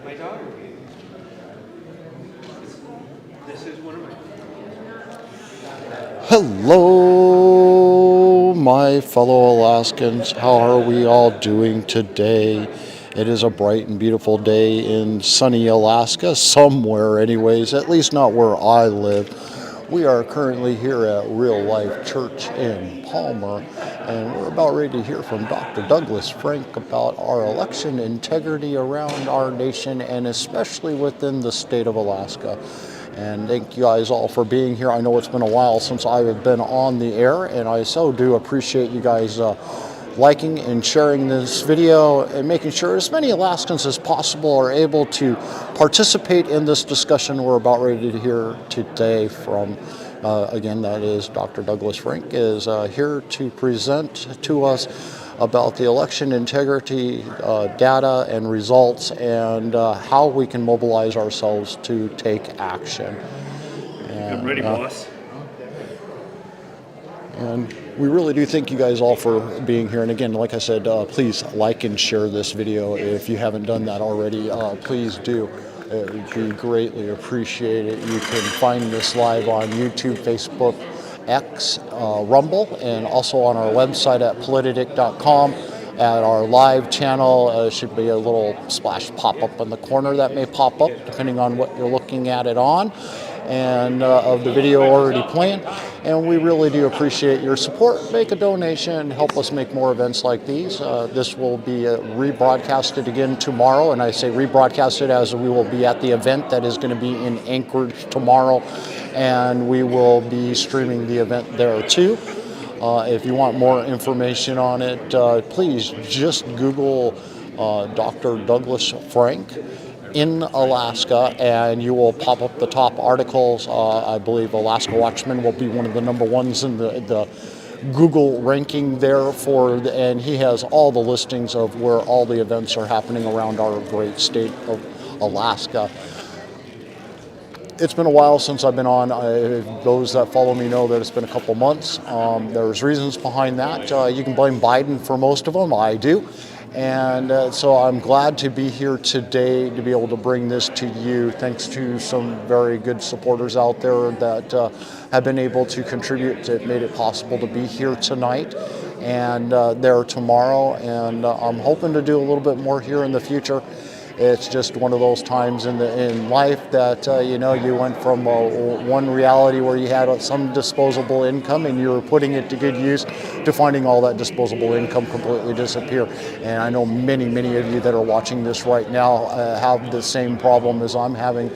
My daughter. This is one of my. Hello, my fellow Alaskans. How are we all doing today? It is a bright and beautiful day in sunny Alaska, somewhere anyways, at least not where I live. We are currently here at Real Life Church in Palmer, and we're about ready to hear from Dr. Douglas Frank about our election integrity around our nation and especially within the state of Alaska. And thank you guys all for being here. I know it's been a while since I have been on the air, and I so do appreciate you guys liking and sharing this video and making sure as many Alaskans as possible are able to participate in this discussion we're about ready to hear today from. Again, that is Dr. Douglas Frank is here to present to us about the election integrity data and results and how we can mobilize ourselves to take action. I'm ready, boss. And we really do thank you guys all for being here. And again, like I said, please like and share this video. If you haven't done that already, please do. It would be greatly appreciated. You can find this live on YouTube, Facebook, X, Rumble, and also on our website at Politadick.com. At our live channel, should be a little splash pop-up in the corner that may pop up depending on what you're looking at it on, and of the video already playing. And we really do appreciate your support. Make a donation, help us make more events like these. This will be rebroadcasted again tomorrow, and I say rebroadcasted as we will be at the event that is going to be in Anchorage tomorrow, and we will be streaming the event there too. If you want more information on it, please just Google Dr. Douglas Frank in Alaska, and you will pop up the top articles. I believe Alaska Watchman will be one of the number ones in the Google ranking there and he has all the listings of where all the events are happening around our great state of Alaska. It's been a while since I've been on. Those that follow me know that it's been a couple months. There's reasons behind that. You can blame Biden for most of them. I do. And so I'm glad to be here today to be able to bring this to you, thanks to some very good supporters out there that have been able to contribute. It made it possible to be here tonight and there tomorrow. And I'm hoping to do a little bit more here in the future. It's just one of those times in life that, you went from one reality where you had some disposable income and you were putting it to good use to finding all that disposable income completely disappear. And I know many, many of you that are watching this right now have the same problem as I'm having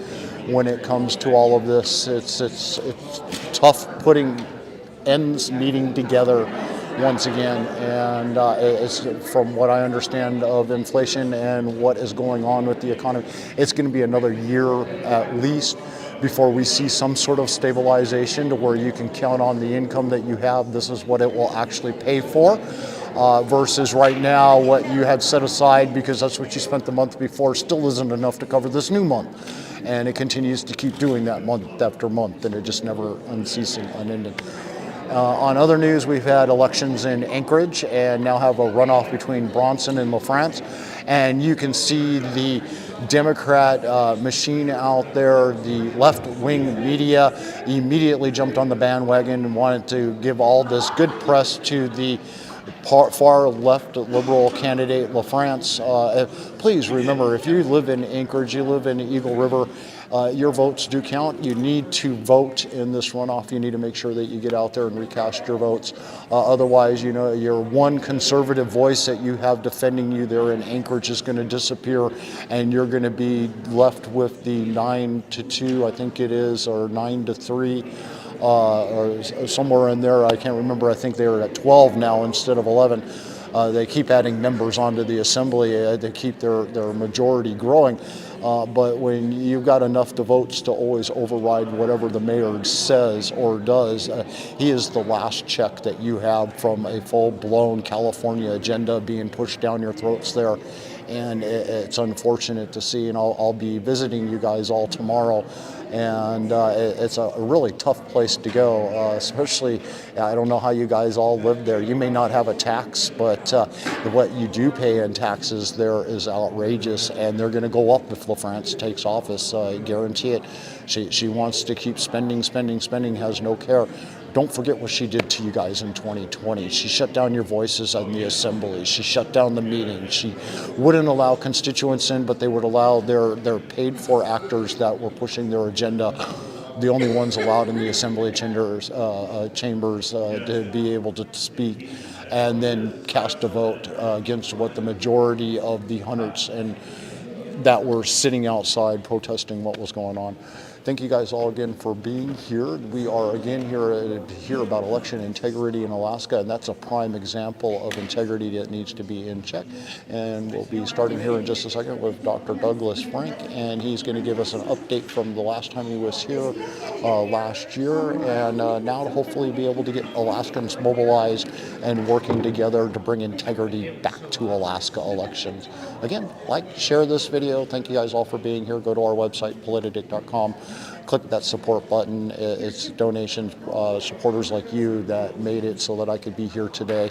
when it comes to all of this. It's tough putting ends meeting together once again, and it's from what I understand of inflation and what is going on with the economy, it's going to be another year at least before we see some sort of stabilization to where you can count on the income that you have. This is what it will actually pay for, versus right now what you had set aside because that's what you spent the month before still isn't enough to cover this new month, and it continues to keep doing that month after month, and it just never unending. On other news, we've had elections in Anchorage and now have a runoff between Bronson and LaFrance. And you can see the Democrat machine out there. The left-wing media immediately jumped on the bandwagon and wanted to give all this good press to the far left liberal candidate LaFrance. Please remember, if you live in Anchorage, you live in Eagle River, your votes do count. You need to vote in this runoff. You need to make sure that you get out there and recast your votes. Otherwise, your one conservative voice that you have defending you there in Anchorage is going to disappear, and you're going to be left with the 9-2, I think it is, or 9-3. Or somewhere in there, I can't remember. I think they are at 12 now instead of 11. They keep adding members onto the assembly. They keep their majority growing. But when you've got enough to votes to always override whatever the mayor says or does, he is the last check that you have from a full-blown California agenda being pushed down your throats there. and it's unfortunate to see. And I'll be visiting you guys all tomorrow. And it's a really tough place to go, especially, I don't know how you guys all live there. You may not have a tax, but what you do pay in taxes there is outrageous, and they're going to go up if LaFrance takes office. I guarantee it. She wants to keep spending, has no care. Don't forget what she did to you guys in 2020. She shut down your voices in the assembly. She shut down the meetings. She wouldn't allow constituents in, but they would allow their paid-for actors that were pushing their agenda, the only ones allowed in the assembly chambers to be able to speak, and then cast a vote against what the majority of the hundreds and that were sitting outside protesting what was going on. Thank you guys all again for being here. We are again here to hear about election integrity in Alaska, and that's a prime example of integrity that needs to be in check. And we'll be starting here in just a second with Dr. Douglas Frank, and he's going to give us an update from the last time he was here last year, and now to hopefully be able to get Alaskans mobilized and working together to bring integrity back to Alaska elections. Again, like, share this video. Thank you guys all for being here. Go to our website, politadick.com. Click that support button. It's donations, supporters like you that made it so that I could be here today,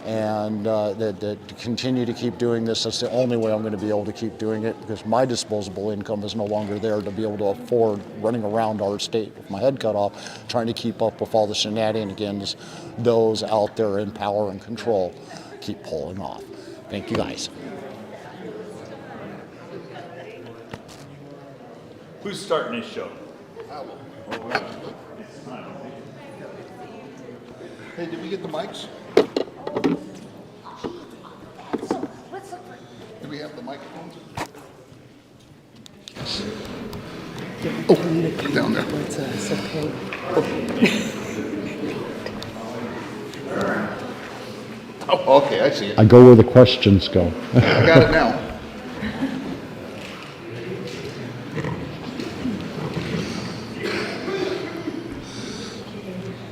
and that continue to keep doing this. That's the only way I'm going to be able to keep doing it, because my disposable income is no longer there to be able to afford running around our state with my head cut off, trying to keep up with all the shenanigans those out there in power and control keep pulling off. Thank you guys. Who's starting this show? Hey, did we get the mics? Do we have the microphones? Oh, down there. Oh, okay, I see it. I go where the questions go. I got it now.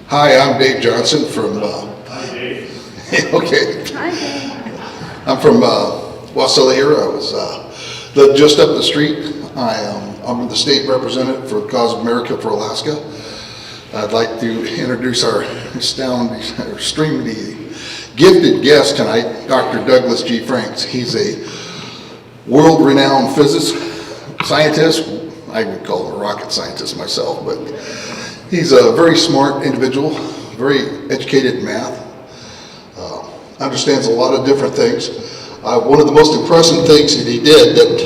Hi, I'm Dave Johnson from, Hi, Dave. okay. Hi, Dave. I'm from Wasilla here. I was live just up the street. I'm the state representative for Cause of America for Alaska. I'd like to introduce our extremely gifted guest tonight, Dr. Douglas G. Franks. He's a world-renowned physicist, scientist. I would call him a rocket scientist myself, but he's a very smart individual, very educated in math, understands a lot of different things. One of the most impressive things that he did, that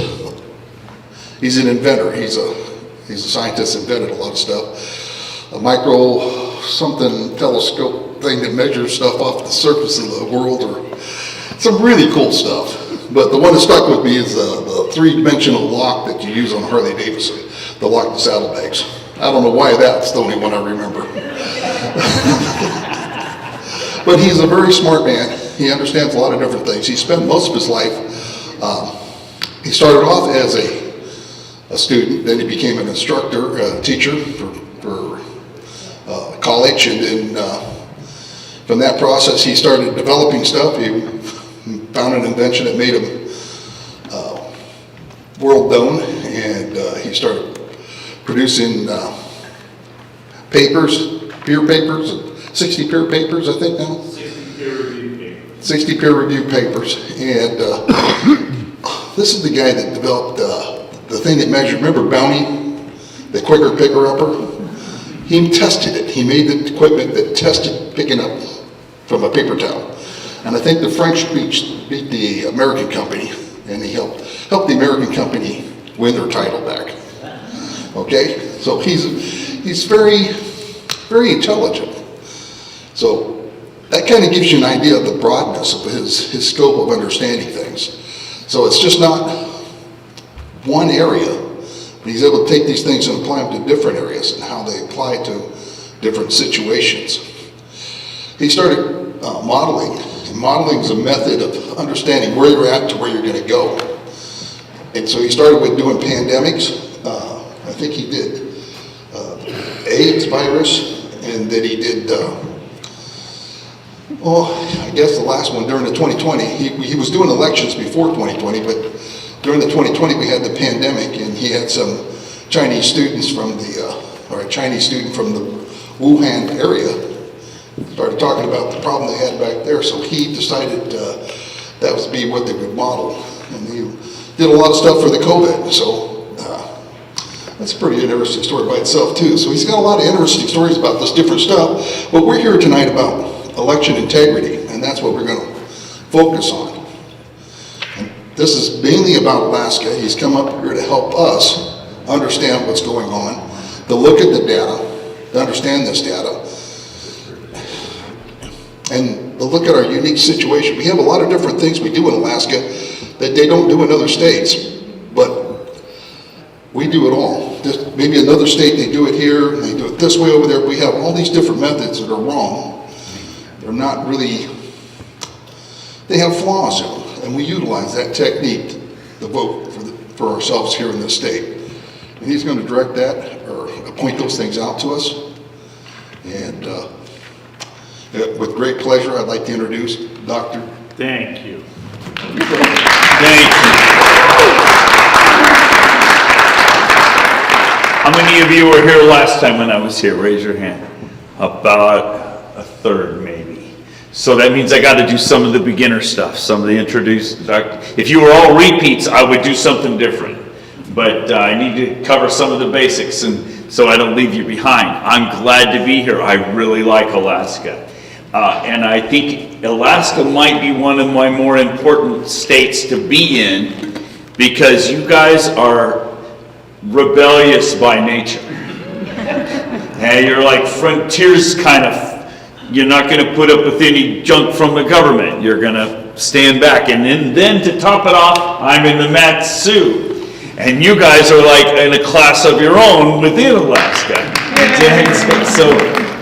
he's an inventor. He's a scientist, invented a lot of stuff. A micro something telescope thing that measures stuff off the surface of the world, or some really cool stuff. But the one that stuck with me is the three-dimensional lock that you use on Harley Davidson, the lock to saddlebags. I don't know why that's the only one I remember. But he's a very smart man. He understands a lot of different things. He spent most of his life, he started off as a student, then he became an instructor, a teacher for college, and then from that process he started developing stuff. He found an invention that made him world known, and he started producing peer papers, 60 peer papers, I think now. 60 peer-reviewed papers. 60 peer-reviewed papers, and this is the guy that developed the thing that measured. Remember Bounty, the quicker picker-upper? He tested it. He made the equipment that tested picking up from a paper towel, and I think the French beat the American company, and he helped the American company win their title back. Okay, so he's very, very intelligent. So that kind of gives you an idea of the broadness of his scope of understanding things. So it's just not one area, but he's able to take these things and apply them to different areas and how they apply to different situations. He started modeling. And modeling is a method of understanding where you're at to where you're going to go. And so he started with doing pandemics. I think he did AIDS virus, and then he did oh, I guess the last one during the 2020, he was doing elections before 2020, but during the 2020 we had the pandemic, and he had some Chinese students from or a Chinese student from the Wuhan area started talking about the problem they had back there, so he decided that was be what they would model, and he did a lot of stuff for the COVID, so that's a pretty interesting story by itself too. So he's got a lot of interesting stories about this different stuff, but we're here tonight about election integrity, and that's what we're going to focus on. And this is mainly about Alaska. He's come up here to help us understand what's going on, to look at the data, to understand this data, and to look at our unique situation. We have a lot of different things we do in Alaska that they don't do in other states, but we do it all. Just maybe another state, they do it here, and they do it this way over there. We have all these different methods that are wrong. They're not really, they have flaws in them, and we utilize that technique to vote for ourselves here in this state. And he's going to direct that, or point those things out to us. And with great pleasure, I'd like to introduce Dr. Thank you. Thank you. How many of you were here last time when I was here? Raise your hand. About a third, maybe. So that means I got to do some of the beginner stuff, some of the if you were all repeats, I would do something different. But I need to cover some of the basics, and so I don't leave you behind. I'm glad to be here. I really like Alaska. And I think Alaska might be one of my more important states to be in, because you guys are rebellious by nature. And you're like frontiers kind of, you're not going to put up with any junk from the government. You're going to stand back. And then to top it off, I'm in the Mat-Su. And you guys are like in a class of your own within Alaska.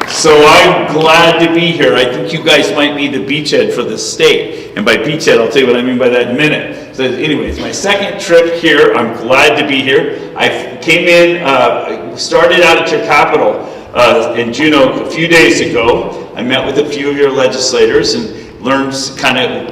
So I'm glad to be here. I think you guys might be the beachhead for the state. And by beachhead, I'll tell you what I mean by that in a minute. So anyways, my second trip here, I'm glad to be here. I came in, started out at your capital in Juneau a few days ago. I met with a few of your legislators and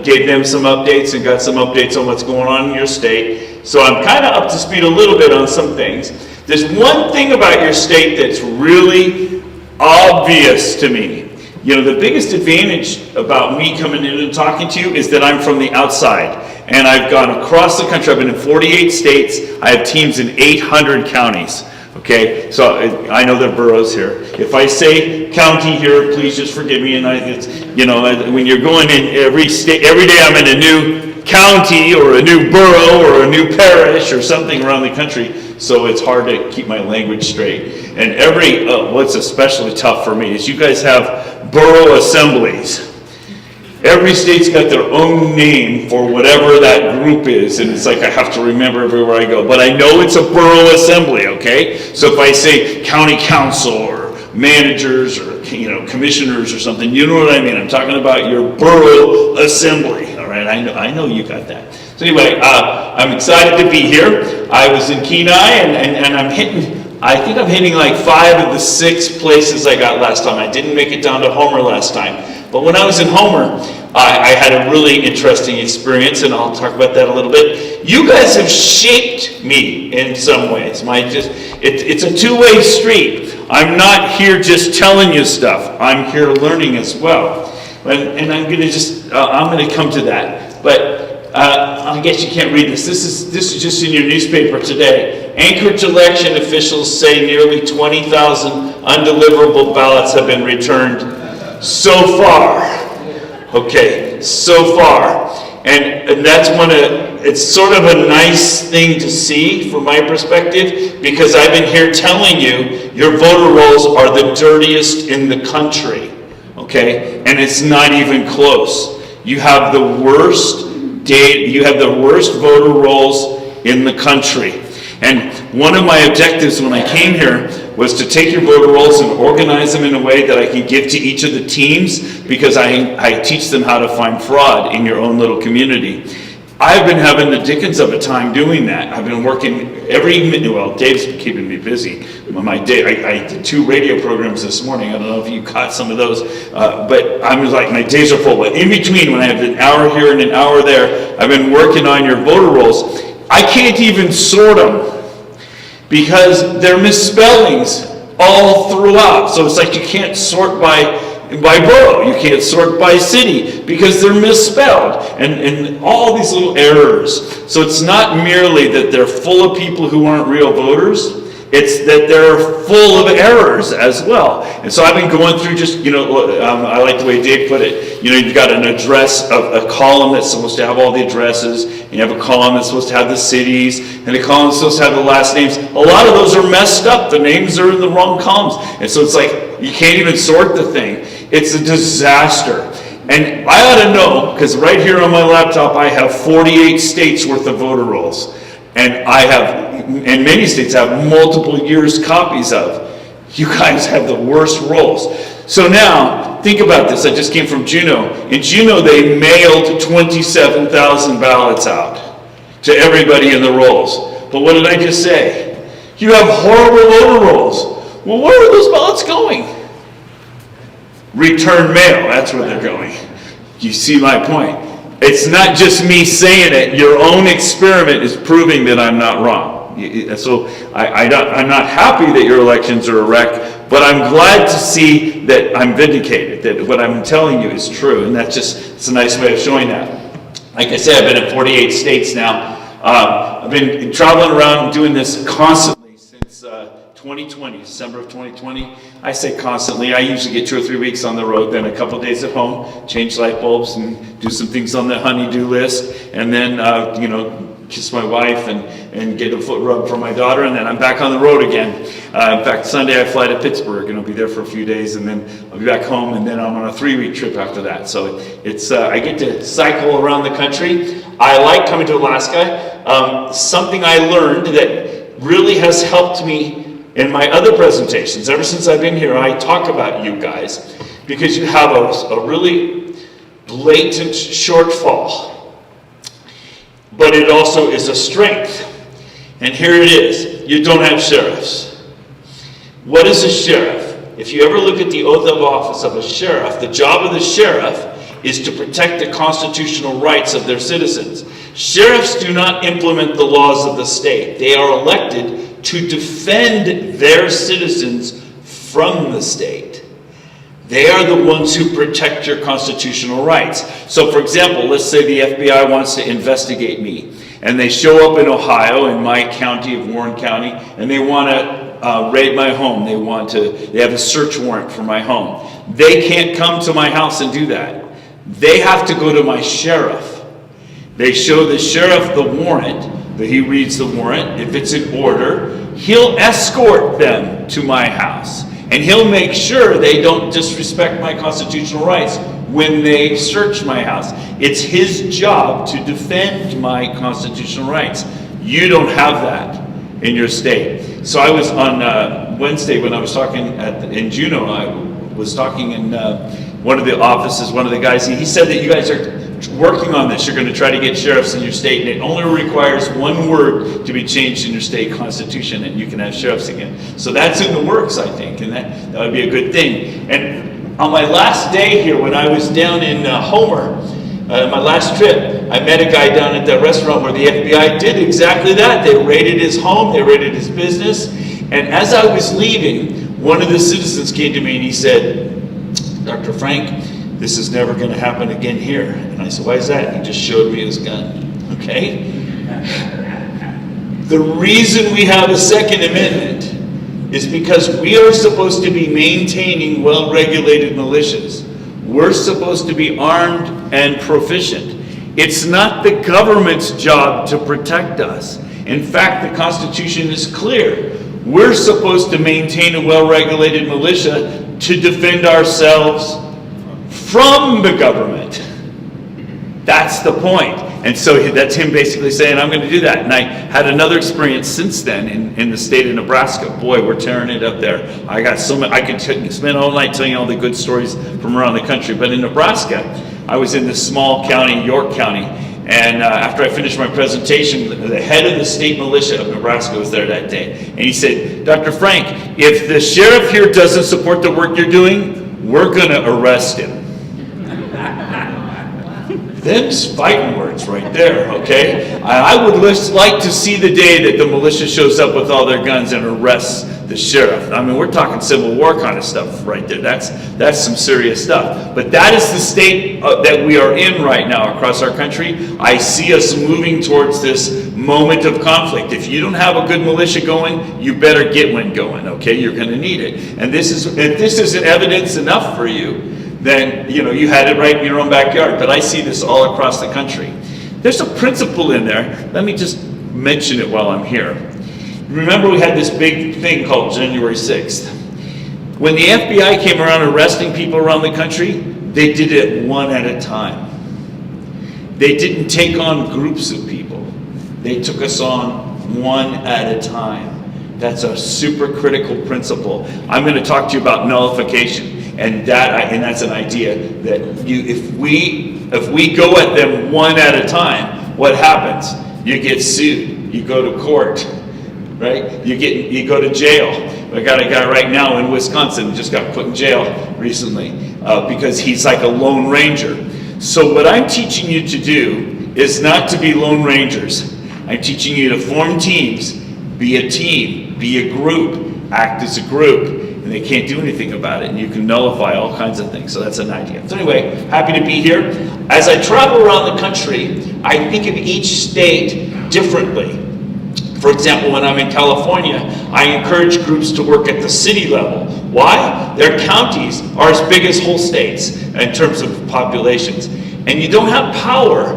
gave them some updates and got some updates on what's going on in your state. So I'm kind of up to speed a little bit on some things. There's one thing about your state that's really obvious to me. You know, the biggest advantage about me coming in and talking to you is that I'm from the outside. And I've gone across the country. I've been in 48 states. I have teams in 800 counties. Okay, so I know there are boroughs here. If I say county here, please just forgive me. And when you're going in every state, every day I'm in a new county or a new borough or a new parish or something around the country. So it's hard to keep my language straight. And what's especially tough for me is you guys have borough assemblies. Every state's got their own name for whatever that group is, and it's like I have to remember everywhere I go. But I know it's a borough assembly, okay? So if I say county council or managers or commissioners or something, you know what I mean. I'm talking about your borough assembly, all right? I know you got that. So anyway, I'm excited to be here. I was in Kenai, and I think I'm hitting like 5 of the 6 places I got last time. I didn't make it down to Homer last time. But when I was in Homer, I had a really interesting experience, and I'll talk about that a little bit. You guys have shaped me in some ways. It's a two-way street. I'm not here just telling you stuff. I'm here learning as well. And I'm going to come to that. But I guess you can't read this. This is just in your newspaper today. Anchorage election officials say nearly 20,000 undeliverable ballots have been returned so far. Okay, so far. And that's it's sort of a nice thing to see from my perspective, because I've been here telling you your voter rolls are the dirtiest in the country. Okay, and it's not even close. You have the worst voter rolls in the country. And one of my objectives when I came here was to take your voter rolls and organize them in a way that I can give to each of the teams, because I teach them how to find fraud in your own little community. I've been having the dickens of a time doing that. I've been working Dave's keeping me busy. My day, I did 2 radio programs this morning. I don't know if you caught some of those, but I'm like, my days are full. But in between, when I have an hour here and an hour there, I've been working on your voter rolls. I can't even sort them because they're misspellings all throughout. So it's like you can't sort by borough, you can't sort by city because they're misspelled and all these little errors. So it's not merely that they're full of people who aren't real voters, it's that they're full of errors as well. And so I've been going through just, I like the way Dave put it, you've got an address, a column that's supposed to have all the addresses, and you have a column that's supposed to have the cities, and a column that's supposed to have the last names. A lot of those are messed up. The names are in the wrong columns. And so it's like, you can't even sort the thing. It's a disaster. And I ought to know, because right here on my laptop, I have 48 states worth of voter rolls. And many states have multiple years copies of. You guys have the worst rolls. So now, think about this. I just came from Juneau. In Juneau, they mailed 27,000 ballots out to everybody in the rolls. But what did I just say? You have horrible voter rolls. Well, where are those ballots going? Return mail, that's where they're going. You see my point? It's not just me saying it. Your own experiment is proving that I'm not wrong. So I'm not happy that your elections are a wreck, but I'm glad to see that I'm vindicated, that what I'm telling you is true, and it's a nice way of showing that. Like I said, I've been in 48 states now. I've been traveling around doing this constantly since 2020, December of 2020. I say constantly. I usually get 2 or 3 weeks on the road, then a couple days at home, change light bulbs and do some things on the honey-do list, and then kiss my wife and get a foot rub for my daughter, and then I'm back on the road again. In fact, Sunday I fly to Pittsburgh, and I'll be there for a few days, and then I'll be back home, and then I'm on a 3-week trip after that. So it's I get to cycle around the country. I like coming to Alaska. Something I learned that really has helped me in my other presentations, ever since I've been here, I talk about you guys, because you have a really blatant shortfall, but it also is a strength. And here it is. You don't have sheriffs. What is a sheriff? If you ever look at the oath of office of a sheriff, the job of the sheriff is to protect the constitutional rights of their citizens. Sheriffs do not implement the laws of the state. They are elected to defend their citizens from the state. They are the ones who protect your constitutional rights. So for example, let's say the FBI wants to investigate me, and they show up in Ohio, in my county of Warren County, and they want to raid my home. They have a search warrant for my home. They can't come to my house and do that. They have to go to my sheriff. They show the sheriff the warrant, that he reads the warrant. If it's in order, he'll escort them to my house. And he'll make sure they don't disrespect my constitutional rights when they search my house. It's his job to defend my constitutional rights. You don't have that in your state. So I was on Wednesday when I was talking in Juneau, I was talking in one of the offices, one of the guys, he said that you guys are working on this. You're going to try to get sheriffs in your state, and it only requires one word to be changed in your state constitution, and you can have sheriffs again. So that's in the works, I think, and that would be a good thing. And on my last day here, when I was down in Homer, my last trip, I met a guy down at that restaurant where the FBI did exactly that. They raided his home, they raided his business, and as I was leaving, one of the citizens came to me and he said, "Dr. Frank, this is never going to happen again here." And I said, "Why is that?" And he just showed me his gun. Okay? The reason we have a Second Amendment is because we are supposed to be maintaining well-regulated militias. We're supposed to be armed and proficient. It's not the government's job to protect us. In fact, the Constitution is clear. We're supposed to maintain a well-regulated militia to defend ourselves from the government. That's the point. And so that's him basically saying, I'm going to do that. And I had another experience since then in the state of Nebraska. Boy, we're tearing it up there. I got so many, I could spend all night telling you all the good stories from around the country. But in Nebraska, I was in this small county, York County, And after I finished my presentation, the head of the state militia of Nebraska was there that day. And he said, Dr. Frank, if the sheriff here doesn't support the work you're doing, we're going to arrest him. Them's fighting words right there, okay? I would like to see the day that the militia shows up with all their guns and arrests the sheriff. I mean, we're talking Civil War kind of stuff right there. That's some serious stuff. But that is the state that we are in right now across our country. I see us moving towards this moment of conflict. If you don't have a good militia going, you better get one going, okay? You're going to need it. And if this isn't evidence enough for you, then you had it right in your own backyard. But I see this all across the country. There's a principle in there. Let me just mention it while I'm here. Remember, we had this big thing called January 6th. When the FBI came around arresting people around the country, they did it one at a time. They didn't take on groups of people. They took us on one at a time. That's a super critical principle. I'm going to talk to you about nullification. And that's an idea that if we go at them one at a time, what happens? You get sued. You go to court, right? You go to jail. I got a guy right now in Wisconsin who just got put in jail recently because he's like a lone ranger. So what I'm teaching you to do is not to be lone rangers. I'm teaching you to form teams, be a team, be a group, act as a group. And they can't do anything about it, and you can nullify all kinds of things. So that's an idea. So anyway, happy to be here. As I travel around the country, I think of each state differently. For example, when I'm in California, I encourage groups to work at the city level. Why? Their counties are as big as whole states in terms of populations. And you don't have power.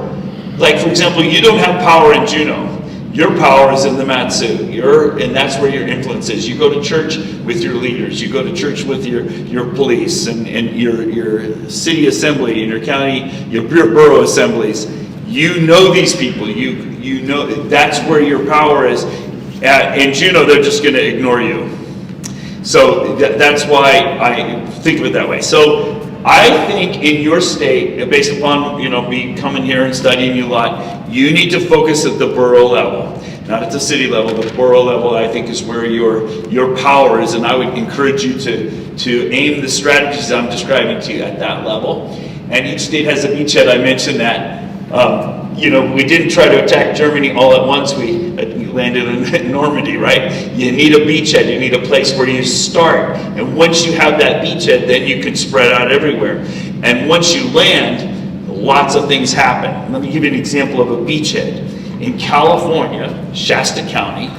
Like, for example, you don't have power in Juneau. Your power is in the Matsu, and that's where your influence is. You go to church with your leaders. You go to church with your police and your city assembly and your county, your borough assemblies. You know these people. You know that's where your power is. In Juneau, they're just going to ignore you. So that's why I think of it that way. So I think in your state, based upon me coming here and studying you a lot, you need to focus at the borough level, not at the city level. The borough level, I think, is where your power is, and I would encourage you to aim the strategies I'm describing to you at that level. And each state has a beachhead. I mentioned that. We didn't try to attack Germany all at once. We landed in Normandy, right? You need a beachhead. You need a place where you start. And once you have that beachhead, then you can spread out everywhere. And once you land, lots of things happen. Let me give you an example of a beachhead. In California, Shasta County,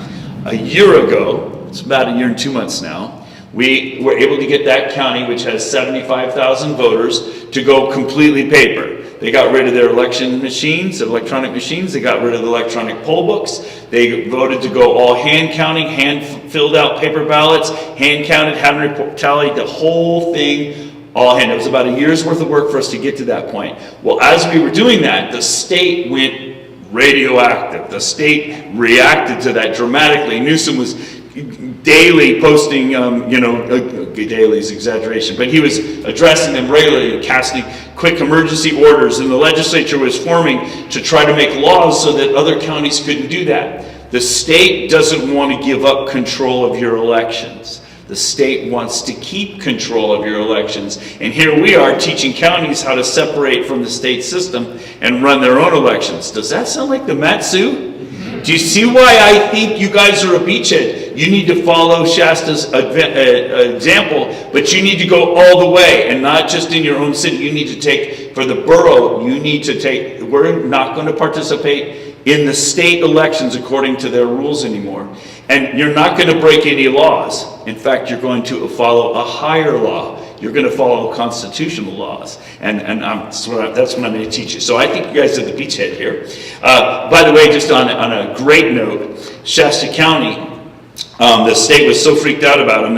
a year ago, it's about a year and 2 months now, we were able to get that county, which has 75,000 voters, to go completely paper. They got rid of their election machines, electronic machines. They got rid of the electronic poll books. They voted to go all hand counting, hand filled out paper ballots, hand counted, hand report tallied, the whole thing all hand. It was about a year's worth of work for us to get to that point. Well, as we were doing that, the state went radioactive. The state reacted to that dramatically. Newsom was daily posting, daily is exaggeration, but he was addressing them regularly and casting quick emergency orders, and the legislature was forming to try to make laws so that other counties couldn't do that. The state doesn't want to give up control of your elections. The state wants to keep control of your elections. And here we are teaching counties how to separate from the state system and run their own elections. Does that sound like the Matsu? Do you see why I think you guys are a beachhead? You need to follow Shasta's example, but you need to go all the way, and not just in your own city. You need to take, for the borough, we're not going to participate in the state elections according to their rules anymore. And you're not going to break any laws. In fact, you're going to follow a higher law. You're going to follow constitutional laws. And that's what I'm going to teach you. So I think you guys are the beachhead here. By the way, just on a great note, Shasta County, the state was so freaked out about them,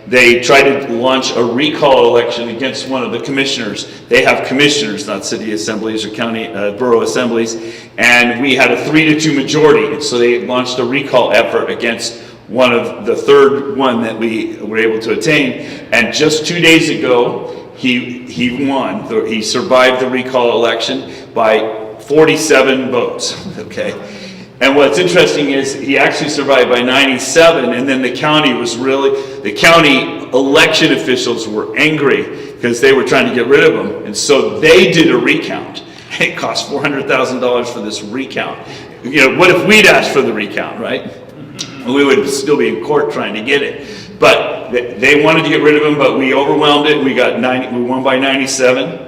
they tried to launch a recall election against one of the commissioners. They have commissioners, not city assemblies or county borough assemblies. And we had a 3-2 majority. And so they launched a recall effort against one of the third one that we were able to attain. And just 2 days ago, he won. He survived the recall election by 47 votes, okay? And what's interesting is he actually survived by 97, and then the county election officials were angry because they were trying to get rid of him, and so they did a recount. It cost $400,000 for this recount. What if we'd asked for the recount, right? We would still be in court trying to get it. But they wanted to get rid of him, but we overwhelmed it. We won by 97.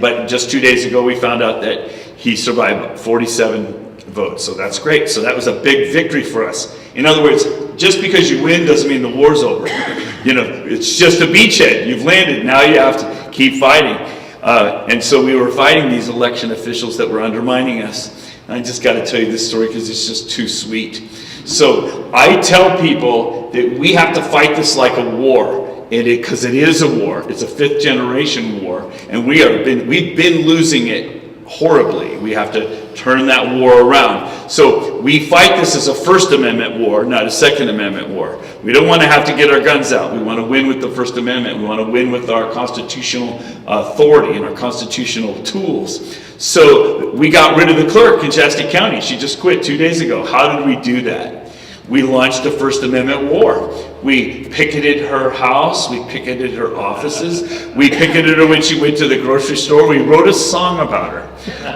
But just 2 days ago, we found out that he survived 47 votes. So that's great. So that was a big victory for us. In other words, just because you win doesn't mean the war's over. It's just a beachhead. You've landed. Now you have to keep fighting. And so we were fighting these election officials that were undermining us. And I just got to tell you this story because it's just too sweet. So I tell people that we have to fight this like a war. Because it is a war. It's a 5th generation war. And we've been losing it horribly. We have to turn that war around. So we fight this as a First Amendment war, not a Second Amendment war. We don't want to have to get our guns out. We want to win with the First Amendment. We want to win with our constitutional authority and our constitutional tools. So we got rid of the clerk in Shasta County. She just quit 2 days ago. How did we do that? We launched the First Amendment war. We picketed her house. We picketed her offices. We picketed her when she went to the grocery store. We wrote a song about her.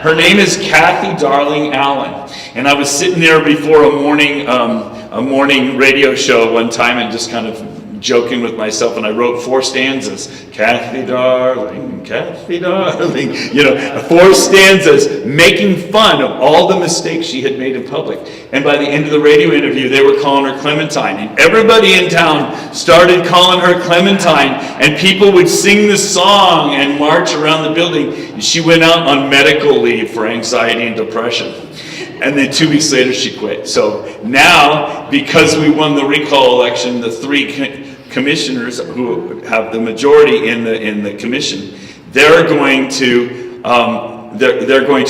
Her name is Kathy Darling Allen. And I was sitting there before a morning radio show one time and just kind of joking with myself, and I wrote 4 stanzas. Kathy Darling, Kathy Darling. 4 stanzas making fun of all the mistakes she had made in public. And by the end of the radio interview, they were calling her Clementine. And everybody in town started calling her Clementine, and people would sing the song and march around the building. And she went out on medical leave for anxiety and depression. And then 2 weeks later, she quit. So now, because we won the recall election, the 3 commissioners who have the majority in the commission, they're going to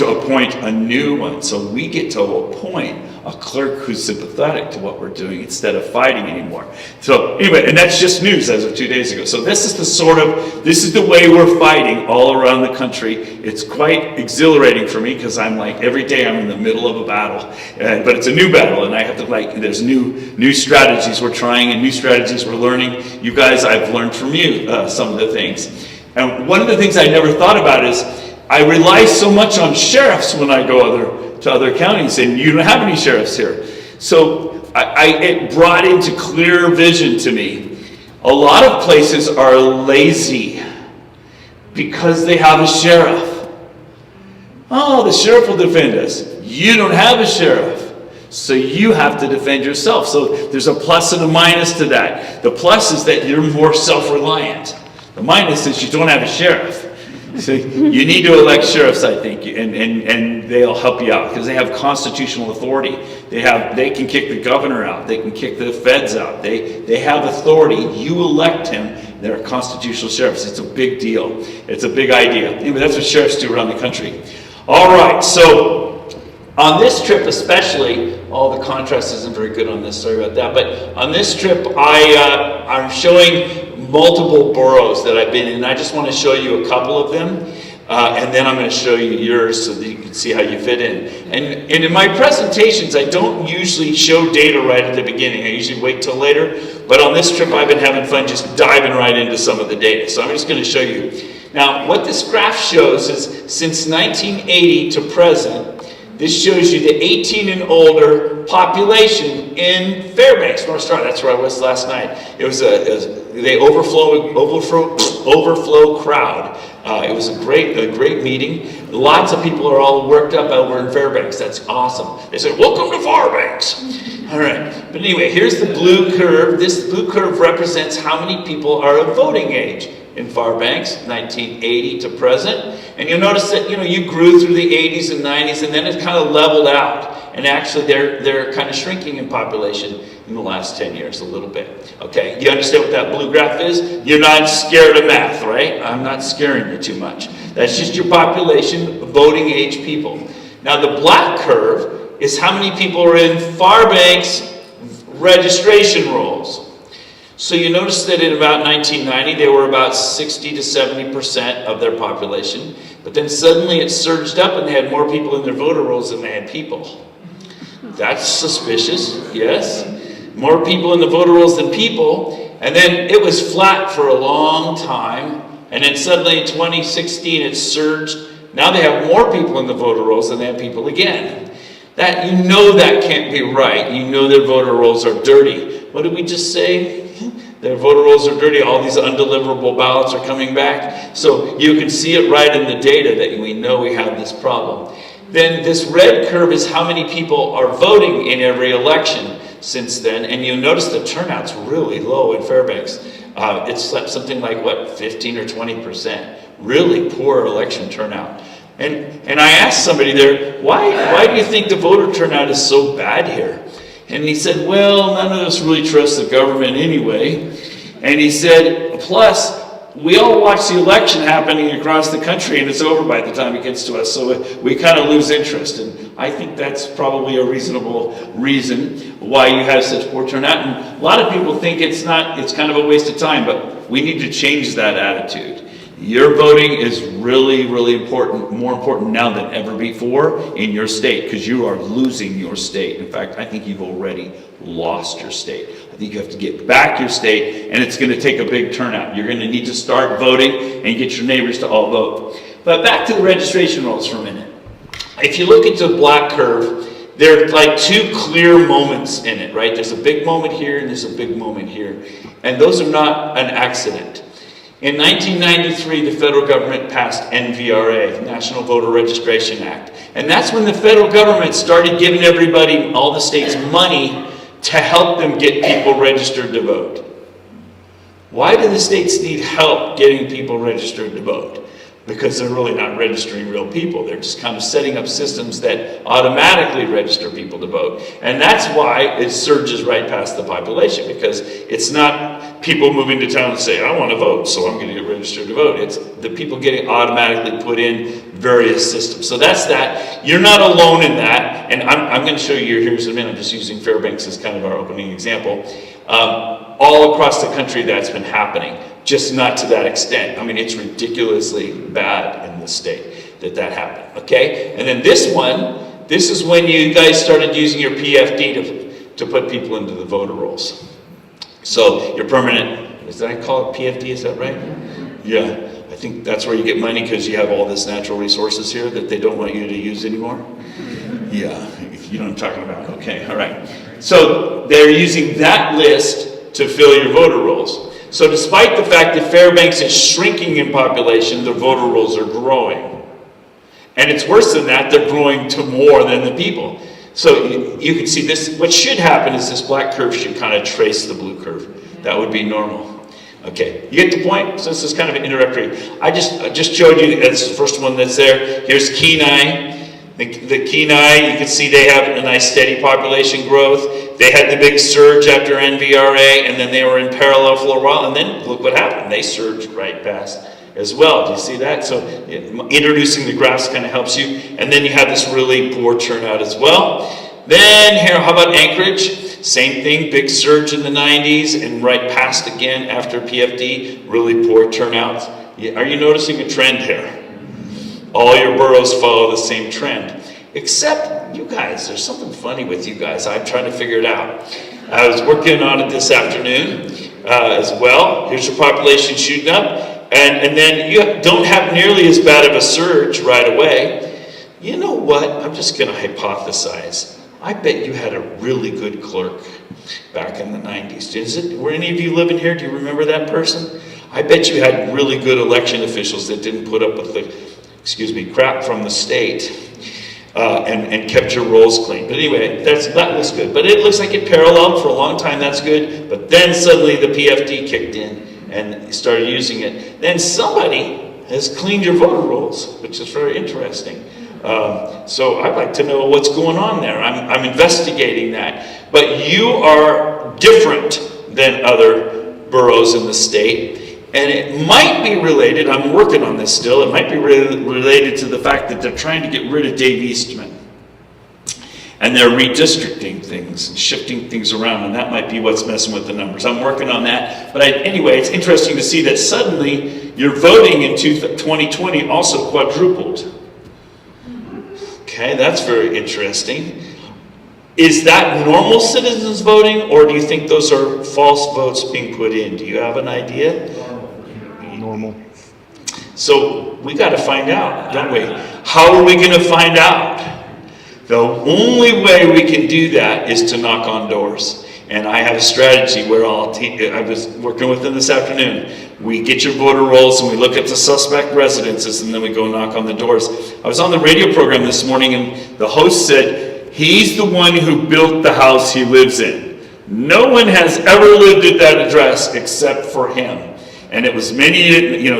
appoint a new one. So we get to appoint a clerk who's sympathetic to what we're doing instead of fighting anymore. So anyway, and that's just news as of 2 days ago. So this is the way we're fighting all around the country. It's quite exhilarating for me because I'm like, every day I'm in the middle of a battle, but it's a new battle, and I have to there's new strategies we're trying and new strategies we're learning. You guys, I've learned from you some of the things. And one of the things I never thought about is I rely so much on sheriffs when I go to other counties, and you don't have any sheriffs here. So it brought into clear vision to me. A lot of places are lazy because they have a sheriff. Oh, the sheriff will defend us. You don't have a sheriff, so you have to defend yourself. So there's a plus and a minus to that. The plus is that you're more self-reliant. The minus is you don't have a sheriff. So you need to elect sheriffs, I think, and they'll help you out because they have constitutional authority. They can kick the governor out. They can kick the feds out. They have authority. You elect him. They're constitutional sheriffs. It's a big deal. It's a big idea. Anyway, that's what sheriffs do around the country. All right, so on this trip especially, the contrast isn't very good on this, sorry about that, but on this trip I'm showing multiple boroughs that I've been in. I just want to show you a couple of them, and then I'm going to show you yours so that you can see how you fit in. And in my presentations, I don't usually show data right at the beginning. I usually wait till later, but on this trip I've been having fun just diving right into some of the data. So I'm just going to show you. Now, what this graph shows is since 1980 to present, this shows you the 18 and older population in Fairbanks, North Star. That's where I was last night. It was the overflow crowd. It was a great meeting. Lots of people are all worked up over in Fairbanks. That's awesome. They said, "Welcome to Fairbanks." All right. But anyway, here's the blue curve. This blue curve represents how many people are of voting age in Fairbanks, 1980 to present. And you'll notice that, you grew through the 80s and 90s, and then it kind of leveled out. And actually, they're kind of shrinking in population in the last 10 years a little bit. Okay, you understand what that blue graph is? You're not scared of math, right? I'm not scaring you too much. That's just your population, voting age people. Now, the black curve is how many people are in Fairbanks registration rolls. So you notice that in about 1990, they were about 60 to 70% of their population. But then suddenly it surged up and they had more people in their voter rolls than they had people. That's suspicious, yes. More people in the voter rolls than people. And then it was flat for a long time. And then suddenly in 2016 it surged. Now they have more people in the voter rolls than they have people again. That, you know, that can't be right. You know their voter rolls are dirty. What did we just say? Their voter rolls are dirty. All these undeliverable ballots are coming back. So you can see it right in the data that we know we have this problem. Then this red curve is how many people are voting in every election since then. And you'll notice the turnout's really low in Fairbanks. It's something like, what, 15 or 20%. Really poor election turnout. And I asked somebody there, why do you think the voter turnout is so bad here? And he said, well, none of us really trust the government anyway. And he said, plus, we all watch the election happening across the country and it's over by the time it gets to us. So we kind of lose interest. And I think that's probably a reasonable reason why you have such poor turnout. And a lot of people think it's kind of a waste of time, but we need to change that attitude. Your voting is really, really important, more important now than ever before in your state, because you are losing your state. In fact, I think you've already lost your state. I think you have to get back your state, and it's going to take a big turnout. You're going to need to start voting and get your neighbors to all vote. But back to the registration rolls for a minute. If you look at the black curve, there are like two clear moments in it, right? There's a big moment here and there's a big moment here. And those are not an accident. In 1993, the federal government passed NVRA, National Voter Registration Act. And that's when the federal government started giving everybody, all the states, money to help them get people registered to vote. Why do the states need help getting people registered to vote? Because they're really not registering real people. They're just kind of setting up systems that automatically register people to vote. And that's why it surges right past the population, because it's not people moving to town and say, I want to vote, so I'm going to get registered to vote. It's the people getting automatically put in various systems. So that's that. You're not alone in that. And I'm going to show you here in a minute. I'm just using Fairbanks as kind of our opening example. All across the country that's been happening. Just not to that extent. I mean, it's ridiculously bad in the state that happened, okay? And then this one, this is when you guys started using your PFD to put people into the voter rolls. So your permanent, did I call it PFD, is that right? Yeah, I think that's where you get money because you have all this natural resources here that they don't want you to use anymore. Yeah, you know what I'm talking about, okay, all right. So they're using that list to fill your voter rolls. So despite the fact that Fairbanks is shrinking in population, the voter rolls are growing. And it's worse than that, they're growing to more than the people. So you can see this, what should happen is this black curve should kind of trace the blue curve. That would be normal. Okay, you get the point? So this is kind of an introductory. I just showed you, that's the first one that's there. Here's Kenai. The Kenai, you can see they have a nice steady population growth. They had the big surge after NVRA, and then they were in parallel for a while, and then look what happened. They surged right past as well. Do you see that? So introducing the graphs kind of helps you. And then you have this really poor turnout as well. Then here, how about Anchorage? Same thing, big surge in the 90s, and right past again after PFD, really poor turnouts. Are you noticing a trend here? All your boroughs follow the same trend. Except you guys, there's something funny with you guys. I'm trying to figure it out. I was working on it this afternoon as well. Here's your population shooting up. And then you don't have nearly as bad of a surge right away. You know what? I'm just going to hypothesize. I bet you had a really good clerk back in the 90s. Were any of you living here? Do you remember that person? I bet you had really good election officials that didn't put up with the crap from the state and kept your rolls clean. But anyway, that looks good. But it looks like it paralleled for a long time. That's good. But then suddenly the PFD kicked in and started using it. Then somebody has cleaned your voter rolls, which is very interesting. So I'd like to know what's going on there. I'm investigating that. But you are different than other boroughs in the state. And it might be related, I'm working on this still, it might be related to the fact that they're trying to get rid of Dave Eastman. And they're redistricting things, and shifting things around, and that might be what's messing with the numbers. I'm working on that. But anyway, it's interesting to see that suddenly your voting in 2020 also quadrupled. Okay, that's very interesting. Is that normal citizens voting, or do you think those are false votes being put in? Do you have an idea? Normal. So we got to find out, don't we? How are we going to find out? The only way we can do that is to knock on doors. And I have a strategy where I was working with them this afternoon. We get your voter rolls and we look at the suspect residences and then we go knock on the doors. I was on the radio program this morning and the host said, he's the one who built the house he lives in. No one has ever lived at that address except for him. And it was many,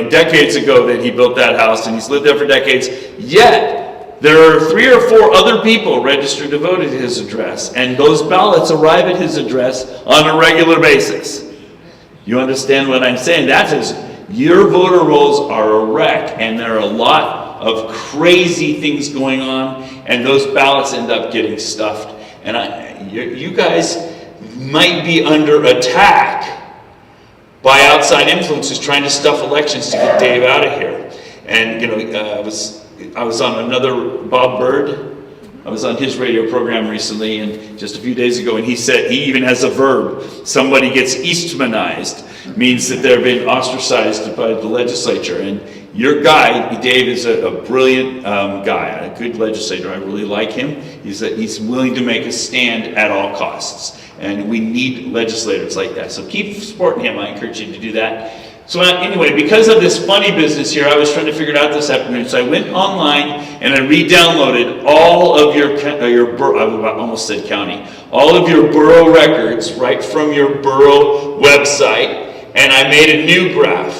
decades ago that he built that house and he's lived there for decades. Yet, there are 3 or 4 other people registered to vote at his address, and those ballots arrive at his address on a regular basis. You understand what I'm saying? That is, your voter rolls are a wreck, and there are a lot of crazy things going on, and those ballots end up getting stuffed. And you guys might be under attack by outside influences trying to stuff elections to get Dave out of here. And I was on another Bob Bird. I was on his radio program recently, and just a few days ago, and he said he even has a verb. Somebody gets Eastmanized, means that they're being ostracized by the legislature. And your guy, Dave, is a brilliant guy, a good legislator. I really like him. He's willing to make a stand at all costs, and we need legislators like that. So keep supporting him. I encourage you to do that. So anyway, because of this funny business here, I was trying to figure it out this afternoon. So I went online and I re-downloaded all of your I almost said county, all of your borough records right from your borough website, and I made a new graph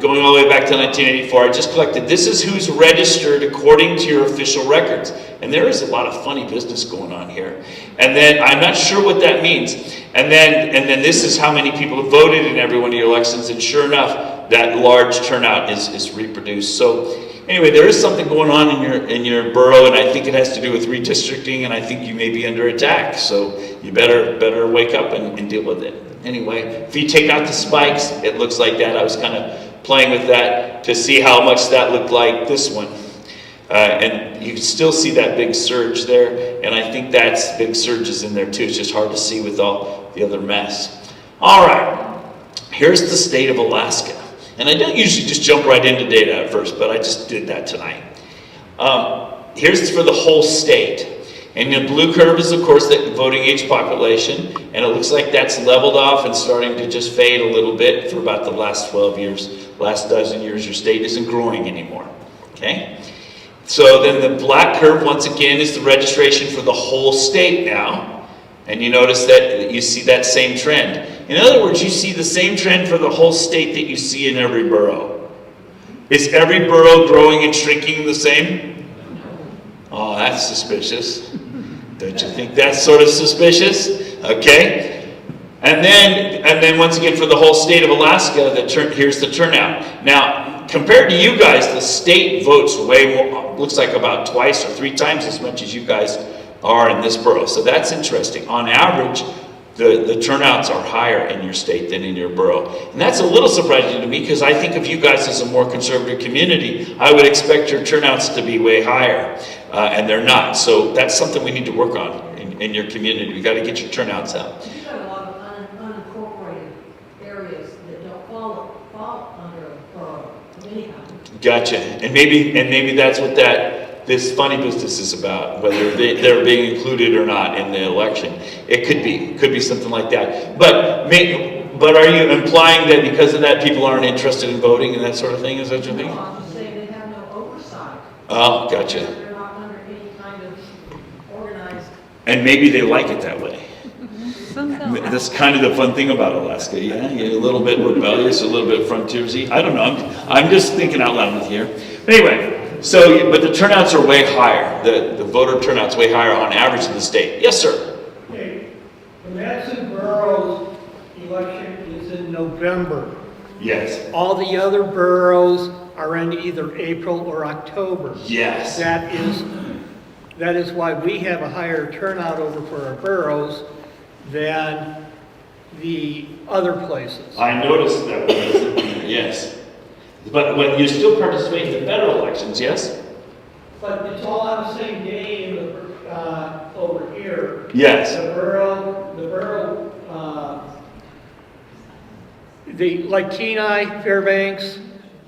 going all the way back to 1984. I just collected, this is who's registered according to your official records. And there is a lot of funny business going on here. And then I'm not sure what that means. And then this is how many people have voted in every one of your elections. And sure enough, that large turnout is reproduced. So anyway, there is something going on in your borough, and I think it has to do with redistricting, and I think you may be under attack. So you better wake up and deal with it. Anyway, if you take out the spikes, it looks like that. I was kind of playing with that to see how much that looked like this one. And you can still see that big surge there, and I think that's big surges in there too. It's just hard to see with all the other mess. All right, here's the state of Alaska. And I don't usually just jump right into data at first, but I just did that tonight. Here's for the whole state. And the blue curve is, of course, the voting age population, and it looks like that's leveled off and starting to just fade a little bit for about the last 12 years. Last dozen years, your state isn't growing anymore, okay? So then the black curve, once again, is the registration for the whole state now. And you notice that you see that same trend. In other words, you see the same trend for the whole state that you see in every borough. Is every borough growing and shrinking the same? Oh, that's suspicious. Don't you think that's sort of suspicious? Okay. And then once again for the whole state of Alaska, here's the turnout. Now, compared to you guys, the state votes way more, looks like about twice or 3 times as much as you guys are in this borough. So that's interesting. On average, the turnouts are higher in your state than in your borough. And that's a little surprising to me because I think of you guys as a more conservative community. I would expect your turnouts to be way higher, and they're not. So that's something we need to work on in your community. We got to get your turnouts out. You've got a lot of unincorporated areas that don't fall under a borough of any kind. Gotcha. And maybe that's what this funny business is about, whether they're being included or not in the election. It could be something like that. But are you implying that because of that, people aren't interested in voting and that sort of thing? Is that what you think? No, I'm just saying they have no oversight. Oh, gotcha. They're not under any kind of organized. And maybe they like it that way. That's kind of the fun thing about Alaska. Yeah, you're a little bit rebellious, a little bit frontiersy. I don't know. I'm just thinking out loud with you here. Anyway. But the turnouts are way higher. The voter turnout's way higher on average in the state. Yes, sir. Okay. The Madison borough's election is in November. Yes. All the other boroughs are in either April or October. Yes. That is That is why we have a higher turnout over for our boroughs than the other places. I noticed that, yes. But when you still participate in the federal elections, yes? But it's all on the same day in the, over here. Yes. The borough, like Kenai, Fairbanks,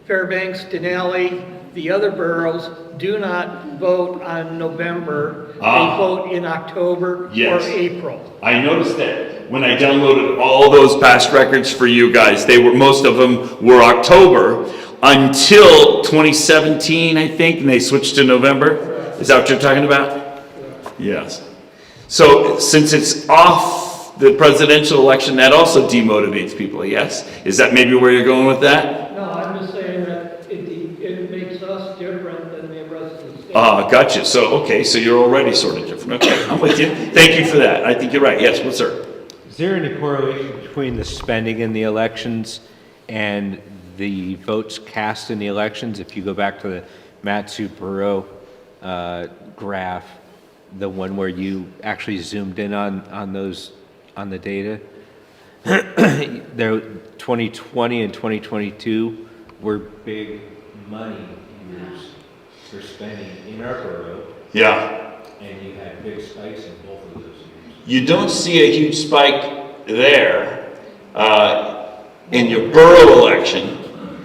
Denali, the other boroughs do not vote on November. They vote in October Yes. or April. I noticed that when I downloaded all those past records for you guys, most of them were October until 2017, I think, and they switched to November. Is that what you're talking about? Yes. So since it's off the presidential election, that also demotivates people, yes? Is that maybe where you're going with that? No, I'm just saying that it makes us different than the rest of the state. Gotcha. So, okay, so you're already sort of different. Okay, I'm with you. Thank you for that. I think you're right. Yes, well, sir. Is there any correlation between the spending in the elections and the votes cast in the elections? If you go back to the Matsu-Burrow graph, the one where you actually zoomed in on the data, there 2020 and 2022 were big money years for spending in our borough, Yeah. and you had big spikes in both of those years. You don't see a huge spike there in your borough election,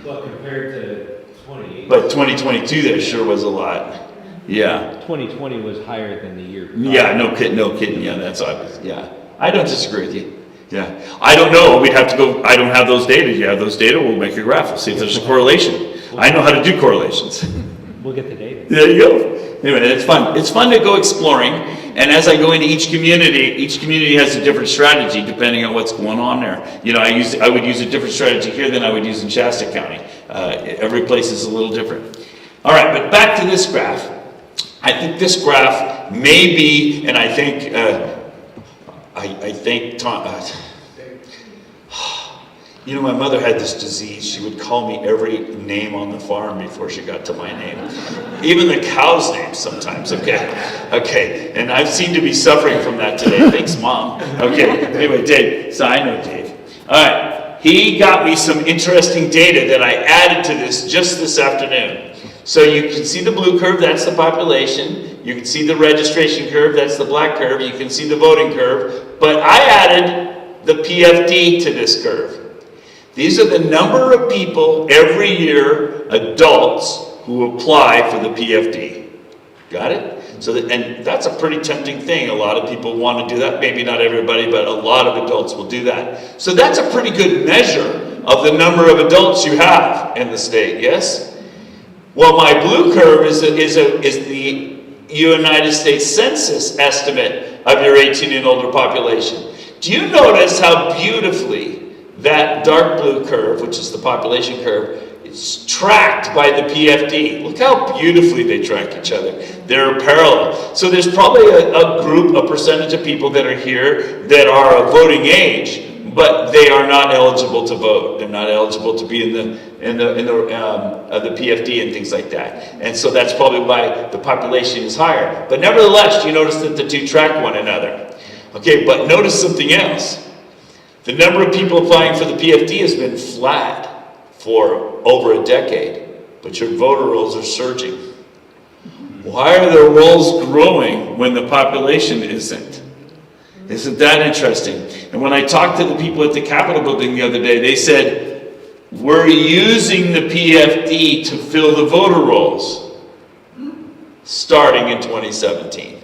Well, compared to 20, but 2022 there sure was a lot. Yeah. 2020 was higher than the year prior. Yeah, no kidding. Yeah, that's obvious. Yeah. I don't disagree with you. Yeah. I don't know. We'd have to go, I don't have those data. You have those data, we'll make a graph. We'll see if there's a correlation. I know how to do correlations. We'll get the data. There you go. Anyway, it's fun. It's fun to go exploring. And as I go into each community has a different strategy depending on what's going on there. You know, I would use a different strategy here than I would use in Shasta County. Every place is a little different. All right, but back to this graph. I think this graph may be, and I think, Tom, you know, my mother had this disease. She would call me every name on the farm before she got to my name. Even the cow's names sometimes, okay. And I seem to be suffering from that today. Thanks, Mom. Okay, anyway, Dave. So I know Dave. All right, he got me some interesting data that I added to this just this afternoon. So you can see the blue curve, that's the population. You can see the registration curve, that's the black curve. You can see the voting curve. But I added the PFD to this curve. These are the number of people every year, adults, who apply for the PFD. Got it? So and that's a pretty tempting thing. A lot of people want to do that. Maybe not everybody, but a lot of adults will do that. So that's a pretty good measure of the number of adults you have in the state, yes? Well, my blue curve is the United States Census estimate of your 18 and older population. Do you notice how beautifully that dark blue curve, which is the population curve, is tracked by the PFD? Look how beautifully they track each other. They're parallel. So there's probably a percentage of people that are here that are of voting age, but they are not eligible to vote. They're not eligible to be in the PFD and things like that. And so that's probably why the population is higher. But nevertheless, you notice that the two track one another. Okay, but notice something else. The number of people applying for the PFD has been flat for over a decade, but your voter rolls are surging. Why are their rolls growing when the population isn't? Isn't that interesting? And when I talked to the people at the Capitol building the other day, they said, we're using the PFD to fill the voter rolls starting in 2017.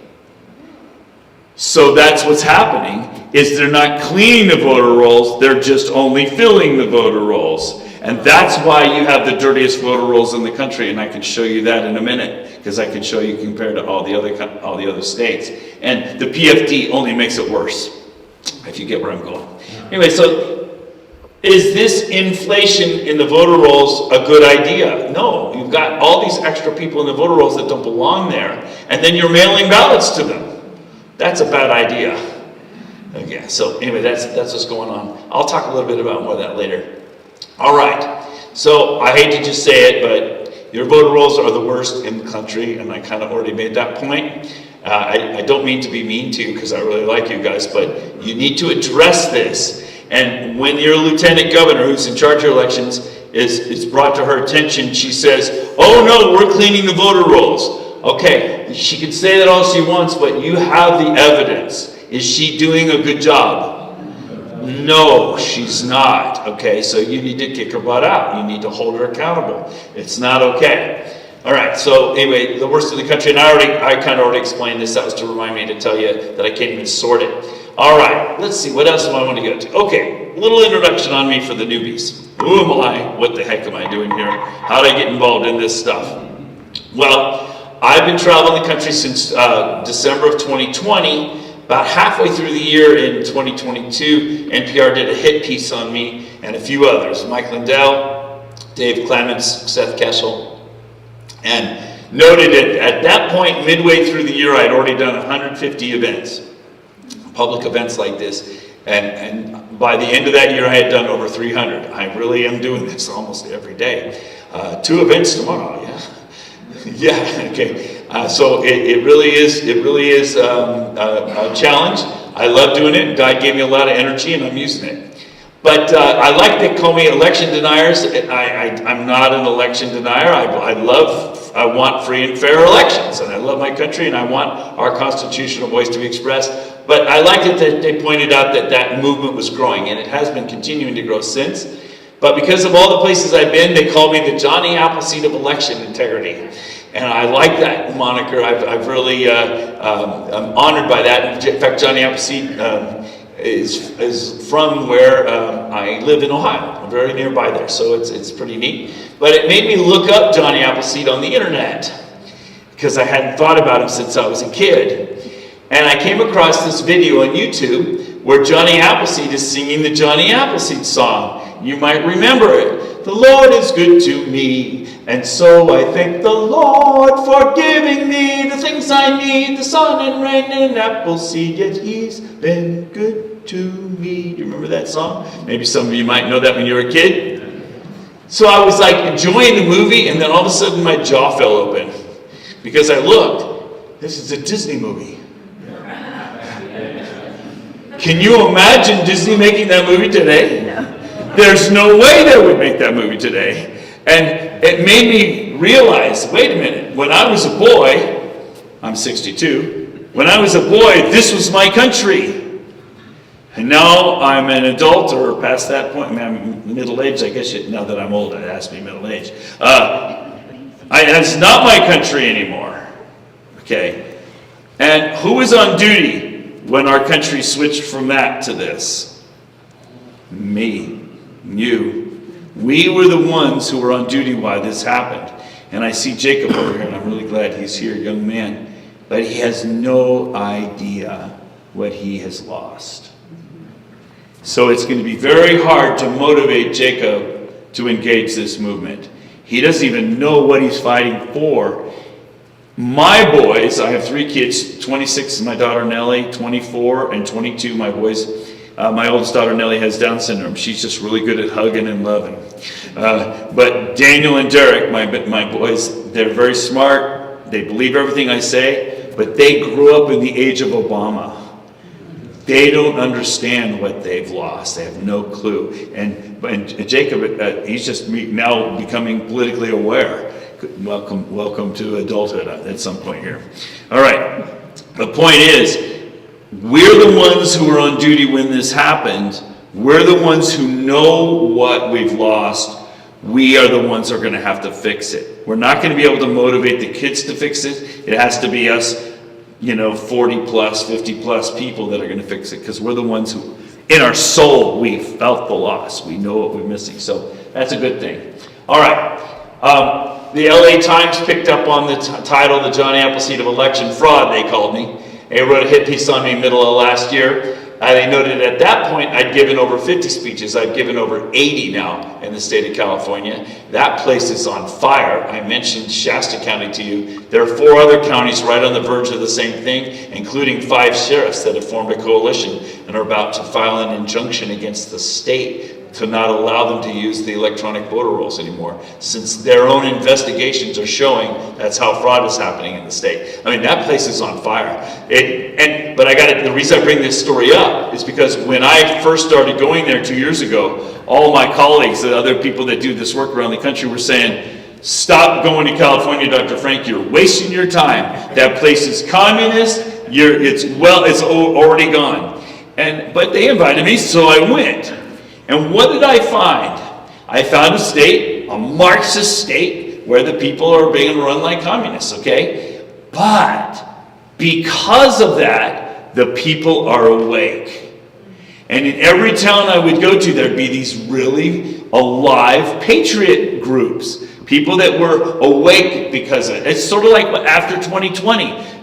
So that's what's happening, is they're not cleaning the voter rolls, they're just only filling the voter rolls. And that's why you have the dirtiest voter rolls in the country, and I can show you that in a minute, because I can show you compared to all the other states. And the PFD only makes it worse, if you get where I'm going. Anyway, so is this inflation in the voter rolls a good idea? No, you've got all these extra people in the voter rolls that don't belong there, and then you're mailing ballots to them. That's a bad idea. Okay, so anyway, that's what's going on. I'll talk a little bit about more of that later. All right, so I hate to just say it, but your voter rolls are the worst in the country, and I kind of already made that point. I don't mean to be mean to you because I really like you guys, but you need to address this. And when your lieutenant governor, who's in charge of elections, is brought to her attention, she says, oh no, we're cleaning the voter rolls. Okay, she can say that all she wants, but you have the evidence. Is she doing a good job? No, she's not. Okay, so you need to kick her butt out. You need to hold her accountable. It's not okay. All right, so anyway, the worst in the country, and I kind of already explained this. That was to remind me to tell you that I can't even sort it. All right, let's see, what else do I want to get to? Okay, a little introduction on me for the newbies. Who am I? What the heck am I doing here? How did I get involved in this stuff? Well, I've been traveling the country since December of 2020. About halfway through the year in 2022, NPR did a hit piece on me and a few others. Mike Lindell, Dave Clements, Seth Kessel, and noted that at that point, midway through the year, I'd already done 150 events, public events like this. And by the end of that year, I had done over 300. I really am doing this almost every day. 2 events tomorrow, yeah. Yeah, okay. So it really is a challenge. I love doing it. God gave me a lot of energy and I'm using it. But I like they call me election deniers. I'm not an election denier. I want free and fair elections, and I love my country, and I want our constitutional voice to be expressed. But I like that they pointed out that movement was growing, and it has been continuing to grow since. But because of all the places I've been, they call me the Johnny Appleseed of election integrity. And I like that moniker. I've really, I'm honored by that. In fact, Johnny Appleseed is from where I live in Ohio. I'm very nearby there, so it's pretty neat. But it made me look up Johnny Appleseed on the internet because I hadn't thought about him since I was a kid. And I came across this video on YouTube where Johnny Appleseed is singing the Johnny Appleseed song. You might remember it. The Lord is good to me, and so I thank the Lord for giving me the things I need, the sun and rain and Appleseed, yet He's been good to me. Do you remember that song? Maybe some of you might know that when you were a kid. So I was like enjoying the movie, and then all of a sudden my jaw fell open because I looked. This is a Disney movie. Can you imagine Disney making that movie today? No. There's no way they would make that movie today. And it made me realize, wait a minute, when I was a boy, I'm 62, when I was a boy, this was my country. And now I'm an adult or past that point, I'm middle-aged, I guess now that I'm old, it has to be middle-aged. It's not my country anymore, okay? And who was on duty when our country switched from that to this? Me. You. We were the ones who were on duty while this happened. And I see Jacob over here, and I'm really glad he's here, young man. But he has no idea what he has lost. So it's going to be very hard to motivate Jacob to engage this movement. He doesn't even know what he's fighting for. My boys, I have 3 kids, 26 is my daughter Nellie, 24 and 22 my boys. My oldest daughter Nellie has Down syndrome. She's just really good at hugging and loving. But Daniel and Derek, my boys, they're very smart. They believe everything I say, but they grew up in the age of Obama. They don't understand what they've lost. They have no clue. And Jacob, he's just now becoming politically aware. Welcome to adulthood at some point here. All right. The point is, we're the ones who were on duty when this happened. We're the ones who know what we've lost. We are the ones who are going to have to fix it. We're not going to be able to motivate the kids to fix it. It has to be us, 40 plus, 50 plus people that are going to fix it, because we're the ones who, in our soul, we felt the loss. We know what we're missing. So that's a good thing. All right. The LA Times picked up on the title, The Johnny Appleseed of Election Fraud, they called me. They wrote a hit piece on me middle of last year. They noted at that point I'd given over 50 speeches. I've given over 80 now in the state of California. That place is on fire. I mentioned Shasta County to you. There are 4 other counties right on the verge of the same thing, including 5 sheriffs that have formed a coalition and are about to file an injunction against the state. to not allow them to use the electronic voter rolls anymore, since their own investigations are showing that's how fraud is happening in the state. I mean, that place is on fire. But the reason I bring this story up is because when I first started going there 2 years ago, all my colleagues, the other people that do this work around the country, were saying, stop going to California, Dr. Frank, you're wasting your time. That place is communist, it's already gone. But they invited me, so I went. And what did I find? I found a state, a Marxist state, where the people are being run like communists, okay? But because of that, the people are awake. And in every town I would go to, there'd be these really alive patriot groups. People that were awake because of it. It's sort of like after 2020.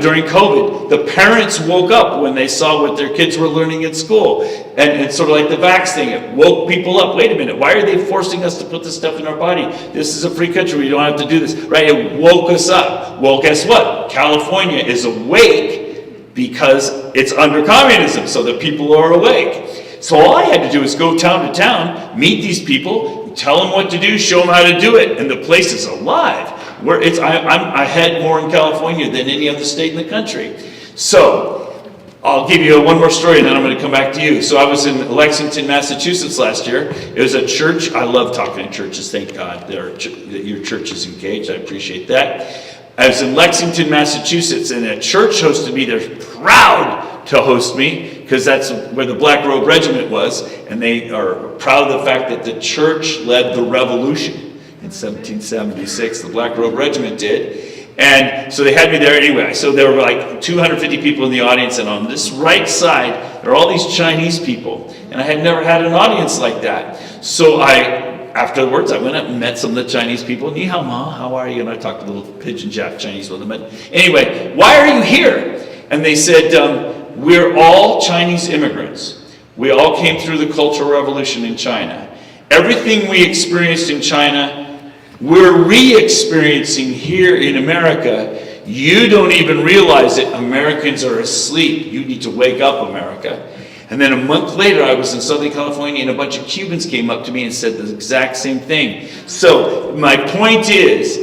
During COVID, the parents woke up when they saw what their kids were learning at school. And it's sort of like the vax thing. It woke people up. Wait a minute, why are they forcing us to put this stuff in our body? This is a free country, we don't have to do this. Right? It woke us up. Well, guess what? California is awake because it's under communism, so the people are awake. So all I had to do is go town to town, meet these people, tell them what to do, show them how to do it, and the place is alive. I'm ahead more in California than any other state in the country. So I'll give you one more story and then I'm going to come back to you. So I was in Lexington, Massachusetts last year. It was a church. I love talking to churches. Thank God that your church is engaged. I appreciate that. I was in Lexington, Massachusetts, and a church hosted me. They're proud to host me because that's where the Black Robe Regiment was, and they are proud of the fact that the church led the revolution. In 1776, the Black Robe Regiment did. And so they had me there anyway. So there were like 250 people in the audience, and on this right side, there are all these Chinese people. And I had never had an audience like that. So afterwards, I went up and met some of the Chinese people. Ni hao ma, how are you? And I talked a little pigeon Jap Chinese with them. But anyway, why are you here? And they said, we're all Chinese immigrants. We all came through the Cultural Revolution in China. Everything we experienced in China, we're re-experiencing here in America. You don't even realize it. Americans are asleep. You need to wake up, America. And then a month later, I was in Southern California, and a bunch of Cubans came up to me and said the exact same thing. So my point is,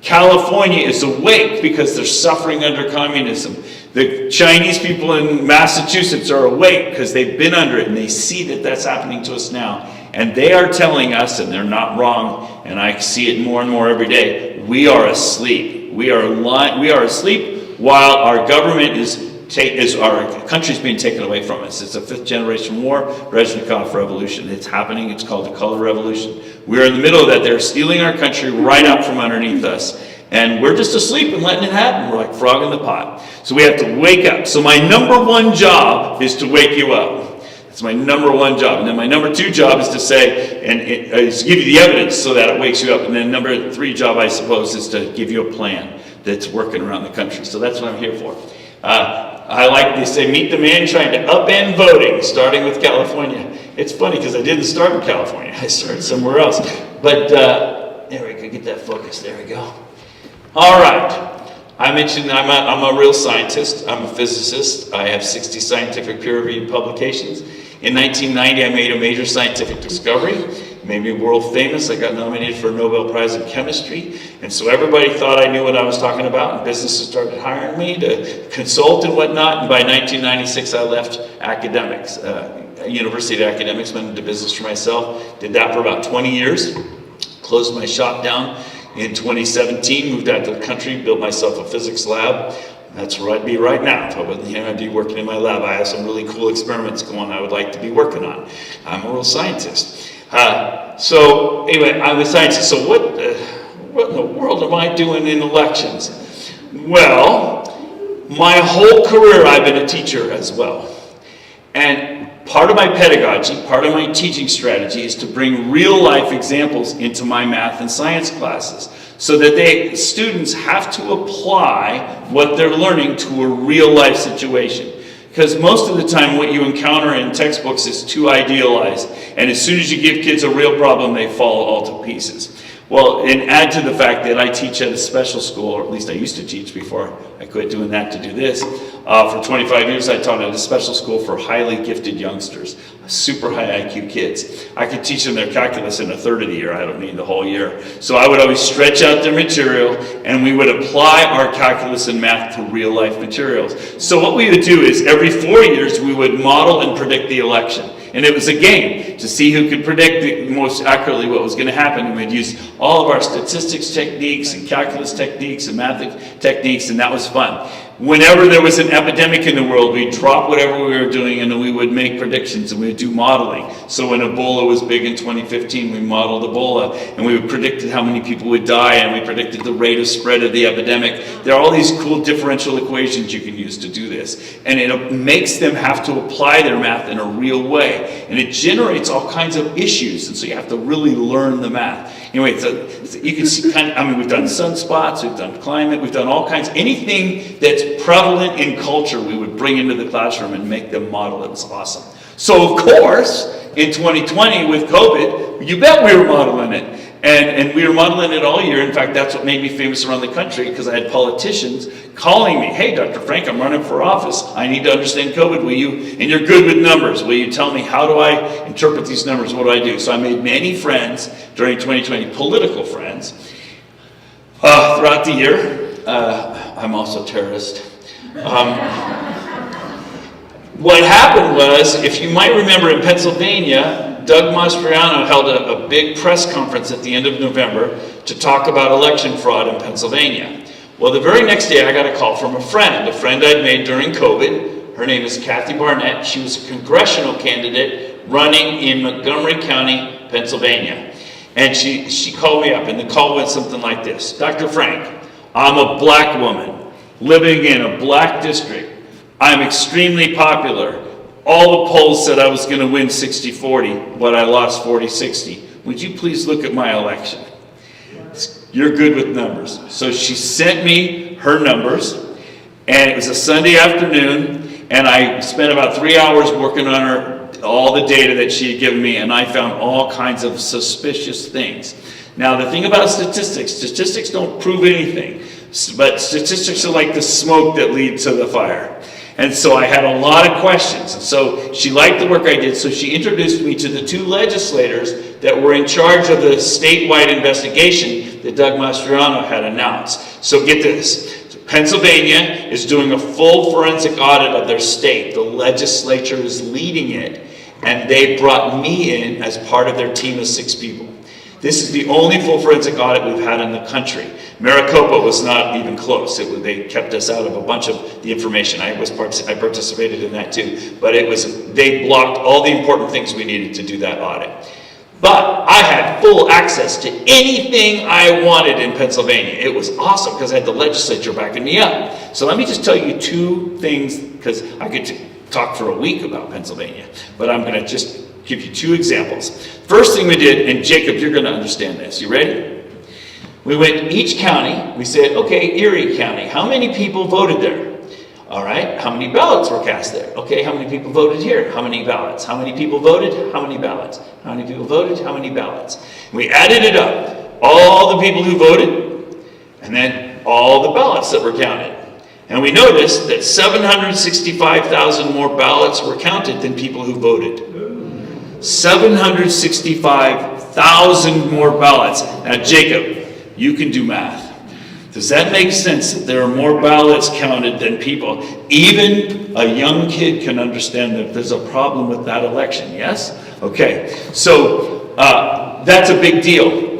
California is awake because they're suffering under communism. The Chinese people in Massachusetts are awake because they've been under it, and they see that that's happening to us now. And they are telling us, and they're not wrong, and I see it more and more every day, we are asleep. We are asleep while our government our country's being taken away from us. It's a fifth generation war, Brezhnev revolution. It's happening. It's called the color revolution. We're in the middle of that. They're stealing our country right out from underneath us. And we're just asleep and letting it happen. We're like frog in the pot. So we have to wake up. So my number one job is to wake you up. It's my number one job. And then my number two job is to say, is to give you the evidence so that it wakes you up. And then number three job, I suppose, is to give you a plan that's working around the country. So that's what I'm here for. I like to say, meet the man trying to upend voting, starting with California. It's funny because I didn't start in California. I started somewhere else. But there we go, get that focus. There we go. All right. I mentioned I'm a real scientist. I'm a physicist. I have 60 scientific peer-reviewed publications. In 1990, I made a major scientific discovery, made me world famous. I got nominated for a Nobel Prize in Chemistry. And so everybody thought I knew what I was talking about, and businesses started hiring me to consult and whatnot. And by 1996, I left academics, university academics, went into business for myself. Did that for about 20 years. Closed my shop down in 2017, moved out to the country, built myself a physics lab. That's where I'd be right now. If I wasn't here, I'd be working in my lab. I have some really cool experiments going I would like to be working on. I'm a real scientist. So anyway, I'm a scientist. So what in the world am I doing in elections? Well, my whole career I've been a teacher as well. And part of my pedagogy, part of my teaching strategy is to bring real life examples into my math and science classes so that students have to apply what they're learning to a real life situation. Because most of the time what you encounter in textbooks is too idealized. And as soon as you give kids a real problem, they fall all to pieces. Well, and add to the fact that I teach at a special school, or at least I used to teach before I quit doing that to do this. For 25 years, I taught at a special school for highly gifted youngsters, super high IQ kids. I could teach them their calculus in a third of the year. I don't need the whole year. So I would always stretch out their material, and we would apply our calculus and math to real life materials. So what we would do is every 4 years, we would model and predict the election. And it was a game to see who could predict the most accurately what was going to happen. And we'd use all of our statistics techniques and calculus techniques and math techniques, and that was fun. Whenever there was an epidemic in the world, we'd drop whatever we were doing and we would make predictions and we would do modeling. So when Ebola was big in 2015, we modeled Ebola and we predicted how many people would die and we predicted the rate of spread of the epidemic. There are all these cool differential equations you can use to do this. And it makes them have to apply their math in a real way. And it generates all kinds of issues. And so you have to really learn the math. Anyway, so you can see we've done sunspots, we've done climate, we've done all kinds, anything that's prevalent in culture, we would bring into the classroom and make them model. It was awesome. So of course, in 2020 with COVID, you bet we were modeling it. And we were modeling it all year. In fact, that's what made me famous around the country, because I had politicians calling me, hey, Dr. Frank, I'm running for office. I need to understand COVID. Will you, and you're good with numbers, will you tell me how do I interpret these numbers? What do I do? So I made many friends during 2020, political friends. Throughout the year, I'm also a terrorist. What happened was, if you might remember in Pennsylvania, Doug Mastriano held a big press conference at the end of November to talk about election fraud in Pennsylvania. Well, the very next day I got a call from a friend I'd made during COVID. Her name is Kathy Barnett. She was a congressional candidate running in Montgomery County, Pennsylvania. And she called me up, and the call went something like this. Dr. Frank, I'm a black woman living in a black district. I'm extremely popular. All the polls said I was going to win 60-40, but I lost 40-60. Would you please look at my election? You're good with numbers. So she sent me her numbers, and it was a Sunday afternoon, and I spent about 3 hours working on all the data that she had given me, and I found all kinds of suspicious things. Now, the thing about statistics don't prove anything, but statistics are like the smoke that leads to the fire. And so I had a lot of questions. And so she liked the work I did, so she introduced me to the two legislators that were in charge of the statewide investigation that Doug Mastriano had announced. So get this. Pennsylvania is doing a full forensic audit of their state. The legislature is leading it, and they brought me in as part of their team of 6 people. This is the only full forensic audit we've had in the country. Maricopa was not even close. They kept us out of a bunch of the information. I participated in that too. But they blocked all the important things we needed to do that audit. But I had full access to anything I wanted in Pennsylvania. It was awesome because I had the legislature backing me up. So let me just tell you 2 things, because I could talk for a week about Pennsylvania. But I'm going to just give you 2 examples. First thing we did, and Jacob, you're going to understand this. You ready? We went each county. We said, okay, Erie County, how many people voted there? All right, how many ballots were cast there? Okay, how many people voted here? How many ballots? How many people voted? How many ballots? How many people voted? How many ballots? We added it up. All the people who voted, and then all the ballots that were counted. And we noticed that 765,000 more ballots were counted than people who voted. 765,000 more ballots. Now, Jacob, you can do math. Does that make sense that there are more ballots counted than people? Even a young kid can understand that there's a problem with that election, yes? Okay, so that's a big deal.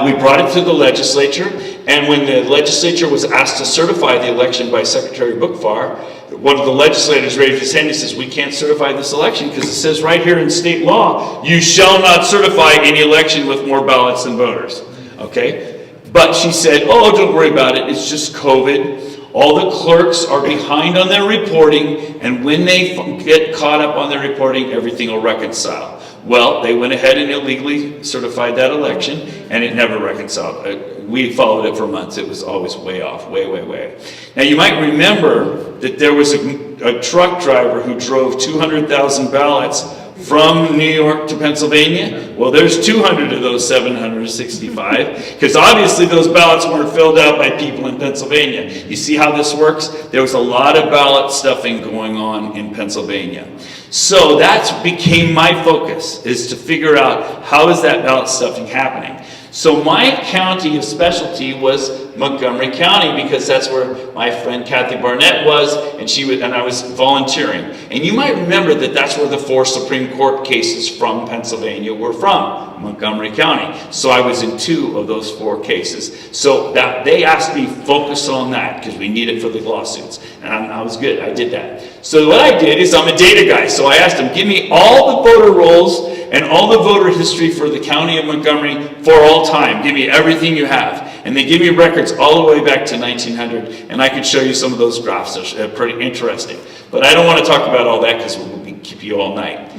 We brought it to the legislature, and when the legislature was asked to certify the election by Secretary Bookfar, one of the legislators raised his hand and says, we can't certify this election because it says right here in state law, you shall not certify any election with more ballots than voters. Okay? But she said, oh, don't worry about it. It's just COVID. All the clerks are behind on their reporting, and when they get caught up on their reporting, everything will reconcile. Well, they went ahead and illegally certified that election, and it never reconciled. We followed it for months. It was always way off, way. Now, you might remember that there was a truck driver who drove 200,000 ballots from New York to Pennsylvania? Well, there's 200 of those 765, because obviously those ballots weren't filled out by people in Pennsylvania. You see how this works? There was a lot of ballot stuffing going on in Pennsylvania. So that became my focus, is to figure out how is that ballot stuffing happening. So my county of specialty was Montgomery County, because that's where my friend Kathy Barnett was, and I was volunteering. And you might remember that that's where the 4 Supreme Court cases from Pennsylvania were from, Montgomery County. So I was in 2 of those 4 cases. So that they asked me focus on that because we need it for the lawsuits. And I was good, I did that. So what I did is I'm a data guy. So I asked them, give me all the voter rolls and all the voter history for the county of Montgomery for all time. Give me everything you have. And they give me records all the way back to 1900, and I could show you some of those graphs. They're pretty interesting. But I don't want to talk about all that because we'll keep you all night.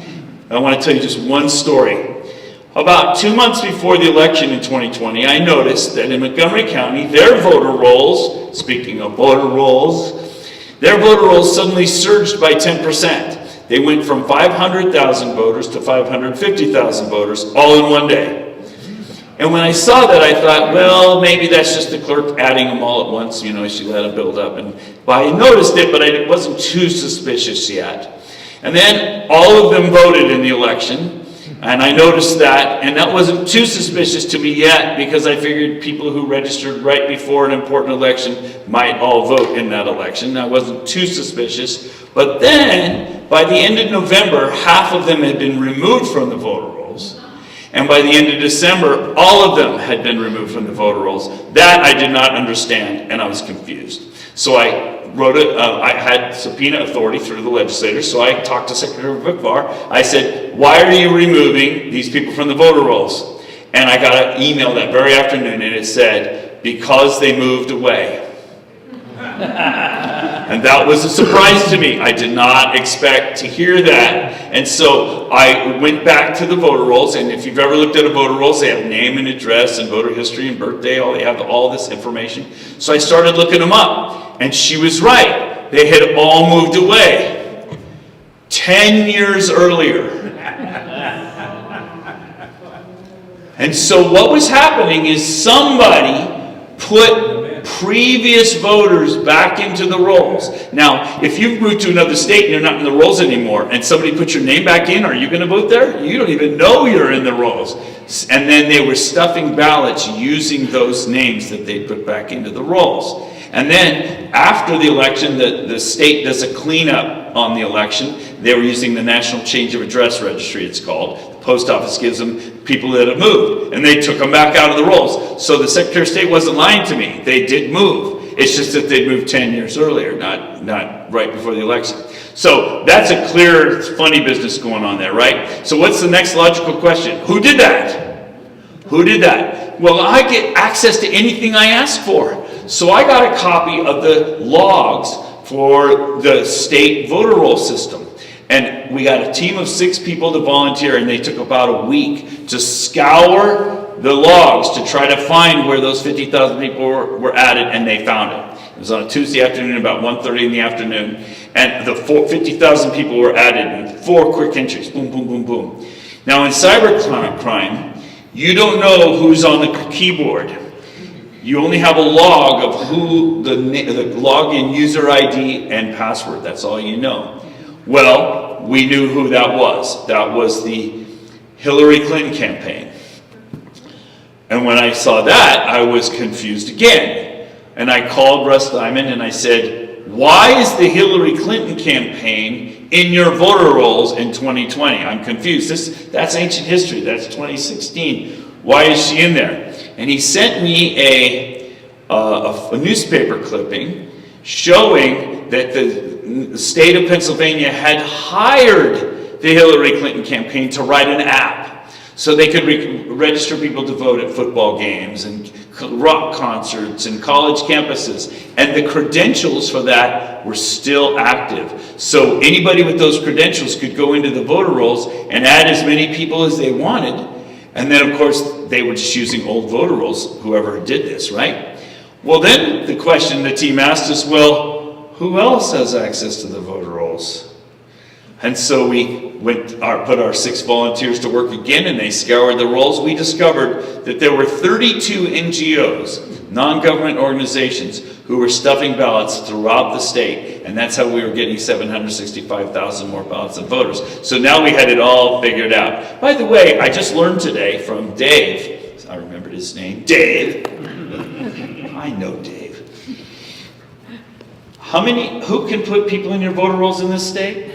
I want to tell you just one story. About 2 months before the election in 2020, I noticed that in Montgomery County, their voter rolls, speaking of voter rolls, their voter rolls suddenly surged by 10%. They went from 500,000 voters to 550,000 voters all in one day. And when I saw that, I thought, well, maybe that's just the clerk adding them all at once. You know, she let it build up. Well, I noticed it, but I wasn't too suspicious yet. And then all of them voted in the election. And I noticed that, and that wasn't too suspicious to me yet, because I figured people who registered right before an important election might all vote in that election. I wasn't too suspicious. But then, by the end of November, half of them had been removed from the voter rolls. And by the end of December, all of them had been removed from the voter rolls. That I did not understand, and I was confused. So I wrote it, I had subpoena authority through the legislators, so I talked to Secretary Vikvar. I said, why are you removing these people from the voter rolls? And I got an email that very afternoon, and it said, because they moved away. And that was a surprise to me. I did not expect to hear that. And so I went back to the voter rolls, and if you've ever looked at a voter rolls, they have name and address and voter history and birthday, they have all this information. So I started looking them up, and she was right. They had all moved away 10 years earlier. And so what was happening is somebody put previous voters back into the rolls. Now, if you've moved to another state and you're not in the rolls anymore, and somebody put your name back in, are you going to vote there? You don't even know you're in the rolls. And then they were stuffing ballots using those names that they put back into the rolls. And then after the election, the state does a cleanup on the election. They were using the National Change of Address Registry, it's called. The post office gives them people that have moved, and they took them back out of the rolls. So the Secretary of State wasn't lying to me. They did move. It's just that they moved 10 years earlier, not right before the election. So that's a clear, funny business going on there, right? So what's the next logical question? Who did that? Who did that? Well, I get access to anything I ask for. So I got a copy of the logs for the state voter roll system. And we got a team of 6 people to volunteer, and they took about a week to scour the logs to try to find where those 50,000 people were added, and they found it. It was on a Tuesday afternoon, about 1:30 in the afternoon, and the 50,000 people were added in 4 quick entries. Boom, boom, boom, boom. Now in cybercrime, you don't know who's on the keyboard. You only have a log of who the login user ID and password. That's all you know. Well, we knew who that was. That was the Hillary Clinton campaign. And when I saw that, I was confused again. And I called Russ Diamond and I said, why is the Hillary Clinton campaign in your voter rolls in 2020? I'm confused. That's ancient history. That's 2016. Why is she in there? And he sent me a newspaper clipping showing that the state of Pennsylvania had hired the Hillary Clinton campaign to write an app so they could register people to vote at football games and rock concerts and college campuses. And the credentials for that were still active. So anybody with those credentials could go into the voter rolls and add as many people as they wanted. And then, of course, they were just using old voter rolls, whoever did this, right? Well, then the question the team asked us, well, who else has access to the voter rolls? And so we put our 6 volunteers to work again, and they scoured the rolls. We discovered that there were 32 NGOs, non-government organizations, who were stuffing ballots throughout the state. And that's how we were getting 765,000 more ballots than voters. So now we had it all figured out. By the way, I just learned today from Dave, I remembered his name, Dave. I know Dave. Who can put people in your voter rolls in this state?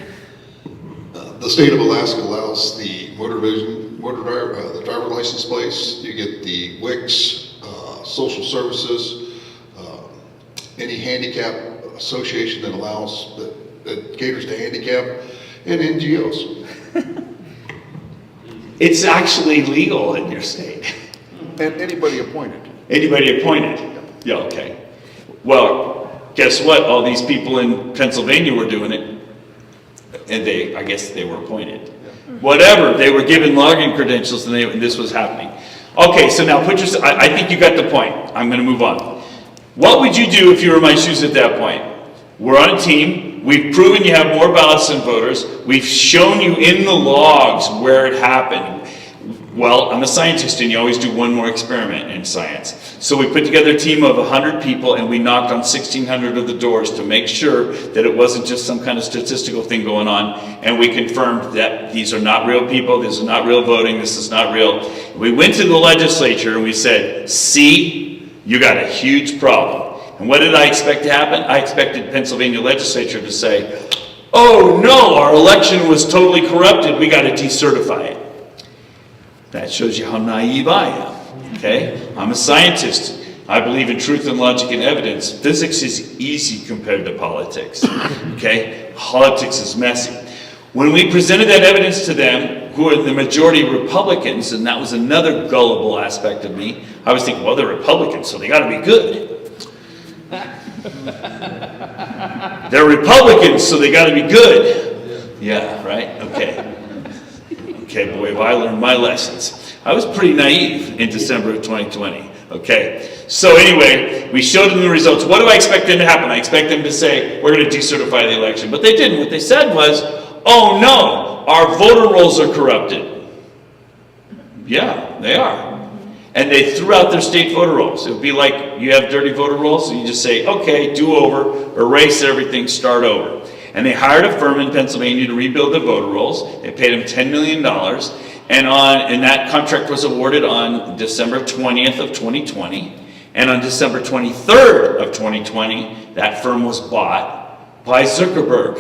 The state of Alaska allows the the driver license plates. You get the WICs, social services, any handicap association that allows, that caters to handicap, and NGOs. It's actually legal in your state. And anybody appointed. Anybody appointed? Yeah, okay. Well, guess what? All these people in Pennsylvania were doing it. And I guess they were appointed. Whatever, they were given login credentials and this was happening. Okay, so now I think you got the point. I'm gonna move on. What would you do if you were in my shoes at that point? We're on a team. We've proven you have more ballots than voters. We've shown you in the logs where it happened. Well, I'm a scientist and you always do one more experiment in science. So we put together a team of 100 people and we knocked on 1,600 of the doors to make sure that it wasn't just some kind of statistical thing going on. And we confirmed that these are not real people, this is not real voting, this is not real. We went to the legislature and we said, see, you got a huge problem. And what did I expect to happen? I expected Pennsylvania legislature to say, oh no, our election was totally corrupted, we got to decertify it. That shows you how naive I am, okay? I'm a scientist. I believe in truth and logic and evidence. Physics is easy compared to politics, okay? Politics is messy. When we presented that evidence to them, who are the majority Republicans, and that was another gullible aspect of me, I was thinking, well, they're Republicans, so they gotta be good. They're Republicans, so they gotta be good. Yeah, right, okay. Okay, boy, have I learned my lessons. I was pretty naive in December of 2020. Okay, so anyway, we showed them the results. What do I expect them to happen? I expect them to say, we're going to decertify the election. But they didn't. What they said was, oh no, our voter rolls are corrupted. Yeah, they are. And they threw out their state voter rolls. It would be like you have dirty voter rolls, and you just say, okay, do over, erase everything, start over. And they hired a firm in Pennsylvania to rebuild the voter rolls. They paid them $10 million. And that contract was awarded on December 20th of 2020. And on December 23rd of 2020, that firm was bought by Zuckerberg.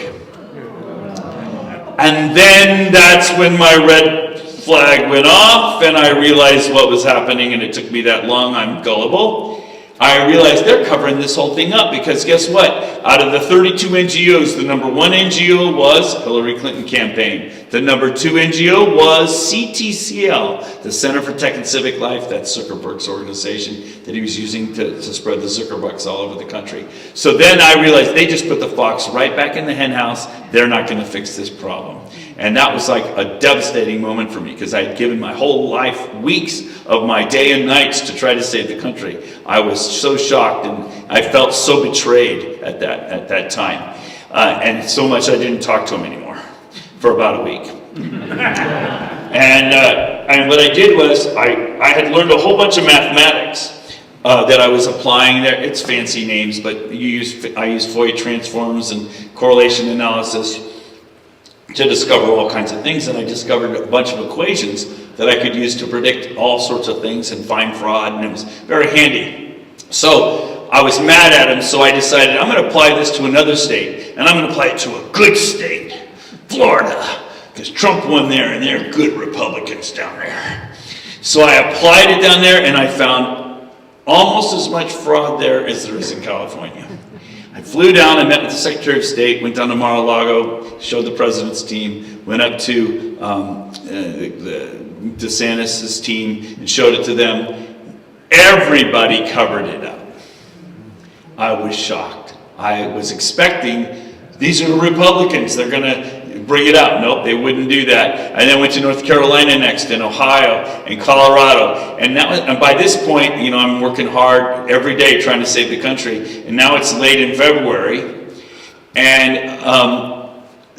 And then that's when my red flag went off and I realized what was happening, and it took me that long, I'm gullible. I realized they're covering this whole thing up because guess what? Out of the 32 NGOs, the number 1 NGO was Hillary Clinton Campaign. The number 2 NGO was CTCL, the Center for Tech and Civic Life. That's Zuckerberg's organization that he was using to spread the Zuckerbucks all over the country. So then I realized they just put the fox right back in the hen house. They're not going to fix this problem. And that was like a devastating moment for me because I had given my whole life, weeks of my day and nights to try to save the country. I was so shocked and I felt so betrayed at that time. And so much I didn't talk to him anymore for about a week. And what I did was I had learned a whole bunch of mathematics that I was applying there. It's fancy names, but I use Fourier transforms and correlation analysis to discover all kinds of things, and I discovered a bunch of equations that I could use to predict all sorts of things and find fraud, and it was very handy. So I was mad at him, so I decided I'm going to apply this to another state, and I'm going to apply it to a good state, Florida, because Trump won there, and they're good Republicans down there. So I applied it down there, and I found almost as much fraud there as there is in California. I flew down, I met with the Secretary of State, went down to Mar-a-Lago, showed the president's team, went up to DeSantis' team and showed it to them. Everybody covered it up. I was shocked. I was expecting, these are Republicans, they're going to bring it up. Nope, they wouldn't do that. I then went to North Carolina next, and Ohio, and Colorado. And by this point, I'm working hard every day trying to save the country. And now it's late in February. And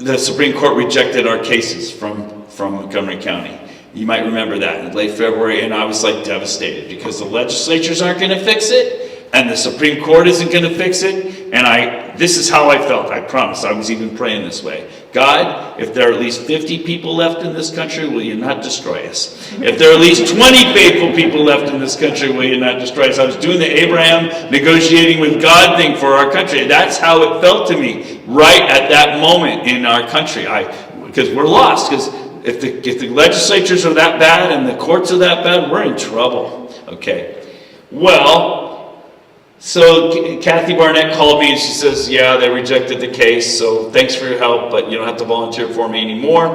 the Supreme Court rejected our cases from Montgomery County. You might remember that in late February, and I was like devastated because the legislatures aren't going to fix it, and the Supreme Court isn't going to fix it, and this is how I felt, I promise. I was even praying this way. God, if there are at least 50 people left in this country, will you not destroy us? If there are at least 20 faithful people left in this country, will you not destroy us? I was doing the Abraham negotiating with God thing for our country. That's how it felt to me right at that moment in our country. Because we're lost, because if the legislatures are that bad and the courts are that bad, we're in trouble. Okay. Well, so Kathy Barnett called me and she says, yeah, they rejected the case, so thanks for your help, but you don't have to volunteer for me anymore.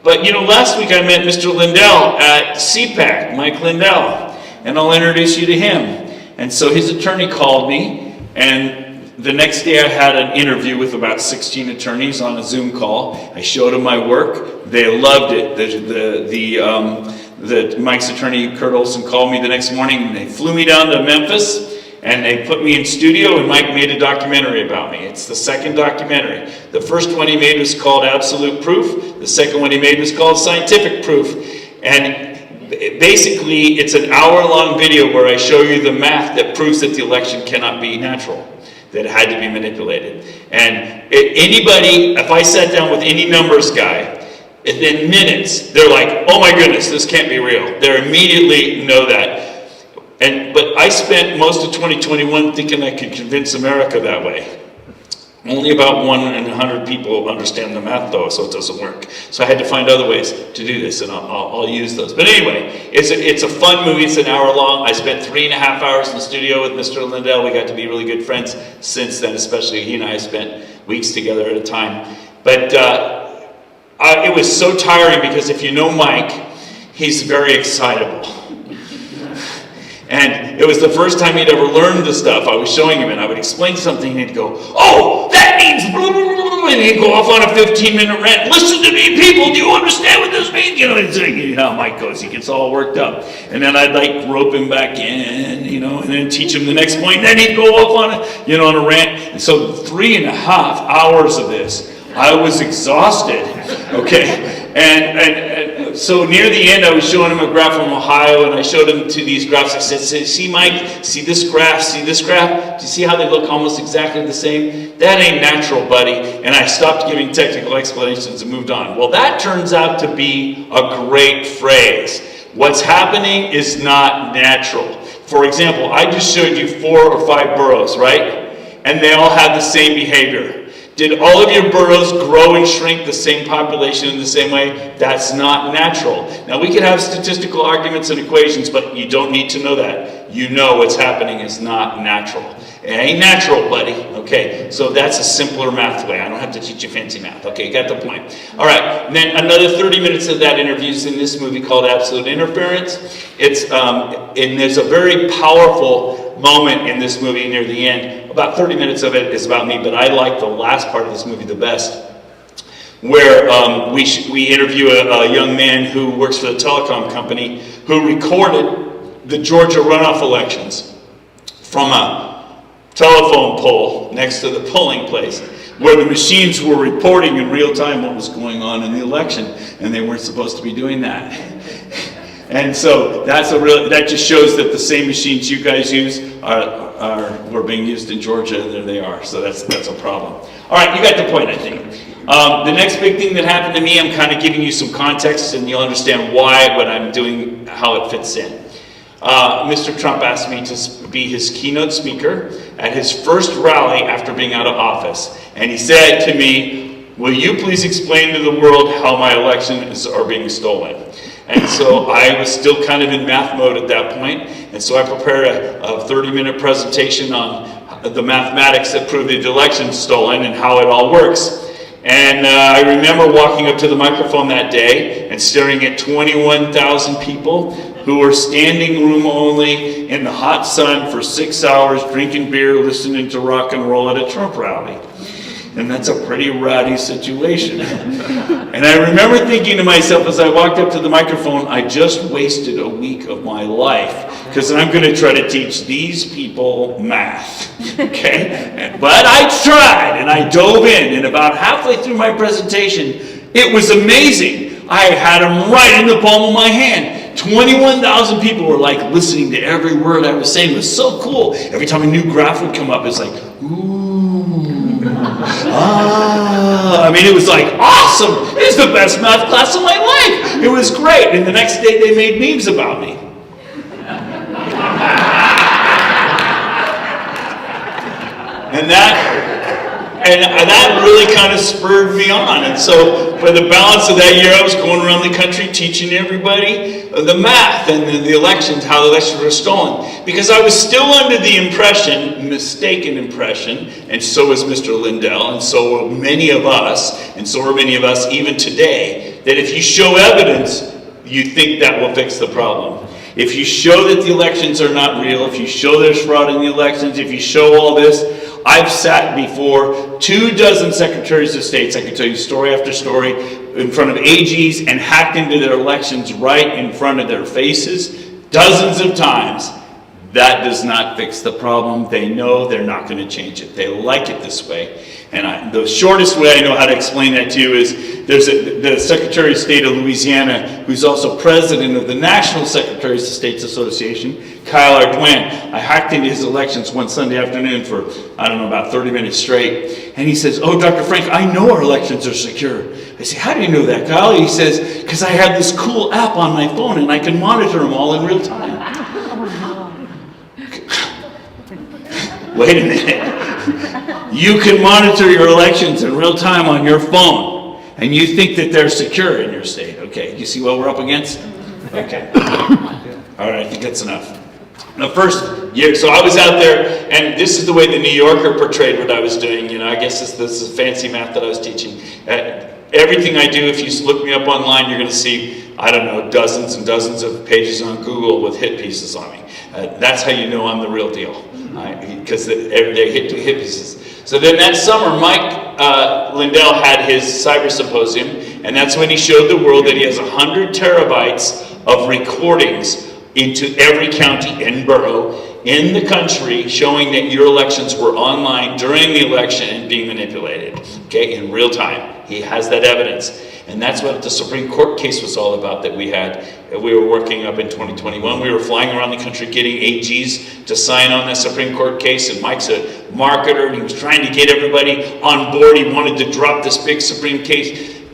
But last week I met Mr. Lindell at CPAC, Mike Lindell, and I'll introduce you to him. And so his attorney called me, and the next day I had an interview with about 16 attorneys on a Zoom call. I showed them my work. They loved it. Mike's attorney, Kurt Olson, called me the next morning, and they flew me down to Memphis, and they put me in studio, and Mike made a documentary about me. It's the second documentary. The first one he made was called Absolute Proof. The second one he made was called Scientific Proof. And basically, it's an hour-long video where I show you the math that proves that the election cannot be natural, that it had to be manipulated. And anybody, if I sat down with any numbers guy, within minutes, they're like, oh my goodness, this can't be real. They immediately know that. But I spent most of 2021 thinking I could convince America that way. Only about 1 in 100 people understand the math though, so it doesn't work. So I had to find other ways to do this, and I'll use those. But anyway, it's a fun movie. It's an hour long. I spent 3.5 hours in the studio with Mr. Lindell. We got to be really good friends since then, especially he and I spent weeks together at a time. But it was so tiring because if you know Mike, he's very excitable. And it was the first time he'd ever learned the stuff. I was showing him, and I would explain something, and he'd go, oh, that means blah, blah, blah, blah, and he'd go off on a 15-minute rant. Listen to me, people, do you understand what this means? You know how Mike goes. He gets all worked up. And then I'd rope him back in, and then teach him the next point. And then he'd go off on a rant. And so 3.5 hours of this, I was exhausted, okay? And so near the end, I was showing him a graph from Ohio, and I showed him these graphs. I said, see, Mike, see this graph? Do you see how they look almost exactly the same? That ain't natural, buddy. And I stopped giving technical explanations and moved on. Well, that turns out to be a great phrase. What's happening is not natural. For example, I just showed you 4 or 5 burrows, right? And they all have the same behavior. Did all of your burrows grow and shrink the same population in the same way? That's not natural. Now, we can have statistical arguments and equations, but you don't need to know that. You know what's happening is not natural. It ain't natural, buddy. Okay, so that's a simpler math way. I don't have to teach you fancy math. Okay, you got the point. All right, and then another 30 minutes of that interview is in this movie called Absolute Interference. And there's a very powerful moment in this movie near the end. About 30 minutes of it is about me, but I like the last part of this movie the best, where we interview a young man who works for the telecom company who recorded the Georgia runoff elections from a telephone pole next to the polling place, where the machines were reporting in real time what was going on in the election, and they weren't supposed to be doing that. And so that just shows that the same machines you guys use were being used in Georgia, and there they are. So that's a problem. All right, you got the point, I think. The next big thing that happened to me, I'm kind of giving you some context, and you'll understand why what I'm doing, how it fits in. Mr. Trump asked me to be his keynote speaker at his first rally after being out of office. And he said to me, will you please explain to the world how my elections are being stolen? And so I was still kind of in math mode at that point. And so I prepared a 30-minute presentation on the mathematics that prove the election's stolen and how it all works. And I remember walking up to the microphone that day and staring at 21,000 people who were standing room only in the hot sun for 6 hours, drinking beer, listening to rock and roll at a Trump rally. And that's a pretty rowdy situation. And I remember thinking to myself as I walked up to the microphone, I just wasted a week of my life because I'm going to try to teach these people math, okay? But I tried, and I dove in, and about halfway through my presentation, it was amazing. I had them right in the palm of my hand. 21,000 people were like listening to every word I was saying. It was so cool. Every time a new graph would come up, it's like, ooh, ah. I mean, it was like awesome. It was the best math class of my life. It was great. And the next day they made memes about me. And that really kind of spurred me on. And so for the balance of that year, I was going around the country teaching everybody the math and the elections, how the elections were stolen. Because I was still under the impression, mistaken impression, and so was Mr. Lindell, and so were many of us, and so are many of us even today, that if you show evidence, you think that will fix the problem. If you show that the elections are not real, if you show there's fraud in the elections, if you show all this, I've sat before 24 secretaries of states, I can tell you story after story, in front of AGs and hacked into their elections right in front of their faces, dozens of times. That does not fix the problem. They know they're not going to change it. They like it this way. And the shortest way I know how to explain that to you is there's the Secretary of State of Louisiana, who's also president of the National Secretaries of States Association, Kyle Ardoin. I hacked into his elections one Sunday afternoon for, I don't know, about 30 minutes straight. And he says, "Oh, Dr. Frank, I know our elections are secure." I say, "How do you know that, Kyle?" He says, "Because I have this cool app on my phone and I can monitor them all in real time." Wait a minute. You can monitor your elections in real time on your phone, and you think that they're secure in your state. Okay, you see what we're up against? Okay. All right, I think that's enough. The first year, so I was out there, and this is the way the New Yorker portrayed what I was doing. You know, I guess this is fancy math that I was teaching. Everything I do, if you look me up online, you're going to see, I don't know, dozens and dozens of pages on Google with hit pieces on me. That's how you know I'm the real deal, because every day hit pieces. So then that summer, Mike Lindell had his cyber symposium, and that's when he showed the world that he has 100 terabytes of recordings into every county and borough in the country showing that your elections were online during the election and being manipulated, okay, in real time. He has that evidence. And that's what the Supreme Court case was all about that we were working up in 2021. We were flying around the country getting AGs to sign on that Supreme Court case, and Mike's a marketer, and he was trying to get everybody on board. He wanted to drop this big Supreme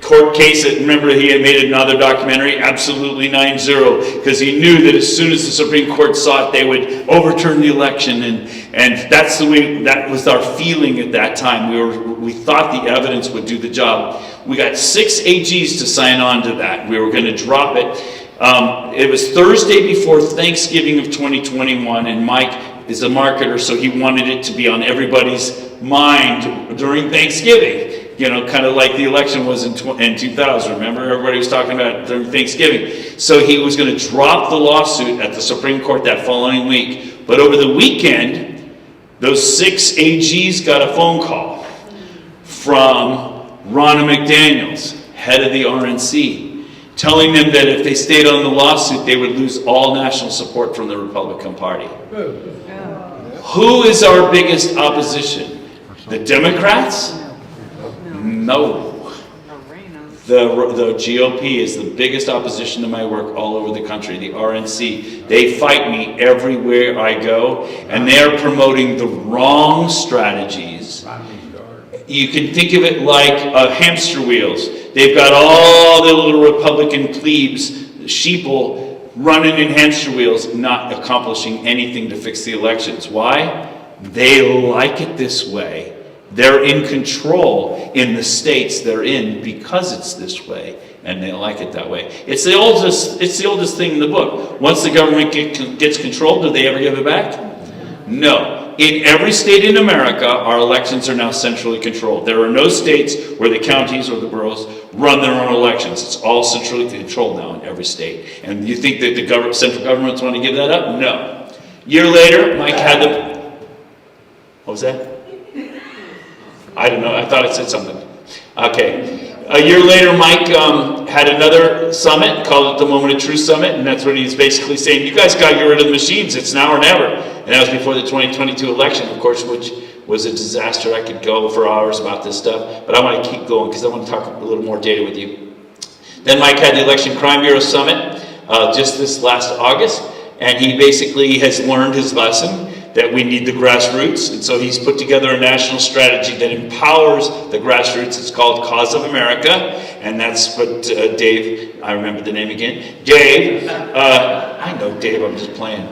Court case. Remember, he had made another documentary, absolutely 9-0, because he knew that as soon as the Supreme Court saw it, they would overturn the election, and that's the way, that was our feeling at that time. We thought the evidence would do the job. We got 6 AGs to sign on to that. We were going to drop it. It was Thursday before Thanksgiving of 2021, and Mike is a marketer, so he wanted it to be on everybody's mind during Thanksgiving. You know, kind of like the election was in 2000. Remember, everybody was talking about it during Thanksgiving. So he was going to drop the lawsuit at the Supreme Court that following week. But over the weekend, those 6 AGs got a phone call from Ronna McDaniels, head of the RNC, telling them that if they stayed on the lawsuit, they would lose all national support from the Republican Party. Who is our biggest opposition? The Democrats? No. The GOP is the biggest opposition to my work all over the country, the RNC. They fight me everywhere I go, and they are promoting the wrong strategies. You can think of it like hamster wheels. They've got all the little Republican plebes, sheeple, running in hamster wheels, not accomplishing anything to fix the elections. Why? They like it this way. They're in control in the states they're in because it's this way, and they like it that way. It's the oldest thing in the book. Once the government gets control, do they ever give it back? No. In every state in America, our elections are now centrally controlled. There are no states where the counties or the boroughs run their own elections. It's all centrally controlled now in every state. And you think that the central governments want to give that up? No. Year later, Mike had the... What was that? I don't know. I thought it said something. Okay. A year later, Mike had another summit, called it the Moment of Truth Summit, and that's what he's basically saying, you guys got to get rid of the machines, it's now or never. And that was before the 2022 election, of course, which was a disaster. I could go for hours about this stuff, but I want to keep going because I want to talk a little more data with you. Then Mike had the Election Crime Bureau Summit just this last August, and he basically has learned his lesson that we need the grassroots, and so he's put together a national strategy that empowers the grassroots. It's called Cause of America, and that's what Dave, I remember the name again, Dave, I know Dave, I'm just playing.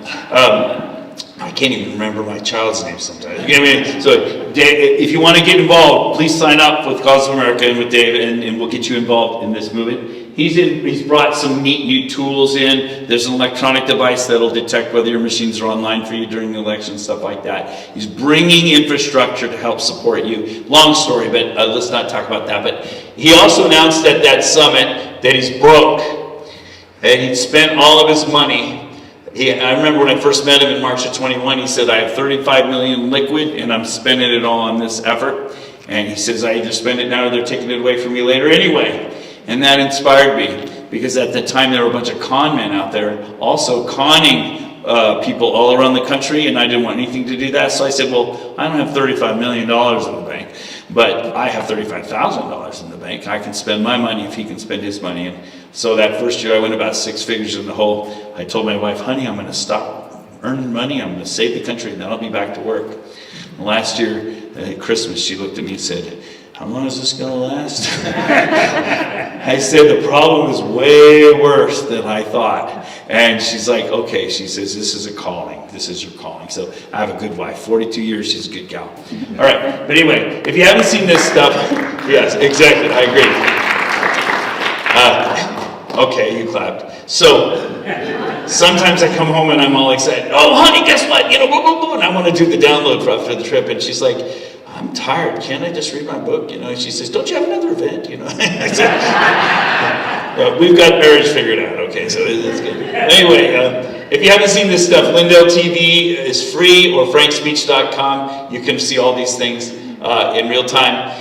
I can't even remember my child's name sometimes. You know what I mean? So Dave, if you want to get involved, please sign up with Cause of America and with Dave, and we'll get you involved in this movement. He's brought some neat new tools in. There's an electronic device that'll detect whether your machines are online for you during the election, stuff like that. He's bringing infrastructure to help support you. Long story, but let's not talk about that. But he also announced at that summit that he's broke, and he'd spent all of his money. I remember when I first met him in March of 21, he said, I have 35 million liquid, and I'm spending it all on this effort. And he says, I either spend it now or they're taking it away from me later anyway. And that inspired me, because at the time there were a bunch of con men out there also conning people all around the country, and I didn't want anything to do with that. So I said, well, I don't have $35 million in the bank, but I have $35,000 in the bank. I can spend my money if he can spend his money. And so that first year I went about 6 figures in the hole. I told my wife, honey, I'm going to stop earning money. I'm going to save the country, and then I'll be back to work. And last year at Christmas, she looked at me and said, how long is this going to last? I said, the problem is way worse than I thought. And she's like, okay. She says, this is a calling. This is your calling. So I have a good wife. 42 years, she's a good gal. All right. But anyway, if you haven't seen this stuff, yes, exactly. I agree. Okay, you clapped. So sometimes I come home and I'm all excited. Oh, honey, guess what? You know, blah, blah, blah. And I want to do the download for after the trip. And she's like, I'm tired. Can't I just read my book? You know, she says, don't you have another event? You know, I said, well, we've got marriage figured out. Okay, so it's good. Anyway, if you haven't seen this stuff, Lindell TV is free, or frankspeech.com. You can see all these things in real time.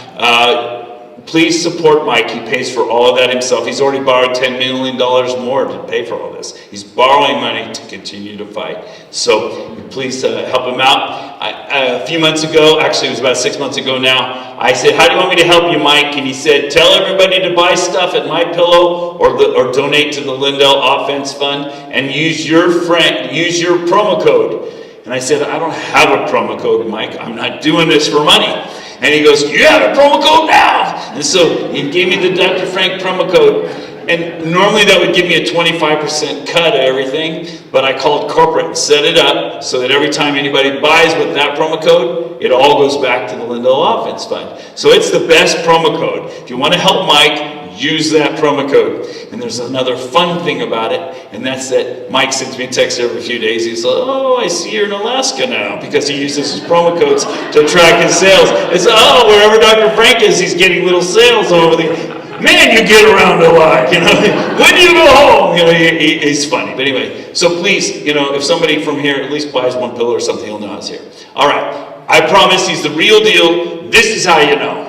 Please support Mike. He pays for all of that himself. He's already borrowed $10 million more to pay for all this. He's borrowing money to continue to fight. So please help him out. A few months ago, actually it was about 6 months ago now, I said, how do you want me to help you, Mike? And he said, tell everybody to buy stuff at MyPillow or donate to the Lindell Offense Fund and use your promo code. And I said, I don't have a promo code, Mike. I'm not doing this for money. And he goes, you have a promo code now. And so he gave me the Dr. Frank promo code. And normally that would give me a 25% cut of everything, but I called corporate and set it up so that every time anybody buys with that promo code, it all goes back to the Lindell Offense Fund. So it's the best promo code. If you want to help Mike, use that promo code. And there's another fun thing about it, and that's that Mike sends me a text every few days. He's like, oh, I see you're in Alaska now, because he uses his promo codes to track his sales. It's, oh, wherever Dr. Frank is, he's getting little sales over the... Man, you get around a lot, you know. When do you go home? You know, he's funny. But anyway, so please, you know, if somebody from here at least buys one pillow or something, he'll know I was here. All right. I promise he's the real deal. This is how you know.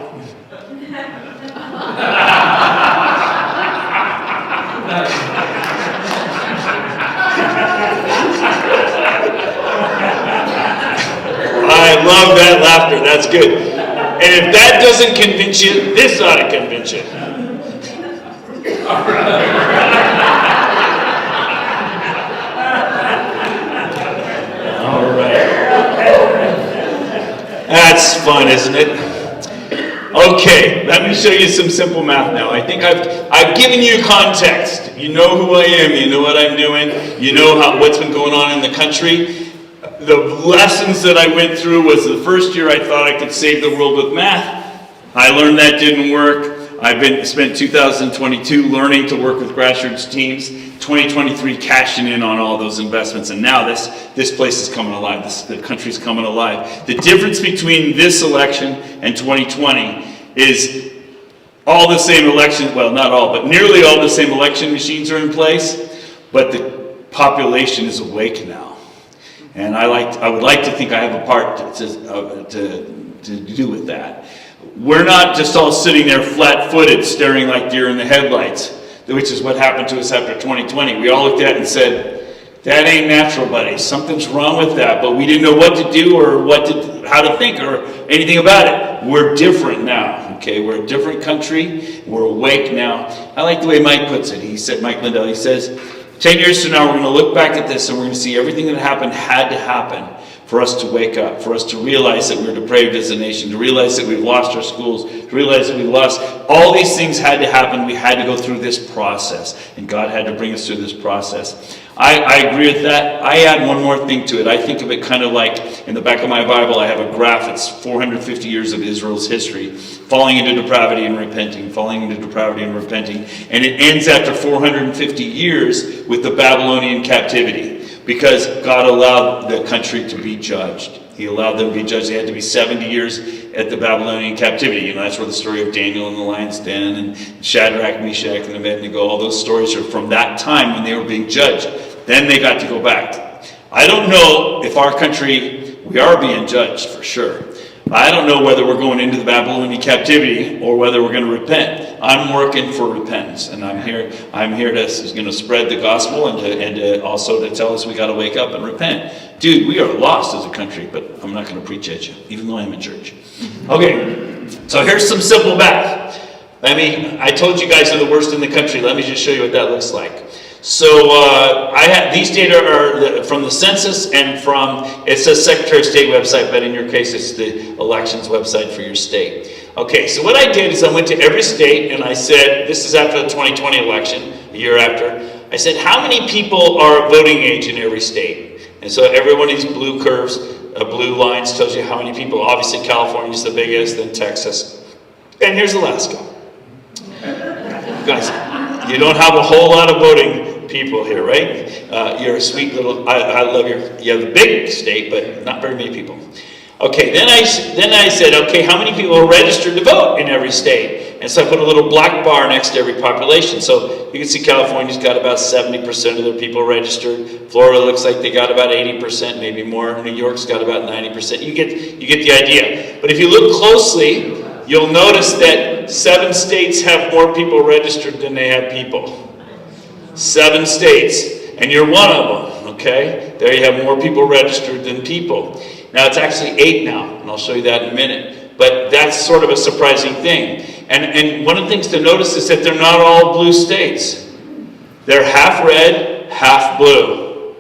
I love that laughter. That's good. And if that doesn't convince you, this ought to convince you. All right. That's fun, isn't it? Okay, let me show you some simple math now. I think I've given you context. You know who I am. You know what I'm doing. You know what's been going on in the country. The lessons that I went through was the first year I thought I could save the world with math. I learned that didn't work. I've spent 2022 learning to work with grassroots teams, 2023 cashing in on all those investments, and now this place is coming alive, the country's coming alive. The difference between this election and 2020 is all the same election, well, not all, but nearly all the same election machines are in place, but the population is awake now. And I would like to think I have a part to do with that. we're not just all sitting there flat-footed staring like deer in the headlights, which is what happened to us after 2020. We all looked at it and said, that ain't natural, buddy. Something's wrong with that. But we didn't know what to do or how to think or anything about it. We're different now, okay? We're a different country. We're awake now. I like the way Mike puts it. He said, Mike Lindell, he says, 10 years from now, we're going to look back at this and we're going to see everything that happened had to happen for us to wake up, for us to realize that we're depraved as a nation, to realize that we've lost our schools, to realize that we've lost, all these things had to happen. We had to go through this process, and God had to bring us through this process. I agree with that. I add one more thing to it. I think of it kind of like, in the back of my Bible, I have a graph. It's 450 years of Israel's history, falling into depravity and repenting, falling into depravity and repenting. And it ends after 450 years with the Babylonian captivity, because God allowed the country to be judged. He allowed them to be judged. They had to be 70 years at the Babylonian captivity. You know, that's where the story of Daniel in the lion's den and Shadrach, Meshach, and Abednego, all those stories are from that time when they were being judged. Then they got to go back. I don't know if our country, we are being judged for sure. I don't know whether we're going into the Babylonian captivity or whether we're going to repent. I'm working for repentance, and I'm here to spread the gospel and to also to tell us we got to wake up and repent. Dude, we are lost as a country, but I'm not going to preach at you, even though I'm in church. Okay, so here's some simple math. I told you guys are the worst in the country. Let me just show you what that looks like. So I have these data are from the census and from, it says Secretary of State website, but in your case it's the elections website for your state. Okay, so what I did is I went to every state and I said, this is after the 2020 election, a year after. I said, how many people are voting age in every state? And so every one of these blue curves, blue lines tells you how many people. Obviously California is the biggest, then Texas, and here's Alaska. Guys, you don't have a whole lot of voting people here, right? You're a sweet little, I love you have a big state, but not very many people. Okay, then I said, okay, how many people are registered to vote in every state? And so I put a little black bar next to every population. So you can see California's got about 70% of their people registered. Florida looks like they got about 80%, maybe more. New York's got about 90%. You get the idea. But if you look closely, you'll notice that 7 states have more people registered than they have people. 7 states, and you're one of them, okay? There you have more people registered than people. Now it's actually 8 now, and I'll show you that in a minute. But that's sort of a surprising thing. And one of the things to notice is that they're not all blue states. They're half red, half blue.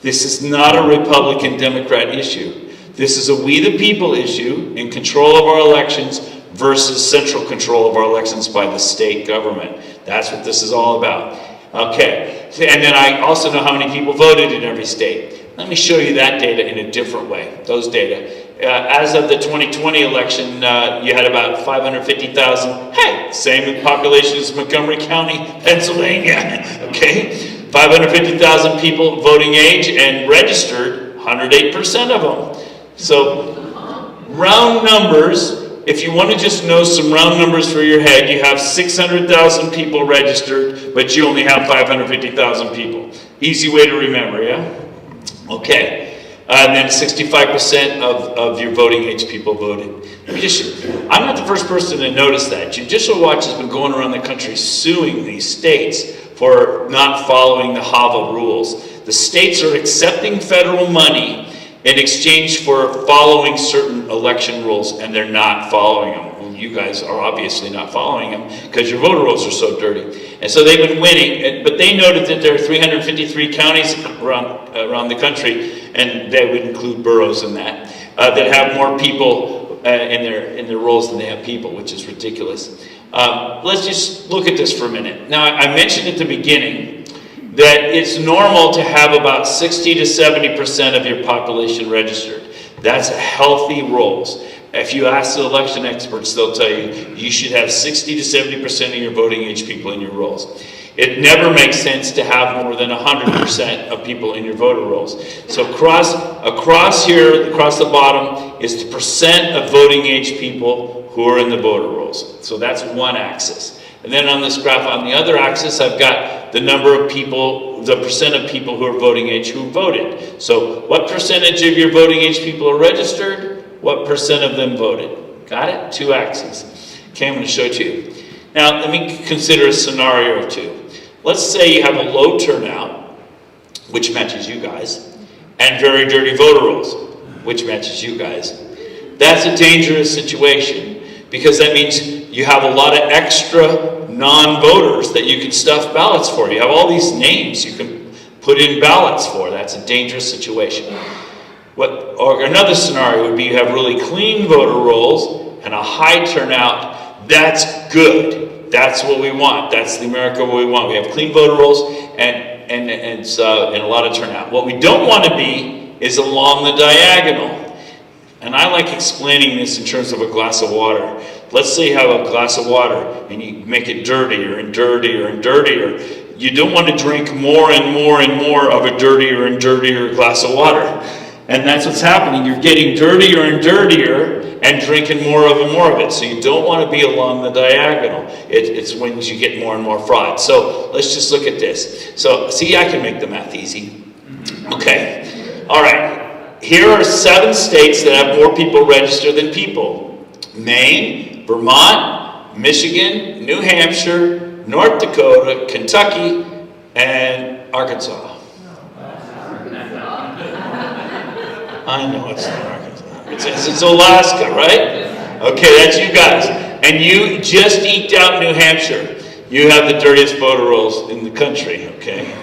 This is not a Republican-Democrat issue. This is a we the people issue in control of our elections versus central control of our elections by the state government. That's what this is all about. Okay, and then I also know how many people voted in every state. Let me show you that data in a different way, those data. As of the 2020 election, you had about 550,000, hey, same population as Montgomery County, Pennsylvania, okay? 550,000 people voting age and registered, 108% of them. So, round numbers, if you want to just know some round numbers for your head, you have 600,000 people registered, but you only have 550,000 people. Easy way to remember, yeah? Okay. And then 65% of your voting age people voted. I'm not the first person to notice that. Judicial Watch has been going around the country suing these states for not following the HAVA rules. The states are accepting federal money in exchange for following certain election rules, and they're not following them. Well, you guys are obviously not following them because your voter rolls are so dirty. And so they've been winning, but they noted that there are 353 counties around the country, and they would include boroughs in that, that have more people in their rolls than they have people, which is ridiculous. Let's just look at this for a minute. Now, I mentioned at the beginning that it's normal to have about 60 to 70% of your population registered. That's healthy rolls. If you ask the election experts, they'll tell you you should have 60 to 70% of your voting age people in your rolls. It never makes sense to have more than 100% of people in your voter rolls. So across here, across the bottom, is the percent of voting age people who are in the voter rolls. So that's one axis. And then on this graph, on the other axis, I've got the number of people, the percent of people who are voting age who voted. So what percentage of your voting age people are registered? What percent of them voted? Got it? 2 axes. Okay, I'm going to show it to you. Now, let me consider a scenario or two. Let's say you have a low turnout, which matches you guys, and very dirty voter rolls, which matches you guys. That's a dangerous situation, because that means you have a lot of extra non-voters that you can stuff ballots for. You have all these names you can put in ballots for. That's a dangerous situation. Or another scenario would be you have really clean voter rolls and a high turnout. That's good. That's what we want. That's the America we want. We have clean voter rolls and a lot of turnout. What we don't want to be is along the diagonal. And I like explaining this in terms of a glass of water. Let's say you have a glass of water and you make it dirtier and dirtier and dirtier. You don't want to drink more and more and more of a dirtier and dirtier glass of water. And that's what's happening. You're getting dirtier and dirtier and drinking more of it. So you don't want to be along the diagonal. It's when you get more and more fraud. So let's just look at this. So see, I can make the math easy. Okay. All right. Here are 7 states that have more people registered than people. Maine, Vermont, Michigan, New Hampshire, North Dakota, Kentucky, and Arkansas. I know it's not Arkansas. It's Alaska, right? Okay, that's you guys. And you just eked out New Hampshire. You have the dirtiest voter rolls in the country, okay?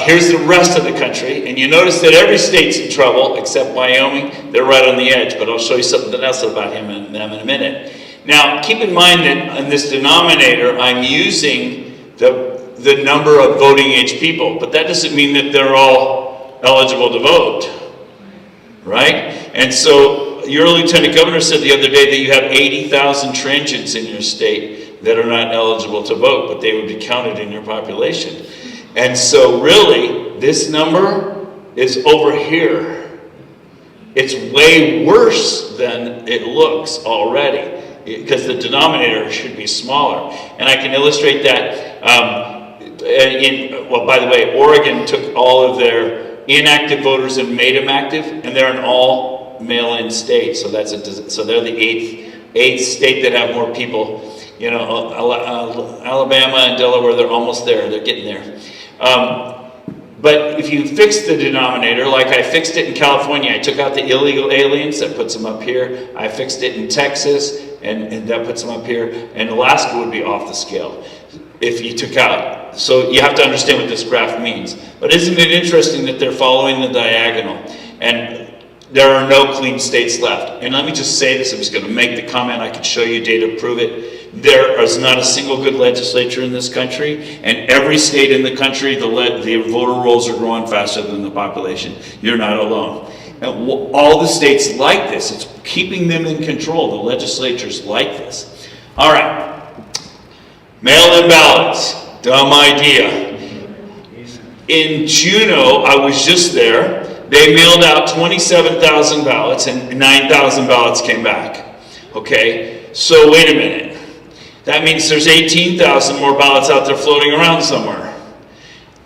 Here's the rest of the country, and you notice that every state's in trouble except Wyoming. They're right on the edge, but I'll show you something else about them in a minute. Now, keep in mind that on this denominator, I'm using the number of voting age people, but that doesn't mean that they're all eligible to vote. Right? And so your lieutenant governor said the other day that you have 80,000 transients in your state that are not eligible to vote, but they would be counted in your population. And so really, this number is over here. It's way worse than it looks already, because the denominator should be smaller. And I can illustrate that. Well, by the way, Oregon took all of their inactive voters and made them active, and they're an all mail-in state. So so they're the eighth state that have more people. You know, Alabama and Delaware, they're almost there. They're getting there. But if you fix the denominator, like I fixed it in California, I took out the illegal aliens, that puts them up here. I fixed it in Texas, and that puts them up here. And Alaska would be off the scale if you took out. So you have to understand what this graph means. But isn't it interesting that they're following the diagonal? And there are no clean states left. And let me just say this, I'm just going to make the comment, I can show you data to prove it. There is not a single good legislature in this country, and every state in the country, the voter rolls are growing faster than the population. You're not alone. And all the states like this. It's keeping them in control. The legislatures like this. All right. Mail-in ballots. Dumb idea. In Juneau, I was just there. They mailed out 27,000 ballots and 9,000 ballots came back. Okay, so wait a minute. That means there's 18,000 more ballots out there floating around somewhere.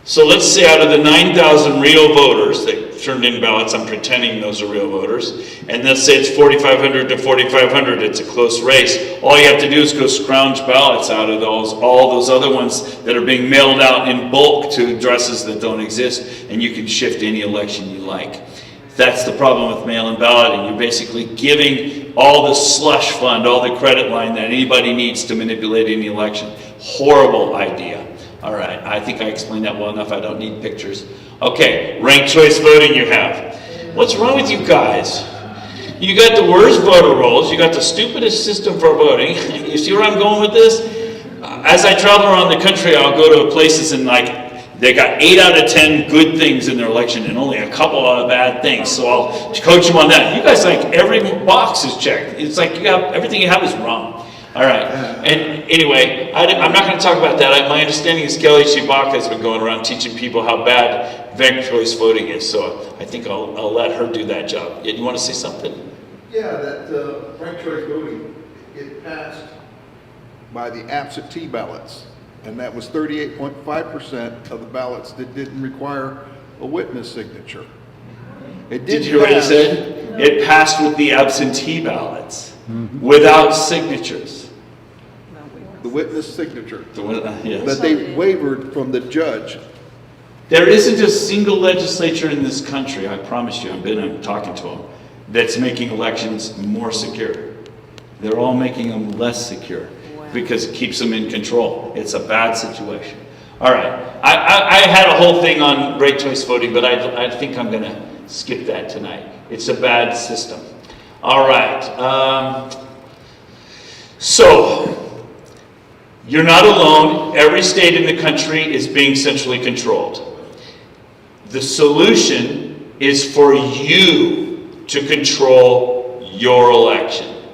So let's say out of the 9,000 real voters that turned in ballots, I'm pretending those are real voters, and let's say it's 4,500 to 4,500, it's a close race. All you have to do is go scrounge ballots out of all those other ones that are being mailed out in bulk to addresses that don't exist, and you can shift any election you like. That's the problem with mail-in balloting. You're basically giving all the slush fund, all the credit line that anybody needs to manipulate any election. Horrible idea. All right, I think I explained that well enough. I don't need pictures. Okay, ranked choice voting you have. What's wrong with you guys? You got the worst voter rolls. You got the stupidest system for voting. You see where I'm going with this? As I travel around the country, I'll go to places and they got 8 out of 10 good things in their election and only a couple of bad things. So I'll coach them on that. You guys, every box is checked. It's like everything you have is wrong. All right. And anyway, I'm not going to talk about that. My understanding is Kelly Chewbacca has been going around teaching people how bad ranked choice voting is. So I think I'll let her do that job. You want to say something? Yeah, that ranked choice voting, it passed by the absentee ballots. And that was 38.5% of the ballots that didn't require a witness signature. It Did you hear what he said? It passed with the absentee ballots. without signatures. The witness signature, Yes. that they wavered from the judge. There isn't a single legislature in this country, I promise you, I'm talking to them, that's making elections more secure. They're all making them less secure because it keeps them in control. It's a bad situation. All right, I had a whole thing on ranked choice voting, but I think I'm going to skip that tonight. It's a bad system. All right, so you're not alone. Every state in the country is being centrally controlled. The solution is for you to control your election.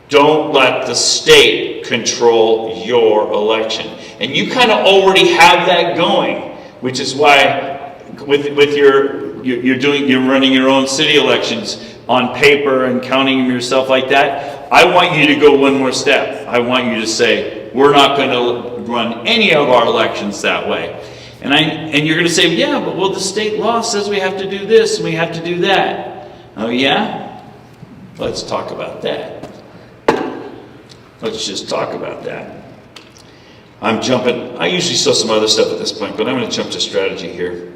Don't let the state control your election. And you kind of already have that going, which is why with you're running your own city elections on paper and counting them yourself like that. I want you to go one more step. I want you to say, we're not going to run any of our elections that way. And you're going to say, yeah, but well, the state law says we have to do this and we have to do that. Oh yeah? Let's talk about that. Let's just talk about that. I'm jumping. I usually show some other stuff at this point, but I'm going to jump to strategy here.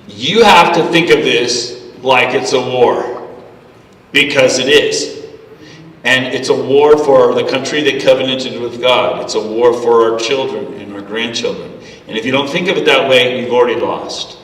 You have to think of this like it's a war, because it is. And it's a war for the country that covenanted with God. It's a war for our children and our grandchildren. And if you don't think of it that way, you've already lost.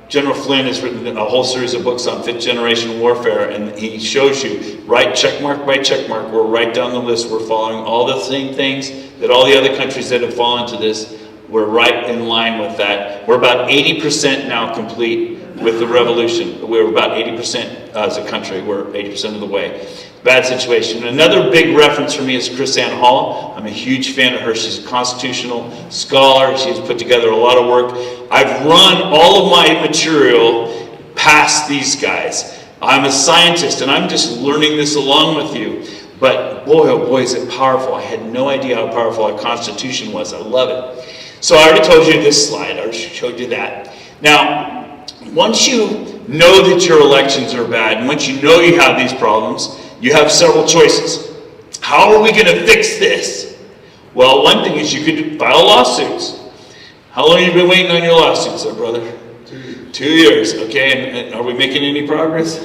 General Flynn has written a whole series of books on fifth generation warfare, and he shows you right check mark by check mark, we're right down the list. We're following all the same things that all the other countries that have fallen to this. We're right in line with that. We're about 80% now complete with the revolution. We're about 80% as a country. We're 80% of the way. Bad situation. Another big reference for me is Chris Ann Hall. I'm a huge fan of her. She's a constitutional scholar. She's put together a lot of work. I've run all of my material past these guys. I'm a scientist and I'm just learning this along with you. But boy, oh boy, is it powerful. I had no idea how powerful our Constitution was. I love it. So I already told you this slide. I already showed you that. Now, once you know that your elections are bad, and once you know you have these problems, you have several choices. How are we going to fix this? Well, one thing is you could file lawsuits. How long have you been waiting on your lawsuits, there, brother? 2 years. 2 years, okay. And are we making any progress?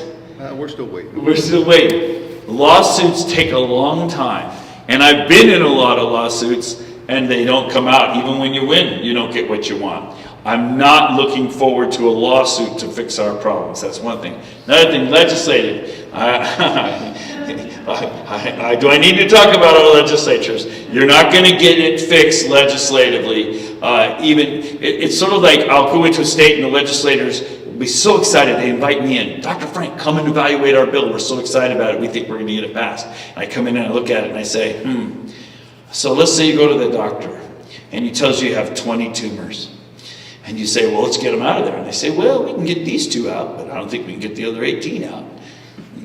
We're still waiting. We're still waiting. Lawsuits take a long time. And I've been in a lot of lawsuits, and they don't come out. Even when you win, you don't get what you want. I'm not looking forward to a lawsuit to fix our problems. That's one thing. Another thing, legislative. Do I need to talk about our legislatures? You're not going to get it fixed legislatively. It's sort of like I'll go into a state and the legislators will be so excited. They invite me in. Dr. Frank, come and evaluate our bill. We're so excited about it. We think we're going to get it passed. And I come in and I look at it and I say, So let's say you go to the doctor and he tells you you have 20 tumors. And you say, well, let's get them out of there. And they say, well, we can get these 2 out, but I don't think we can get the other 18 out.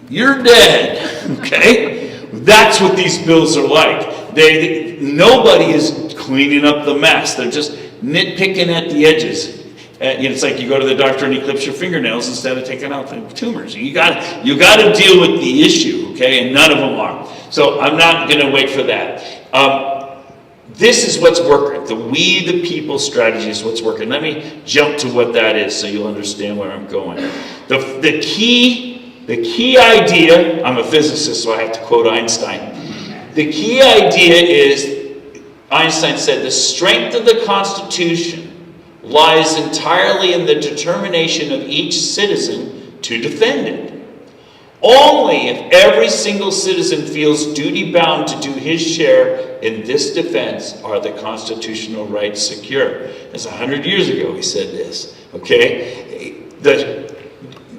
You're dead, okay? That's what these bills are like. Nobody is cleaning up the mess. They're just nitpicking at the edges. It's like you go to the doctor and he clips your fingernails instead of taking out the tumors. You got to deal with the issue, okay? And none of them are. So I'm not going to wait for that. This is what's working. The we the people strategy is what's working. Let me jump to what that is so you'll understand where I'm going. The key idea, I'm a physicist, so I have to quote Einstein. The key idea is, Einstein said, the strength of the Constitution lies entirely in the determination of each citizen to defend it. Only if every single citizen feels duty-bound to do his share in this defense are the constitutional rights secure. That's 100 years ago he said this, okay?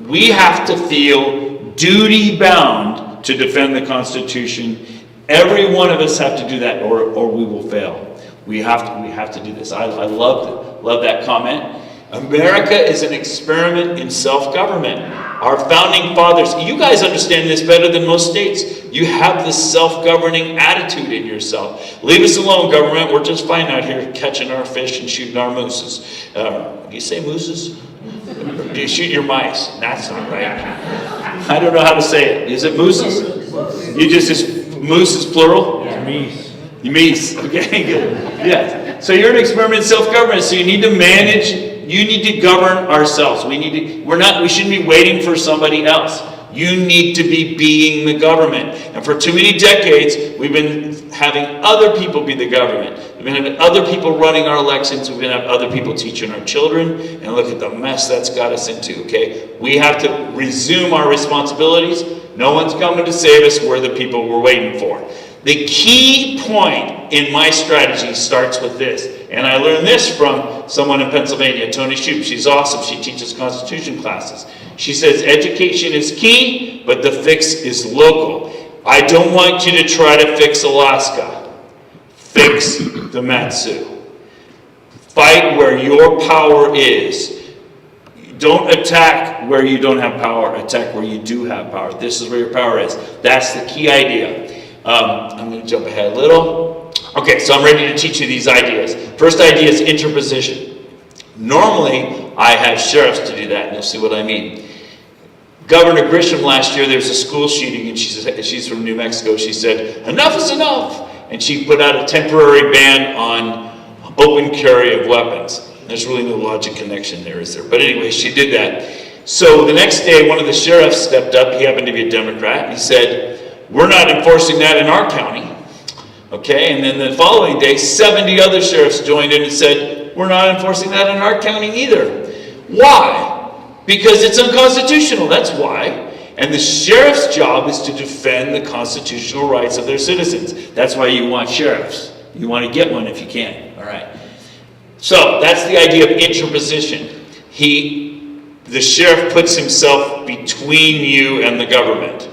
We have to feel duty-bound to defend the Constitution. Every one of us have to do that or we will fail. We have to do this. I love that comment. America is an experiment in self-government. Our founding fathers, you guys understand this better than most states. You have this self-governing attitude in yourself. Leave us alone, government. We're just fine out here catching our fish and shooting our mooses. Do you say mooses? You shoot your mice. That's not right. I don't know how to say it. Is it mooses? You just moose is plural? Meese. Okay, good. Yes. So you're an experiment in self-government. So you need to manage. You need to govern ourselves. We shouldn't be waiting for somebody else. You need to be being the government. And for too many decades, we've been having other people be the government. We've been having other people running our elections. We've been having other people teaching our children. And look at the mess that's got us into, okay? We have to resume our responsibilities. No one's coming to save us. We're the people we're waiting for. The key point in my strategy starts with this. And I learned this from someone in Pennsylvania, Tony Shoup. She's awesome. She teaches Constitution classes. She says education is key, but the fix is local. I don't want you to try to fix Alaska. Fix the Mat-Su. Fight where your power is. Don't attack where you don't have power. Attack where you do have power. This is where your power is. That's the key idea. I'm going to jump ahead a little. Okay, so I'm ready to teach you these ideas. First idea is interposition. Normally, I have sheriffs to do that, and you'll see what I mean. Governor Grisham last year, there was a school shooting, and she's from New Mexico. She said, enough is enough. And she put out a temporary ban on open carry of weapons. There's really no logic connection there, is there? But anyway, she did that. So the next day, one of the sheriffs stepped up. He happened to be a Democrat. And he said, we're not enforcing that in our county. Okay, and then the following day, 70 other sheriffs joined in and said, we're not enforcing that in our county either. Why? Because it's unconstitutional, that's why. And the sheriff's job is to defend the constitutional rights of their citizens. That's why you want sheriffs. You want to get one if you can, all right. So that's the idea of interposition. The sheriff puts himself between you and the government.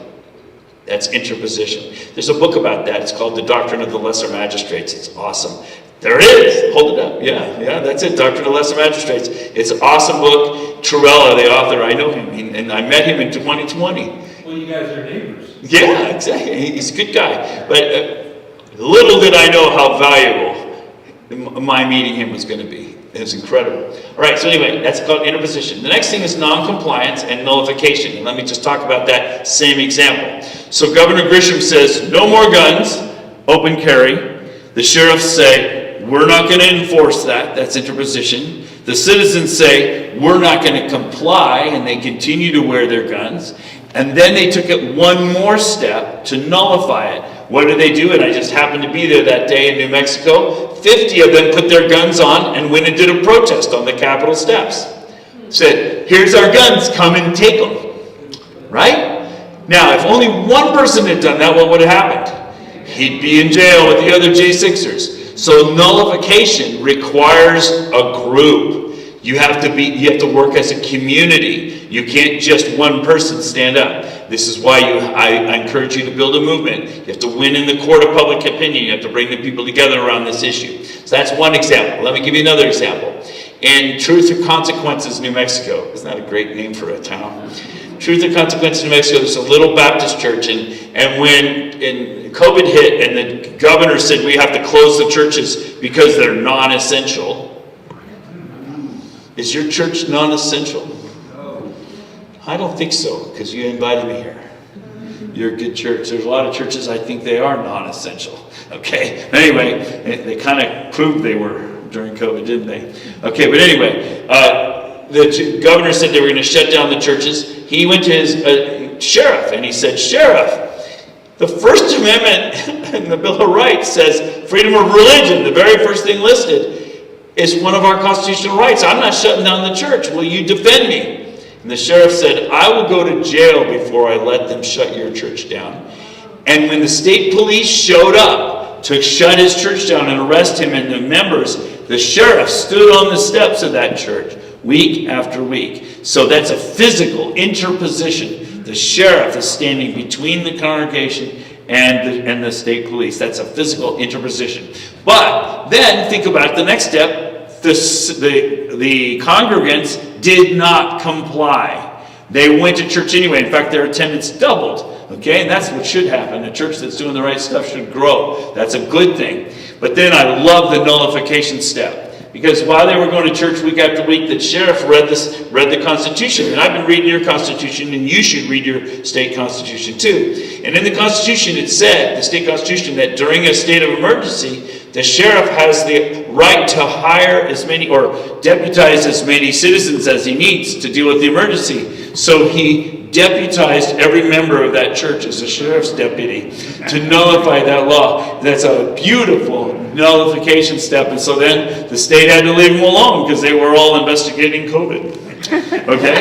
That's interposition. There's a book about that. It's called The Doctrine of the Lesser Magistrates. It's awesome. There it is. Hold it up. Yeah, that's it. Doctrine of Lesser Magistrates. It's an awesome book. Trurella, the author, I know him, and I met him in 2020. Well, you guys are neighbors. Yeah, exactly. He's a good guy. But little did I know how valuable my meeting him was going to be. It was incredible. All right, so anyway, that's called interposition. The next thing is non-compliance and nullification. And let me just talk about that same example. So Governor Grisham says, no more guns, open carry. The sheriffs say, we're not going to enforce that. That's interposition. The citizens say, we're not going to comply, and they continue to wear their guns. And then they took it one more step to nullify it. What did they do? And I just happened to be there that day in New Mexico. 50 of them put their guns on and went and did a protest on the Capitol steps. Said, here's our guns, come and take them. Right? Now, if only one person had done that, what would have happened? He'd be in jail with the other J6ers. So nullification requires a group. You have to work as a community. You can't just one person stand up. This is why I encourage you to build a movement. You have to win in the court of public opinion. You have to bring the people together around this issue. So that's one example. Let me give you another example. In Truth or Consequences, New Mexico. Isn't that a great name for a town? Truth or Consequences, New Mexico. There's a little Baptist church, and when COVID hit and the governor said we have to close the churches because they're non-essential. Is your church non-essential? I don't think so, because you invited me here. You're a good church. There's a lot of churches I think they are non-essential. Okay. Anyway, they kind of proved they were during COVID, didn't they? Okay, but anyway, the governor said they were going to shut down the churches. He went to his sheriff and he said, Sheriff, the First Amendment in the Bill of Rights says freedom of religion. The very first thing listed is one of our constitutional rights. I'm not shutting down the church. Will you defend me? And the sheriff said, I will go to jail before I let them shut your church down. And when the state police showed up to shut his church down and arrest him and the members, the sheriff stood on the steps of that church week after week. So that's a physical interposition. The sheriff is standing between the congregation and the state police. That's a physical interposition. But then think about the next step. The congregants did not comply. They went to church anyway. In fact, their attendance doubled. Okay, and that's what should happen. A church that's doing the right stuff should grow. That's a good thing. But then I love the nullification step. Because while they were going to church week after week, the sheriff read the Constitution. And I've been reading your Constitution, and you should read your state Constitution too. And in the Constitution it said, the state Constitution, that during a state of emergency, the sheriff has the right to hire as many or deputize as many citizens as he needs to deal with the emergency. So he deputized every member of that church as a sheriff's deputy to nullify that law. That's a beautiful nullification step. And so then the state had to leave them alone because they were all investigating COVID. Okay?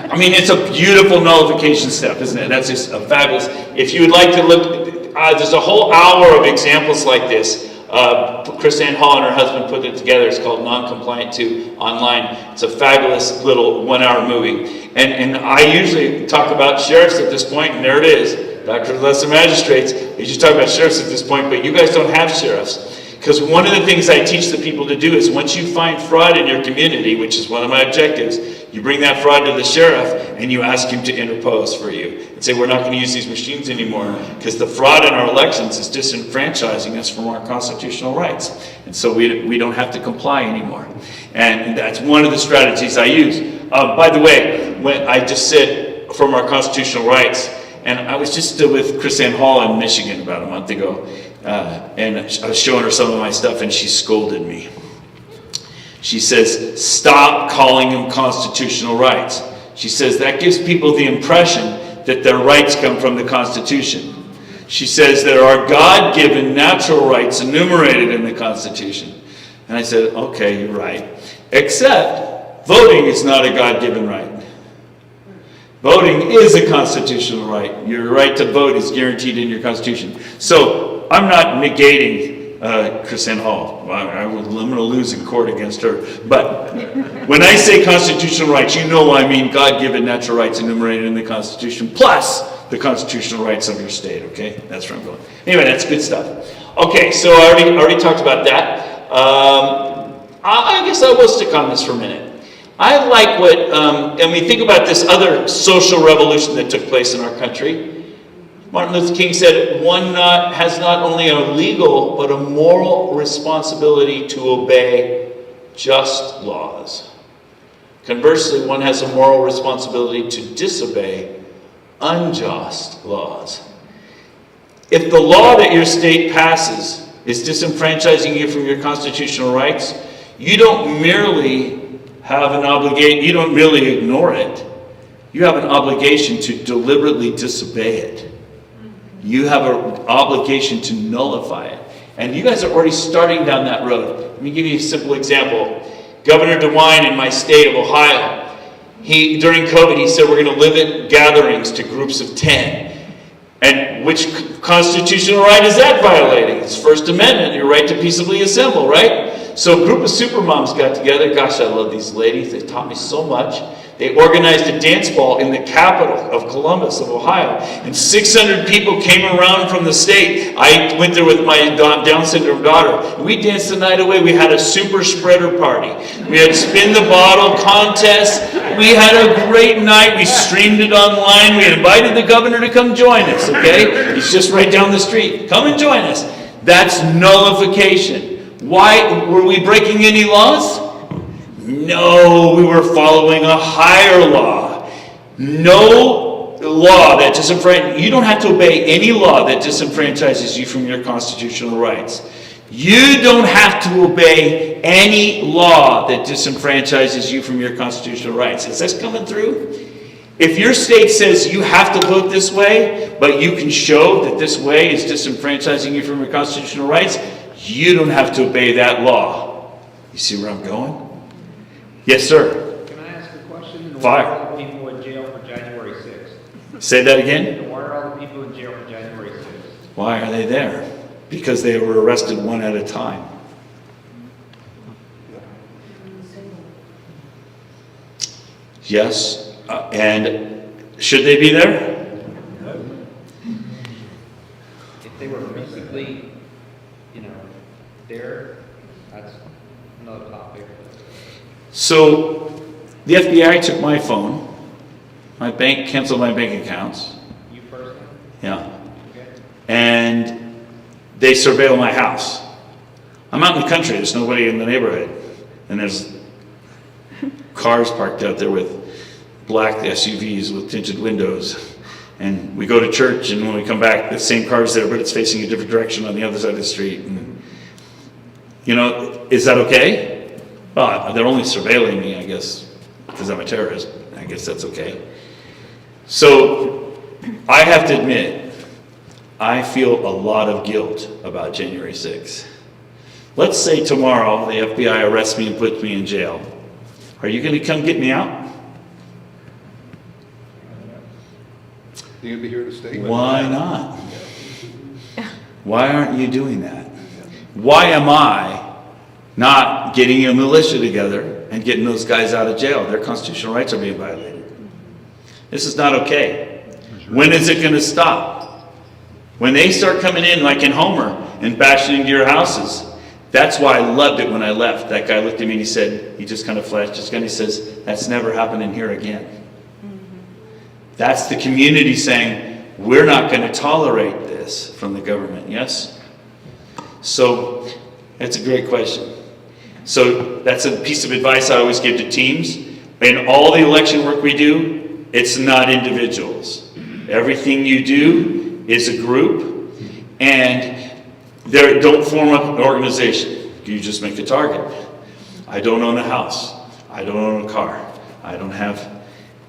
I mean, it's a beautiful nullification step, isn't it? That's just a fabulous. If you would like to look, there's a whole hour of examples like this. Chris Ann Hall and her husband put it together. It's called Non-Compliant 2 online. It's a fabulous little 1-hour movie. And I usually talk about sheriffs at this point, and there it is. Dr. Lesser Magistrates. I usually talk about sheriffs at this point, but you guys don't have sheriffs. Because one of the things I teach the people to do is once you find fraud in your community, which is one of my objectives, you bring that fraud to the sheriff and you ask him to interpose for you and say, we're not going to use these machines anymore because the fraud in our elections is disenfranchising us from our constitutional rights. And so we don't have to comply anymore. And that's one of the strategies I use. By the way, when I just said from our constitutional rights, and I was just with Chris Ann Hall in Michigan about a month ago, and I was showing her some of my stuff and she scolded me. She says, stop calling them constitutional rights. She says, that gives people the impression that their rights come from the Constitution. She says, there are God-given natural rights enumerated in the Constitution. And I said, okay, you're right. Except, voting is not a God-given right. Voting is a constitutional right. Your right to vote is guaranteed in your Constitution. So, I'm not negating Chris Ann Hall. I'm going to lose in court against her. But when I say constitutional rights, you know I mean God-given natural rights enumerated in the Constitution, plus the constitutional rights of your state, okay? That's where I'm going. Anyway, that's good stuff. Okay, so I already talked about that. I guess I will stick on this for a minute. I like what, and we think about this other social revolution that took place in our country. Martin Luther King said, one has not only a legal, but a moral responsibility to obey just laws. Conversely, one has a moral responsibility to disobey unjust laws. If the law that your state passes is disenfranchising you from your constitutional rights, you don't merely have an obligation, you don't merely ignore it. You have an obligation to deliberately disobey it. You have an obligation to nullify it. And you guys are already starting down that road. Let me give you a simple example. Governor DeWine in my state of Ohio, during COVID, he said we're going to limit gatherings to groups of 10. And which constitutional right is that violating? It's First Amendment, your right to peaceably assemble, right? So a group of supermoms got together. Gosh, I love these ladies. They taught me so much. They organized a dance ball in the capital of Columbus, of Ohio. And 600 people came around from the state. I went there with my Down syndrome daughter. And we danced the night away. We had a super spreader party. We had spin the bottle contest. We had a great night. We streamed it online. We invited the governor to come join us, okay? He's just right down the street. Come and join us. That's nullification. Why? Were we breaking any laws? No, we were following a higher law. No law that disenfranchises, you don't have to obey any law that disenfranchises you from your constitutional rights. You don't have to obey any law that disenfranchises you from your constitutional rights. Is this coming through? If your state says you have to vote this way, but you can show that this way is disenfranchising you from your constitutional rights, you don't have to obey that law. You see where I'm going? Yes, sir. Can I ask a question? Fire. Why are all the people in jail for January 6th? Say that again? And why are all the people in jail for January 6th? Why are they there? Because they were arrested one at a time. Yes. And should they be there? If they were recently, there, that's another topic. So the FBI took my phone. My bank canceled my bank accounts. You personally? Yeah. Okay. And they surveil my house. I'm out in the country, there's nobody in the neighborhood. And there's cars parked out there with black SUVs with tinted windows. And we go to church, and when we come back, the same car's there, but it's facing a different direction on the other side of the street. And, you know, is that okay? Well, they're only surveilling me, I guess, because I'm a terrorist. I guess that's okay. So I have to admit, I feel a lot of guilt about January 6th. Let's say tomorrow the FBI arrests me and puts me in jail. Are you going to come get me out? You gonna be here to stay? Why not? Why aren't you doing that? Why am I not getting a militia together and getting those guys out of jail? Their constitutional rights are being violated. This is not okay. When is it going to stop? When they start coming in like in Homer and bashing into your houses. That's why I loved it when I left. That guy looked at me and he said, he just kind of flashed his gun. He says, that's never happening here again. That's the community saying, we're not going to tolerate this from the government, yes? So, that's a great question. So, that's a piece of advice I always give to teams. In all the election work we do, it's not individuals. Everything you do is a group, and don't form an organization. You just make a target. I don't own a house. I don't own a car. I don't have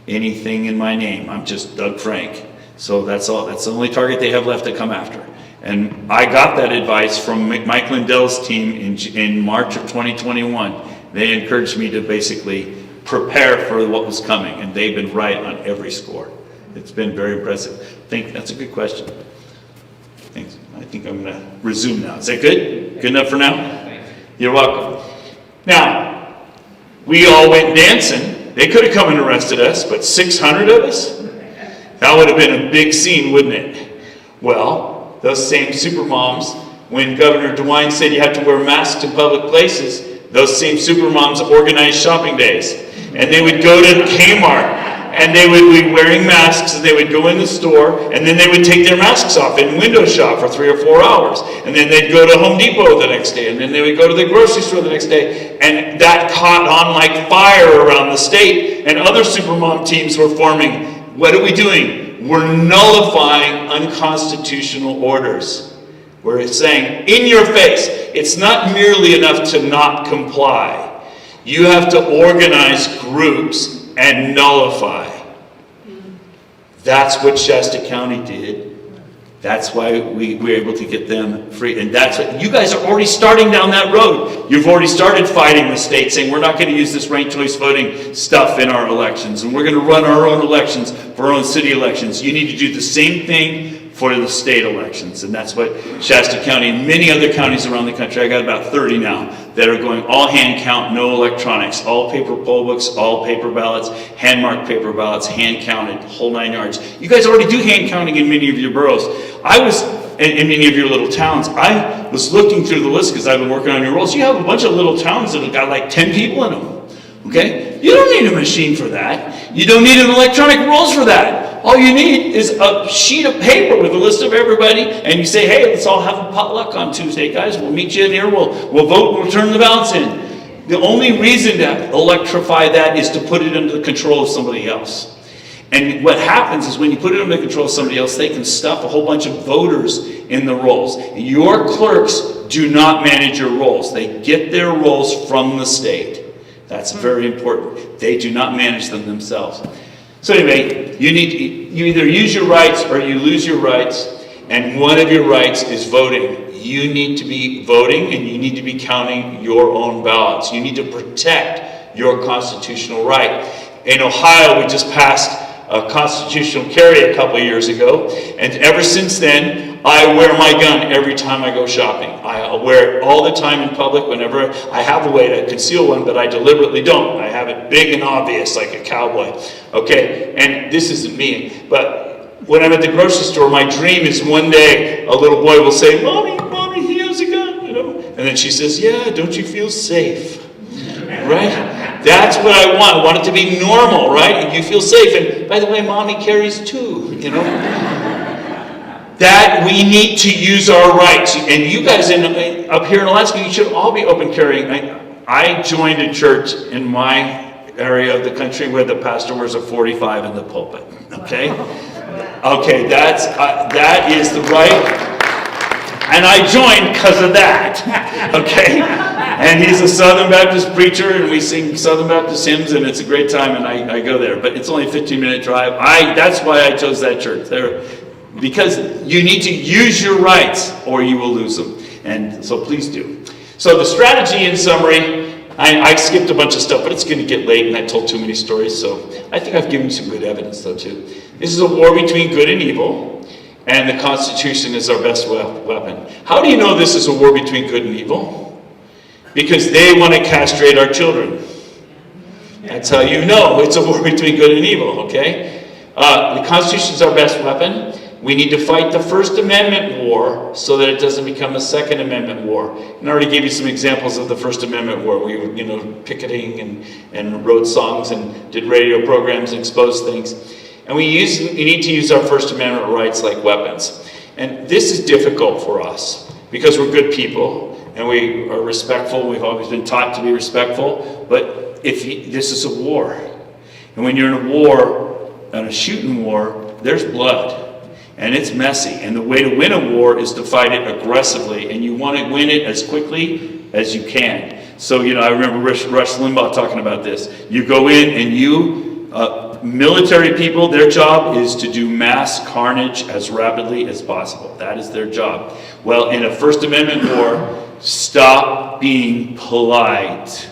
anything in my name. I'm just Doug Frank. So that's all. That's the only target they have left to come after. And I got that advice from Mike Lindell's team in March of 2021. They encouraged me to basically prepare for what was coming, and they've been right on every score. It's been very impressive. I think that's a good question. Thanks. I think I'm going to resume now. Is that good? Good enough for now? You're welcome. Now, we all went dancing. They could have come and arrested us, but 600 of us? That would have been a big scene, wouldn't it? Well, those same supermoms, when Governor DeWine said you have to wear masks in public places, those same supermoms organized shopping days. And they would go to Kmart, and they would be wearing masks, and they would go in the store, and then they would take their masks off and window shop for 3 or 4 hours. And then they'd go to Home Depot the next day, and then they would go to the grocery store the next day. And that caught on like fire around the state, and other supermom teams were forming. What are we doing? We're nullifying unconstitutional orders. We're saying, in your face, it's not merely enough to not comply. You have to organize groups and nullify. That's what Shasta County did. That's why we were able to get them free. And that's what, you guys are already starting down that road. You've already started fighting the state, saying we're not going to use this ranked choice voting stuff in our elections. And we're going to run our own elections for our own city elections. You need to do the same thing for the state elections. And that's what Shasta County and many other counties around the country, I got about 30 now, that are going all hand count, no electronics, all paper poll books, all paper ballots, hand marked paper ballots, hand counted, whole 9 yards. You guys already do hand counting in many of your boroughs. I was, in many of your little towns, I was looking through the list because I've been working on your rolls. You have a bunch of little towns that have got like 10 people in them. Okay? You don't need a machine for that. You don't need an electronic rolls for that. All you need is a sheet of paper with a list of everybody, and you say, hey, let's all have a potluck on Tuesday, guys. We'll meet you in here, we'll vote, we'll turn the ballots in. The only reason to electrify that is to put it under the control of somebody else. And what happens is when you put it under the control of somebody else, they can stuff a whole bunch of voters in the rolls. Your clerks do not manage your rolls. They get their rolls from the state. That's very important. They do not manage them themselves. So anyway, you either use your rights or you lose your rights, and one of your rights is voting. You need to be voting, and you need to be counting your own ballots. You need to protect your constitutional right. In Ohio, we just passed a constitutional carry a couple of years ago, and ever since then, I wear my gun every time I go shopping. I wear it all the time in public whenever I have a way to conceal one, but I deliberately don't. I have it big and obvious like a cowboy. Okay, and this isn't me, but when I'm at the grocery store, my dream is one day a little boy will say, Mommy, he has a gun, you know? And then she says, yeah, don't you feel safe? Right? That's what I want. I want it to be normal, right? And you feel safe. And by the way, Mommy carries too, you know? that we need to use our rights. And you guys up here in Alaska, you should all be open carrying. I joined a church in my area of the country where the pastor wears a 45 in the pulpit. Okay? Okay, that is the right. And I joined because of that. Okay? And he's a Southern Baptist preacher, and we sing Southern Baptist hymns, and it's a great time, and I go there. But it's only a 15-minute drive. That's why I chose that church. Because you need to use your rights, or you will lose them. And so please do. So the strategy, in summary, I skipped a bunch of stuff, but it's going to get late, and I told too many stories. So I think I've given you some good evidence, though, too. This is a war between good and evil. And the Constitution is our best weapon. How do you know this is a war between good and evil? Because they want to castrate our children. That's how you know it's a war between good and evil, okay? The Constitution is our best weapon. We need to fight the First Amendment war so that it doesn't become a Second Amendment war. And I already gave you some examples of the First Amendment war. We were, picketing and wrote songs and did radio programs and exposed things. And we need to use our First Amendment rights like weapons. And this is difficult for us because we're good people and we are respectful. We've always been taught to be respectful. But this is a war. And when you're in a war, in a shooting war, there's blood. And it's messy. And the way to win a war is to fight it aggressively. And you want to win it as quickly as you can. So, I remember Rush Limbaugh talking about this. You go in and military people, their job is to do mass carnage as rapidly as possible. That is their job. Well, in a First Amendment war, stop being polite.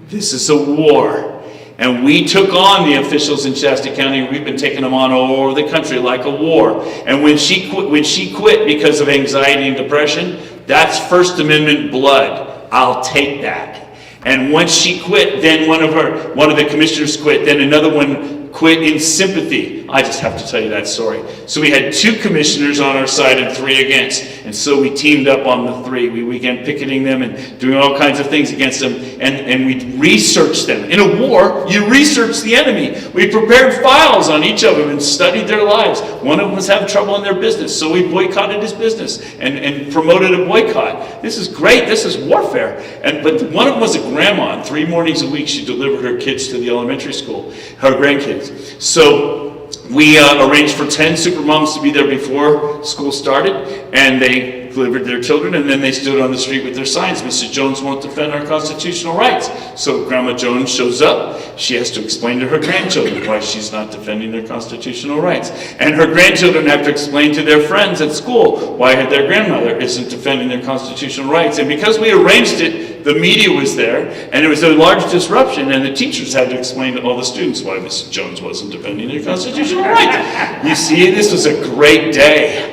This is a war. And we took on the officials in Shasta County. We've been taking them on all over the country like a war. And when she quit because of anxiety and depression, that's First Amendment blood. I'll take that. And once she quit, then one of the commissioners quit, then another one quit in sympathy. I just have to tell you that story. So we had 2 commissioners on our side and 3 against. And so we teamed up on the 3. We began picketing them and doing all kinds of things against them. And we researched them. In a war, you research the enemy. We prepared files on each of them and studied their lives. One of them was having trouble in their business. So we boycotted his business and promoted a boycott. This is great. This is warfare. But one of them was a grandma. And 3 mornings a week, she delivered her kids to the elementary school, her grandkids. So we arranged for 10 supermoms to be there before school started, and they delivered their children, and then they stood on the street with their signs. Mrs. Jones won't defend our constitutional rights. So Grandma Jones shows up. She has to explain to her grandchildren why she's not defending their constitutional rights. And her grandchildren have to explain to their friends at school why their grandmother isn't defending their constitutional rights. And because we arranged it, the media was there, and it was a large disruption, and the teachers had to explain to all the students why Mrs. Jones wasn't defending their constitutional rights. You see, this was a great day.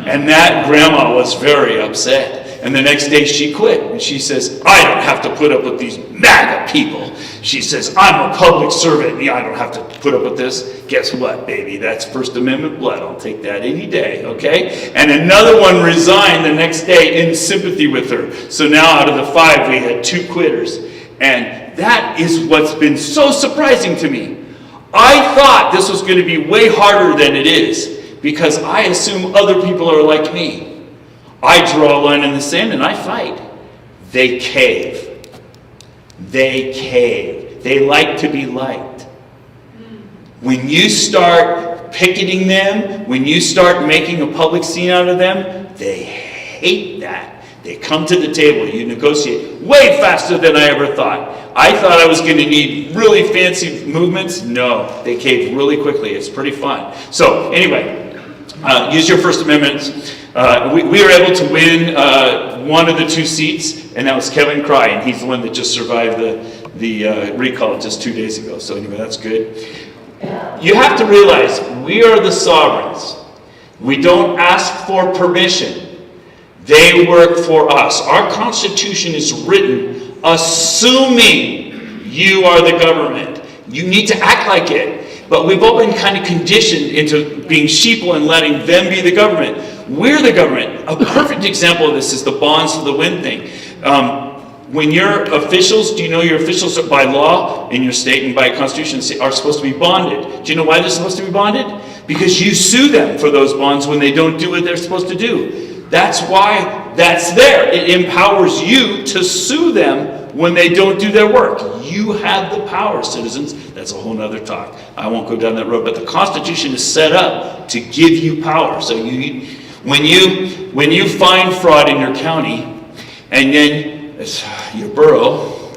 And that grandma was very upset. And the next day she quit. And she says, I don't have to put up with these MAGA people. She says, I'm a public servant. I don't have to put up with this. Guess what, baby? That's First Amendment blood. I'll take that any day, okay? And another one resigned the next day in sympathy with her. So now out of the 5, we had 2 quitters. And that is what's been so surprising to me. I thought this was going to be way harder than it is. Because I assume other people are like me. I draw a line in the sand and I fight. They cave. They cave. They like to be liked. When you start picketing them, when you start making a public scene out of them, they hate that. They come to the table. You negotiate way faster than I ever thought. I thought I was going to need really fancy movements. No, they cave really quickly. It's pretty fun. So anyway, use your First Amendment. We were able to win one of the 2 seats, and that was Kevin Cry, and he's the one that just survived the recall just 2 days ago. So anyway, that's good. You have to realize we are the sovereigns. We don't ask for permission. They work for us. Our Constitution is written assuming you are the government. You need to act like it. But we've all been kind of conditioned into being sheeple and letting them be the government. We're the government. A perfect example of this is the bonds for the wind thing. When your officials, do you know your officials by law in your state and by constitution are supposed to be bonded? Do you know why they're supposed to be bonded? because you sue them for those bonds when they don't do what they're supposed to do. That's why that's there. It empowers you to sue them when they don't do their work. You have the power, citizens. That's a whole nother talk. I won't go down that road, but the Constitution is set up to give you power. So when you find fraud in your county, and then your borough,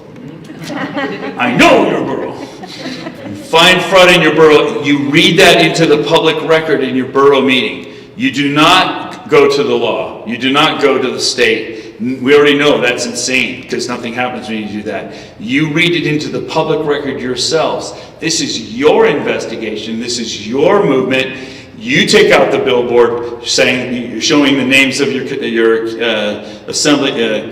I know your borough, you find fraud in your borough, you read that into the public record in your borough meeting. You do not go to the law. You do not go to the state. We already know that's insane, because nothing happens when you do that. You read it into the public record yourselves. This is your investigation. This is your movement. You take out the billboard saying, you're showing the names of your assembly,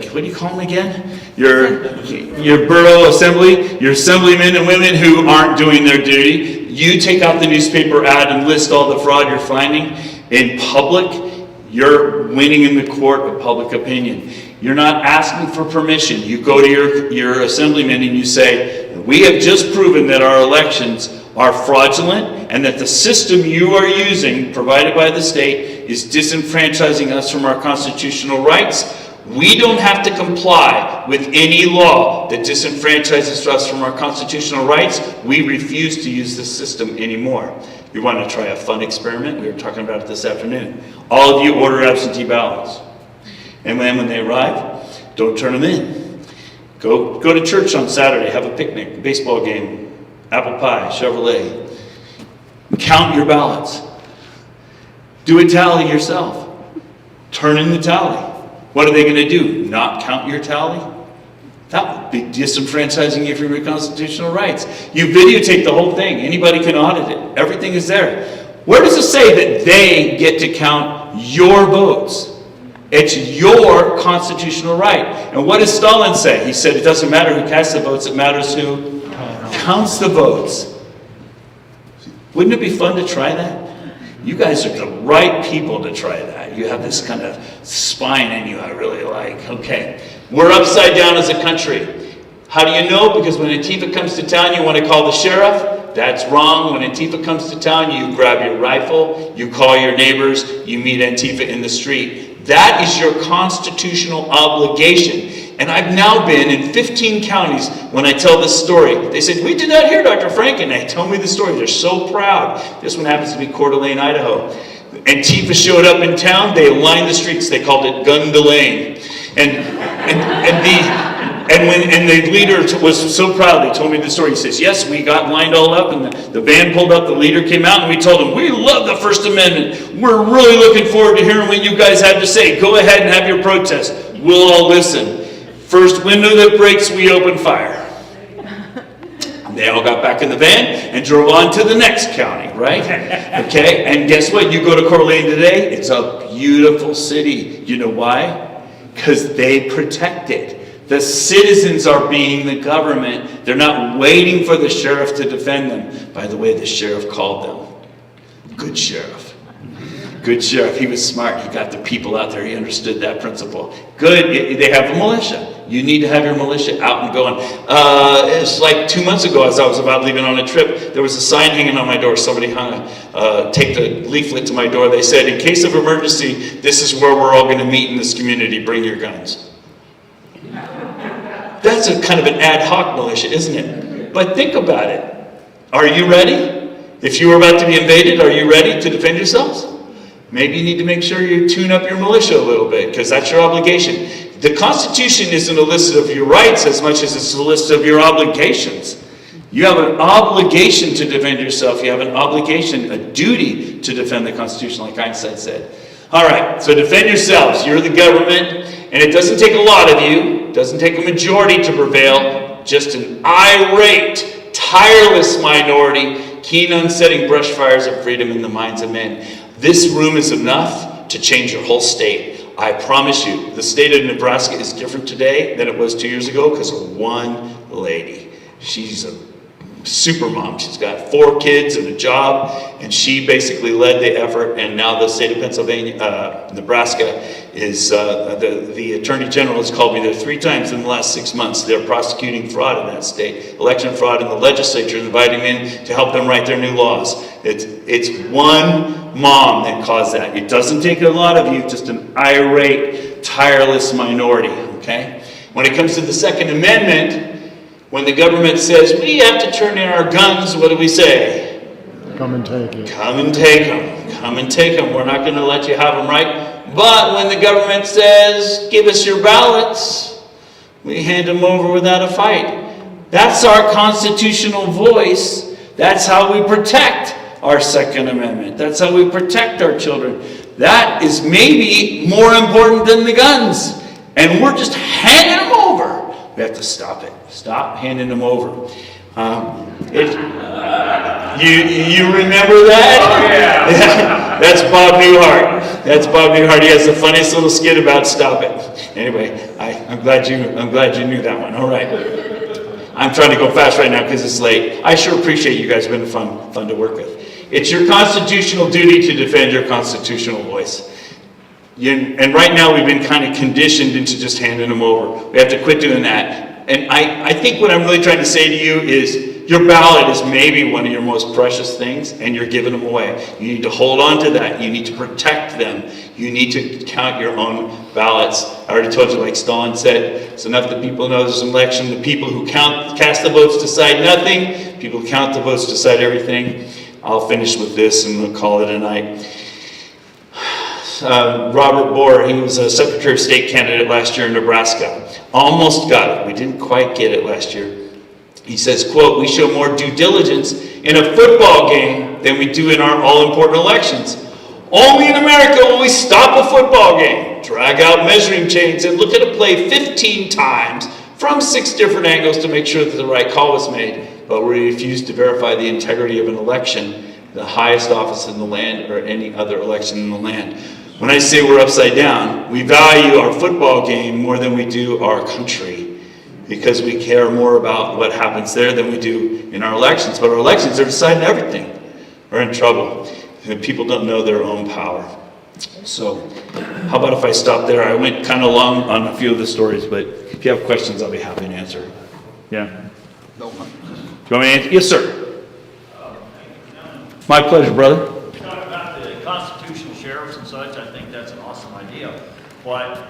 what do you call them again? Your borough assembly, your assemblymen and women who aren't doing their duty. You take out the newspaper ad and list all the fraud you're finding in public. You're winning in the court of public opinion. You're not asking for permission. You go to your assemblyman and you say, we have just proven that our elections are fraudulent and that the system you are using, provided by the state, is disenfranchising us from our constitutional rights. We don't have to comply with any law that disenfranchises us from our constitutional rights. We refuse to use this system anymore. You want to try a fun experiment? We were talking about it this afternoon. All of you order absentee ballots. And then when they arrive, don't turn them in. Go to church on Saturday, have a picnic, baseball game, apple pie, Chevrolet. Count your ballots. Do a tally yourself. Turn in the tally. What are they going to do? Not count your tally? That would be disenfranchising you from your constitutional rights. You videotape the whole thing. Anybody can audit it. Everything is there. Where does it say that they get to count your votes? It's your constitutional right. And what does Stalin say? He said it doesn't matter who casts the votes, it matters who counts the votes. Wouldn't it be fun to try that? You guys are the right people to try that. You have this kind of spine in you I really like. Okay. We're upside down as a country. How do you know? Because when Antifa comes to town, you want to call the sheriff. That's wrong. When Antifa comes to town, you grab your rifle, you call your neighbors, you meet Antifa in the street. That is your constitutional obligation. And I've now been in 15 counties when I tell this story. They said, we did not hear Dr. Frank, and they tell me the story. They're so proud. This one happens to be Coeur d'Alene, Idaho. Antifa showed up in town. They lined the streets. They called it Gun Delane. And the leader was so proud. They told me the story. He says, yes, we got lined all up, and the van pulled up. The leader came out, and we told him, we love the First Amendment. We're really looking forward to hearing what you guys have to say. Go ahead and have your protest. We'll all listen. First window that breaks, we open fire. They all got back in the van and drove on to the next county, right? Okay, and guess what? You go to Coeur d'Alene today, it's a beautiful city. You know why? Because they protect it. The citizens are being the government. They're not waiting for the sheriff to defend them. By the way, the sheriff called them. Good sheriff. Good sheriff. He was smart. He got the people out there. He understood that principle. Good. They have a militia. You need to have your militia out and going. It's like 2 months ago, as I was about leaving on a trip, there was a sign hanging on my door. Somebody take the leaflet to my door. They said, in case of emergency, this is where we're all going to meet in this community. Bring your guns. That's a kind of an ad hoc militia, isn't it? But think about it. Are you ready? If you were about to be invaded, are you ready to defend yourselves? Maybe you need to make sure you tune up your militia a little bit, because that's your obligation. The Constitution isn't a list of your rights as much as it's a list of your obligations. You have an obligation to defend yourself. You have an obligation, a duty to defend the Constitution, like Einstein said. All right, so defend yourselves. You're the government, and it doesn't take a lot of you. It doesn't take a majority to prevail. Just an irate, tireless minority, keen on setting brush fires of freedom in the minds of men. This room is enough to change your whole state. I promise you, the state of Nebraska is different today than it was 2 years ago because of one lady. She's a super mom. She's got 4 kids and a job, and she basically led the effort. And now the state of Pennsylvania, Nebraska, is the Attorney General has called me there 3 times in the last 6 months. They're prosecuting fraud in that state, election fraud in the legislature, inviting me in to help them write their new laws. It's one mom that caused that. It doesn't take a lot of you, just an irate, tireless minority. Okay. When it comes to the Second Amendment, when the government says, we have to turn in our guns, what do we say? Come and take it. Come and take them. Come and take them. We're not going to let you have them, right? But when the government says, give us your ballots, we hand them over without a fight. That's our constitutional voice. That's how we protect our Second Amendment. That's how we protect our children. That is maybe more important than the guns. And we're just handing them over. We have to stop it. Stop handing them over. You remember that? Oh, yeah. That's Bob Newhart. That's Bob Newhart. He has the funniest little skit about stop it. Anyway, I'm glad you knew that one. All right. I'm trying to go fast right now because it's late. I sure appreciate you guys. It's been fun to work with. It's your constitutional duty to defend your constitutional voice. And right now we've been kind of conditioned into just handing them over. We have to quit doing that. And I think what I'm really trying to say to you is your ballot is maybe one of your most precious things, and you're giving them away. You need to hold on to that. You need to protect them. You need to count your own ballots. I already told you, like Stalin said, it's enough that people know there's an election. The people who cast the votes decide nothing. People who count the votes decide everything. I'll finish with this and we'll call it a night. Robert Bohr, he was a Secretary of State candidate last year in Nebraska. Almost got it. We didn't quite get it last year. He says, quote, we show more due diligence in a football game than we do in our all-important elections. Only in America will we stop a football game, drag out measuring chains, and look at a play 15 times from 6 different angles to make sure that the right call was made. But we refuse to verify the integrity of an election, the highest office in the land, or any other election in the land. When I say we're upside down, we value our football game more than we do our country, because we care more about what happens there than we do in our elections. But our elections are deciding everything. We're in trouble. And people don't know their own power. So how about if I stop there? I went kind of long on a few of the stories, but if you have questions, I'll be happy to answer. Yeah? No. Do you want me to answer? Yes, sir. My pleasure, brother. Talk about the constitutional sheriffs and such, I think that's an awesome idea. But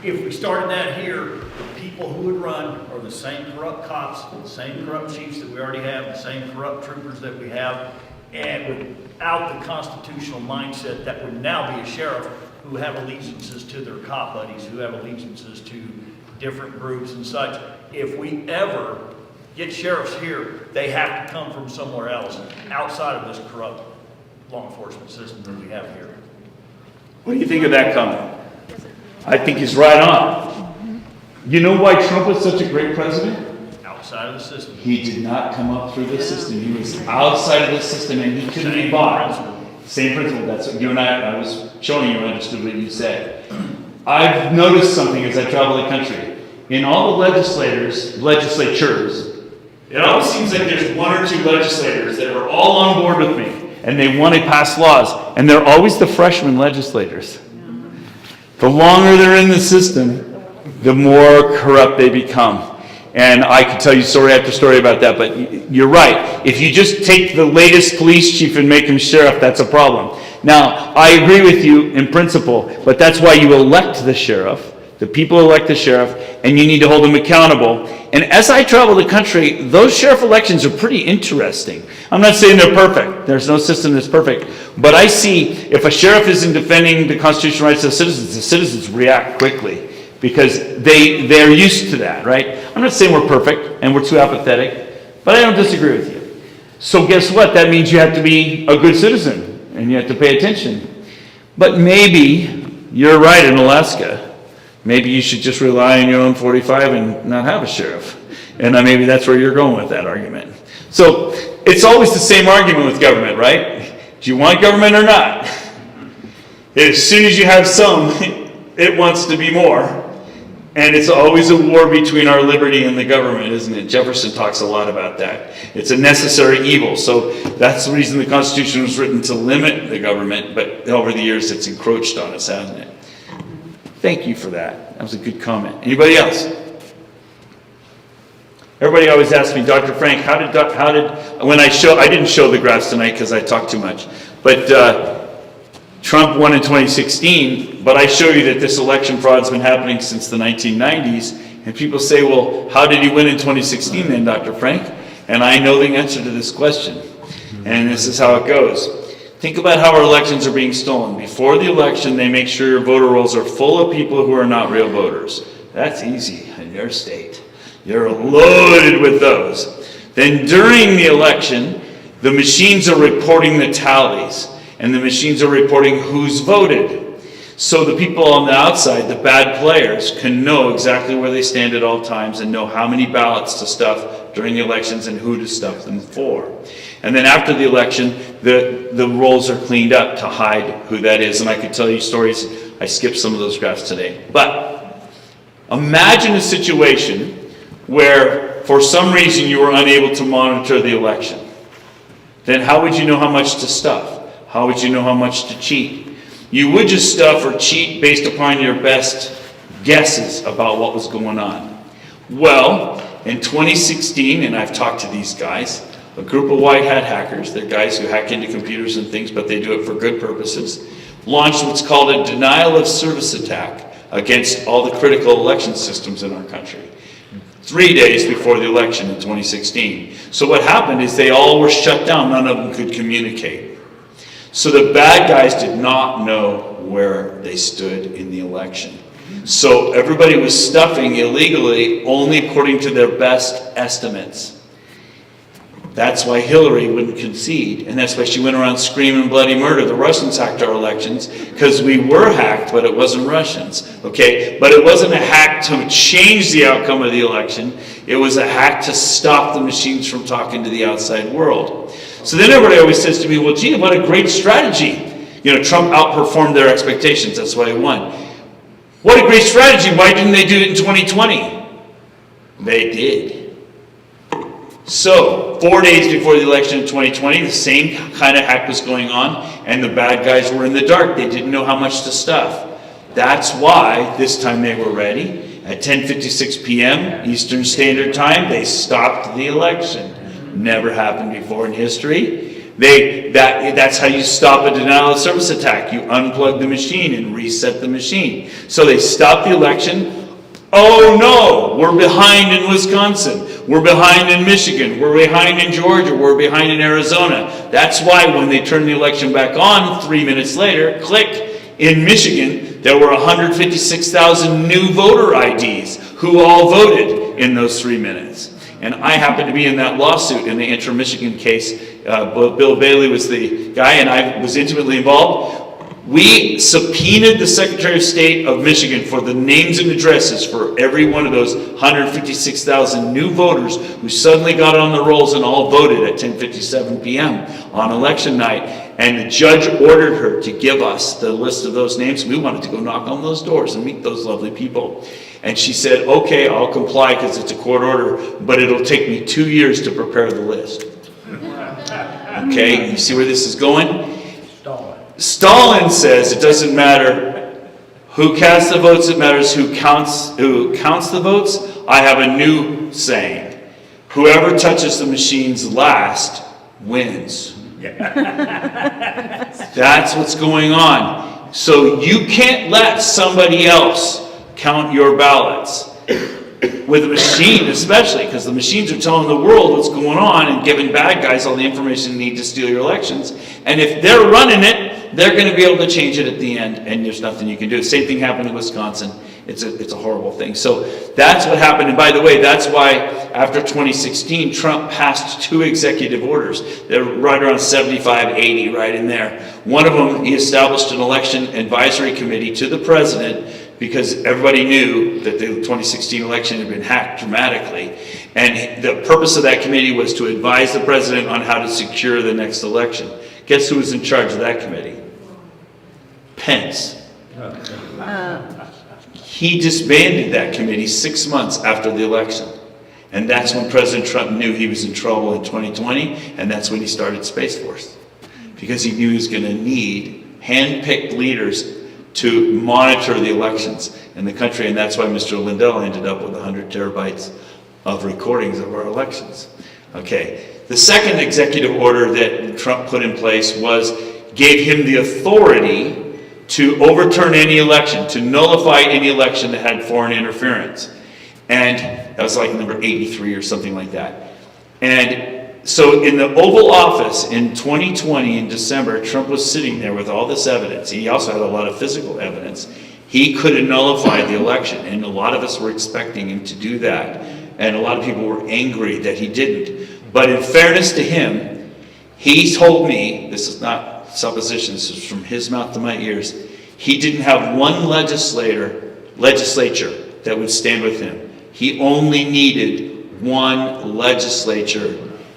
if we started that here, the people who would run are the same corrupt cops, the same corrupt chiefs that we already have, the same corrupt troopers that we have, and without the constitutional mindset that would now be a sheriff who have allegiances to their cop buddies, who have allegiances to different groups and such. If we ever get sheriffs here, they have to come from somewhere else outside of this corrupt law enforcement system that we have here. What do you think of that comment? I think he's right on. You know why Trump was such a great president? Outside of the system. He did not come up through the system. He was outside of the system, and he couldn't be bought. Same principle. That's what you and I was showing you understood what you said. I've noticed something as I travel the country. In all the legislatures, it always seems like there's 1 or 2 legislators that are all on board with me, and they want to pass laws, and they're always the freshman legislators. The longer they're in the system, the more corrupt they become. And I could tell you story after story about that, but you're right. If you just take the latest police chief and make him sheriff, that's a problem. Now, I agree with you in principle, but that's why you elect the sheriff. The people elect the sheriff, and you need to hold them accountable. And as I travel the country, those sheriff elections are pretty interesting. I'm not saying they're perfect. There's no system that's perfect. But I see if a sheriff isn't defending the constitutional rights of the citizens react quickly, because they're used to that, right? I'm not saying we're perfect and we're too apathetic, but I don't disagree with you. So guess what? That means you have to be a good citizen and you have to pay attention. But maybe you're right in Alaska. Maybe you should just rely on your own 45 and not have a sheriff. And maybe that's where you're going with that argument. So it's always the same argument with government, right? Do you want government or not? As soon as you have some, it wants to be more. And it's always a war between our liberty and the government, isn't it? Jefferson talks a lot about that. It's a necessary evil. So that's the reason the Constitution was written, to limit the government, but over the years it's encroached on us, hasn't it? Thank you for that. That was a good comment. Anybody else? Everybody always asks me, Dr. Frank, I didn't show the graphs tonight because I talked too much, but Trump won in 2016, but I show you that this election fraud's been happening since the 1990s, and people say, well, how did he win in 2016 then, Dr. Frank? And I know the answer to this question, and this is how it goes. Think about how our elections are being stolen. Before the election, they make sure your voter rolls are full of people who are not real voters. That's easy in your state. You're loaded with those. Then during the election, the machines are reporting the tallies, and the machines are reporting who's voted. So the people on the outside, the bad players, can know exactly where they stand at all times and know how many ballots to stuff during the elections and who to stuff them for. And then after the election, the rolls are cleaned up to hide who that is. And I could tell you stories. I skipped some of those graphs today. But imagine a situation where for some reason you were unable to monitor the election. Then how would you know how much to stuff? How would you know how much to cheat? You would just stuff or cheat based upon your best guesses about what was going on. Well, in 2016, and I've talked to these guys, a group of white hat hackers, they're guys who hack into computers and things, but they do it for good purposes, launched what's called a denial of service attack against all the critical election systems in our country. 3 days before the election in 2016. So what happened is they all were shut down. None of them could communicate. So the bad guys did not know where they stood in the election. So everybody was stuffing illegally only according to their best estimates. That's why Hillary wouldn't concede, and that's why she went around screaming bloody murder. The Russians hacked our elections because we were hacked, but it wasn't Russians, okay? But it wasn't a hack to change the outcome of the election. It was a hack to stop the machines from talking to the outside world. So then everybody always says to me, well, gee, what a great strategy. You know, Trump outperformed their expectations. That's why he won. What a great strategy. Why didn't they do it in 2020? They did. So, 4 days before the election in 2020, the same kind of hack was going on, and the bad guys were in the dark. They didn't know how much to stuff. That's why this time they were ready. At 10:56 p.m. Eastern Standard Time, they stopped the election. Never happened before in history. That's how you stop a denial of service attack. You unplug the machine and reset the machine. So they stopped the election. Oh no, we're behind in Wisconsin. We're behind in Michigan. We're behind in Georgia. We're behind in Arizona. That's why when they turned the election back on 3 minutes later, click, in Michigan, there were 156,000 new voter IDs who all voted in those 3 minutes. And I happened to be in that lawsuit in the intra-Michigan case. Bill Bailey was the guy, and I was intimately involved. We subpoenaed the Secretary of State of Michigan for the names and addresses for every one of those 156,000 new voters who suddenly got on the rolls and all voted at 10:57 p.m. on election night. And the judge ordered her to give us the list of those names. We wanted to go knock on those doors and meet those lovely people. And she said, okay, I'll comply because it's a court order, but it'll take me 2 years to prepare the list. Okay, you see where this is going? Stalin says it doesn't matter who casts the votes, it matters who counts the votes. I have a new saying. Whoever touches the machines last wins. That's what's going on. So you can't let somebody else count your ballots. With a machine especially, because the machines are telling the world what's going on and giving bad guys all the information they need to steal your elections. And if they're running it, they're going to be able to change it at the end, and there's nothing you can do. Same thing happened in Wisconsin. It's a horrible thing. So that's what happened. And by the way, that's why after 2016, Trump passed 2 executive orders. They're right around 75, 80, right in there. One of them, he established an election advisory committee to the president because everybody knew that the 2016 election had been hacked dramatically. And the purpose of that committee was to advise the president on how to secure the next election. Guess who was in charge of that committee? Pence. He disbanded that committee 6 months after the election. And that's when President Trump knew he was in trouble in 2020, and that's when he started Space Force. Because he knew he was going to need hand-picked leaders to monitor the elections in the country, and that's why Mr. Lindell ended up with 100 terabytes of recordings of our elections. Okay, the second executive order that Trump put in place gave him the authority to overturn any election, to nullify any election that had foreign interference. And that was like number 83 or something like that. And so in the Oval Office in 2020, in December, Trump was sitting there with all this evidence. He also had a lot of physical evidence. He could have nullified the election, and a lot of us were expecting him to do that. And a lot of people were angry that he didn't. But in fairness to him, he told me, this is not supposition, this is from his mouth to my ears, he didn't have one legislature that would stand with him. He only needed one legislature,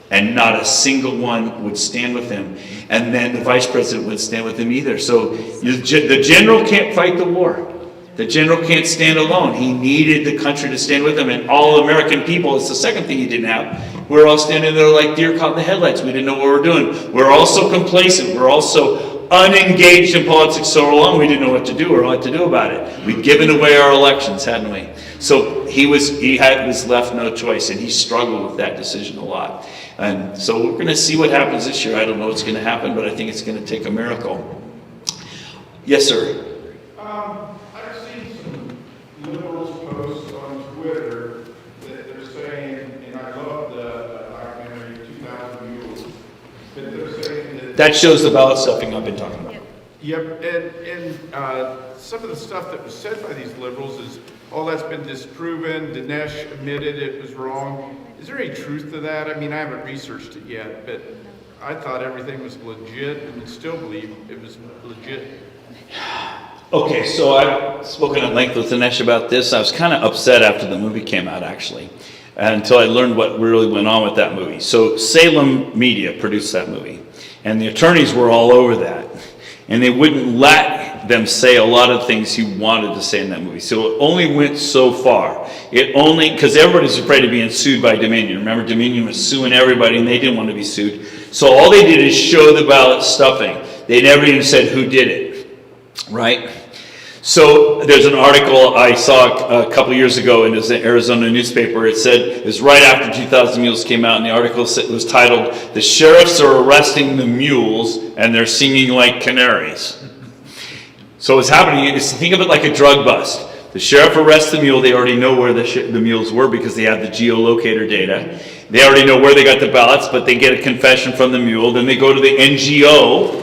and not a single one would stand with him. And then the vice president wouldn't stand with him either. So the general can't fight the war. The general can't stand alone. He needed the country to stand with him, and all American people, it's the second thing he didn't have. We're all standing there like deer caught in the headlights. We didn't know what we were doing. We're also complacent. We're also unengaged in politics so long we didn't know what to do or what to do about it. We'd given away our elections, hadn't we? So he was left no choice, and he struggled with that decision a lot. And so we're going to see what happens this year. I don't know what's going to happen, but I think it's going to take a miracle. Yes, sir. I've seen some liberals posts on Twitter that they're saying, and I love the documentary 2,000 Mules, but they're saying That shows the ballot stuffing I've been talking about. Yep, and some of the stuff that was said by these liberals is, oh, that's been disproven, Dinesh admitted it was wrong. Is there any truth to that? I mean, I haven't researched it yet, but I thought everything was legit and still believe it was legit. Okay, so I've spoken at length with Dinesh about this. I was kind of upset after the movie came out, actually, until I learned what really went on with that movie. So Salem Media produced that movie, and the attorneys were all over that, and they wouldn't let them say a lot of things he wanted to say in that movie. So it only went so far. Because everybody's afraid of being sued by Dominion. Remember, Dominion was suing everybody, and they didn't want to be sued. So all they did is show the ballot stuffing. They never even said who did it, right? So there's an article I saw a couple years ago in the Arizona newspaper. It said, it was right after 2,000 Mules came out, and the article was titled, "The Sheriffs Are Arresting the Mules, and They're Singing Like Canaries." So what's happening is, think of it like a drug bust. The sheriff arrests the mule. They already know where the mules were because they have the geolocator data. They already know where they got the ballots, but they get a confession from the mule. Then they go to the NGO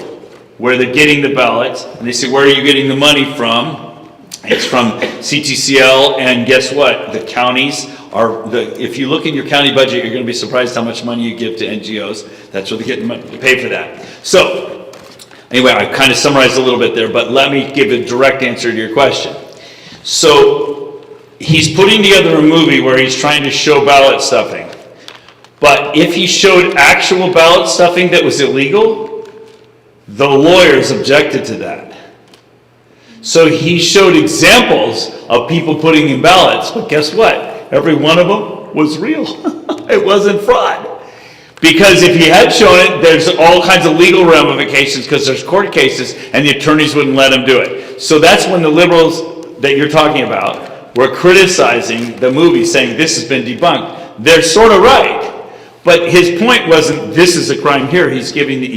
where they're getting the ballots, and they say, where are you getting the money from? It's from CTCL, and guess what? The counties if you look in your county budget, you're going to be surprised how much money you give to NGOs. That's where they get the money to pay for that. So, anyway, I kind of summarized a little bit there, but let me give a direct answer to your question. So, he's putting together a movie where he's trying to show ballot stuffing. But if he showed actual ballot stuffing that was illegal, the lawyers objected to that. So he showed examples of people putting in ballots, but guess what? Every one of them was real. It wasn't fraud. Because if he had shown it, there's all kinds of legal ramifications because there's court cases and the attorneys wouldn't let him do it. So that's when the liberals that you're talking about were criticizing the movie, saying this has been debunked. They're sort of right. But his point wasn't, this is a crime here. He's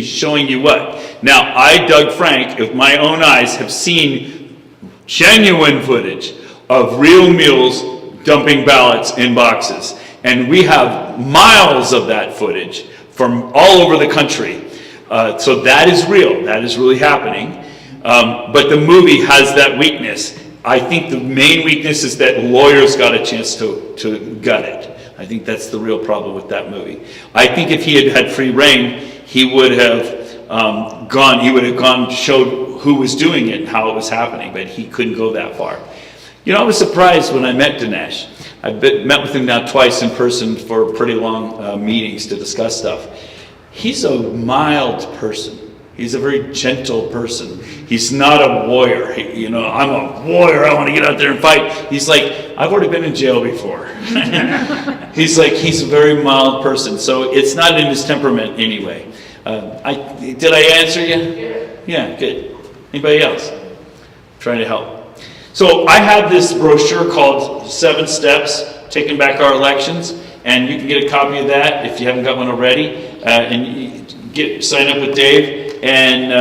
showing you what. Now, I, Doug Frank, with my own eyes, have seen genuine footage of real mules dumping ballots in boxes. And we have miles of that footage from all over the country. So that is real. That is really happening. But the movie has that weakness. I think the main weakness is that lawyers got a chance to gut it. I think that's the real problem with that movie. I think if he had had free reign, he would have gone, showed who was doing it and how it was happening, but he couldn't go that far. You know, I was surprised when I met Dinesh. I've met with him now twice in person for pretty long meetings to discuss stuff. He's a mild person. He's a very gentle person. He's not a warrior. I'm a warrior. I want to get out there and fight. He's like, I've already been in jail before. He's a very mild person. So it's not in his temperament anyway. Did I answer you? Yeah, good. Anybody else? Trying to help. So I have this brochure called 7 Steps, Taking Back Our Elections. And you can get a copy of that if you haven't got one already. And sign up with Dave. And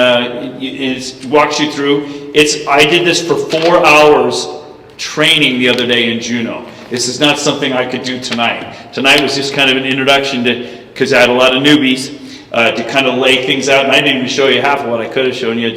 it walks you through. I did this for 4 hours training the other day in Juneau. This is not something I could do tonight. Tonight was just kind of an introduction because I had a lot of newbies to kind of lay things out. And I didn't even show you half of what I could have shown you.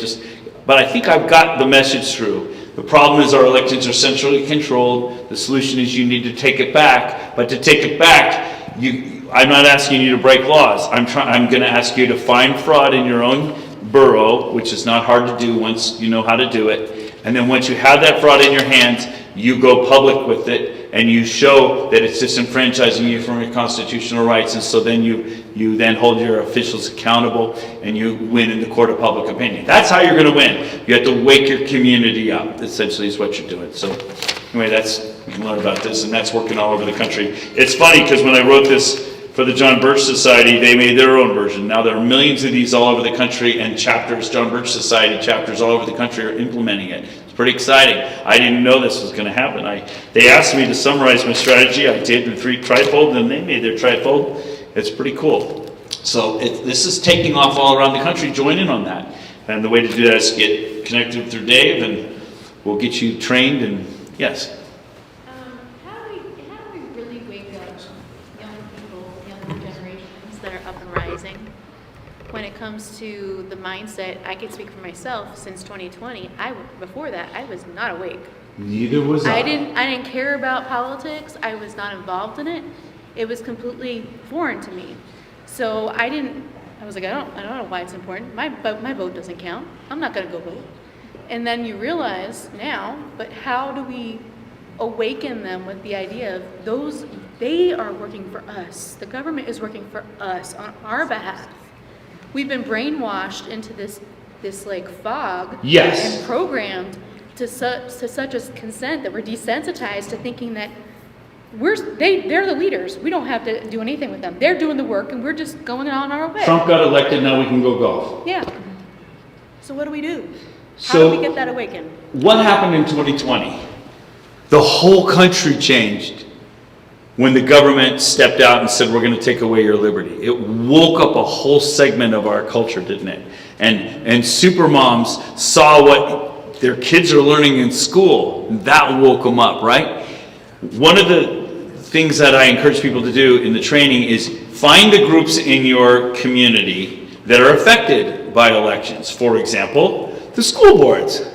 But I think I've got the message through. The problem is our elections are centrally controlled. The solution is you need to take it back. But to take it back, I'm not asking you to break laws. I'm going to ask you to find fraud in your own borough, which is not hard to do once you know how to do it. And then once you have that fraud in your hands, you go public with it and you show that it's disenfranchising you from your constitutional rights. And so then you then hold your officials accountable and you win in the court of public opinion. That's how you're going to win. You have to wake your community up, essentially, is what you're doing. So anyway, you can learn about this, and that's working all over the country. It's funny because when I wrote this for the John Birch Society, they made their own version. Now there are millions of these all over the country, and John Birch Society chapters all over the country are implementing it. It's pretty exciting. I didn't know this was going to happen. They asked me to summarize my strategy. I did in 3 trifold, and they made their trifold. It's pretty cool. So this is taking off all around the country. Join in on that. And the way to do that is get connected through Dave, and we'll get you trained. And yes. How do we really wake up young people, younger generations that are up and rising? When it comes to the mindset, I can speak for myself. Since 2020, before that, I was not awake. Neither was I. I didn't care about politics. I was not involved in it. It was completely foreign to me. So I was like, I don't know why it's important. My vote doesn't count. I'm not going to go vote. And then you realize now, but how do we awaken them with the idea of they are working for us. The government is working for us on our behalf. We've been brainwashed into this like fog. Yes. And programmed to such a consent that we're desensitized to thinking that they're the leaders. We don't have to do anything with them. They're doing the work, and we're just going on our way. Trump got elected, now we can go golf. Yeah. So what do we do? How do we get that awakened? What happened in 2020? The whole country changed when the government stepped out and said, we're going to take away your liberty. It woke up a whole segment of our culture, didn't it? And super moms saw what their kids are learning in school. That woke them up, right? One of the things that I encourage people to do in the training is find the groups in your community that are affected by elections. For example, the school boards.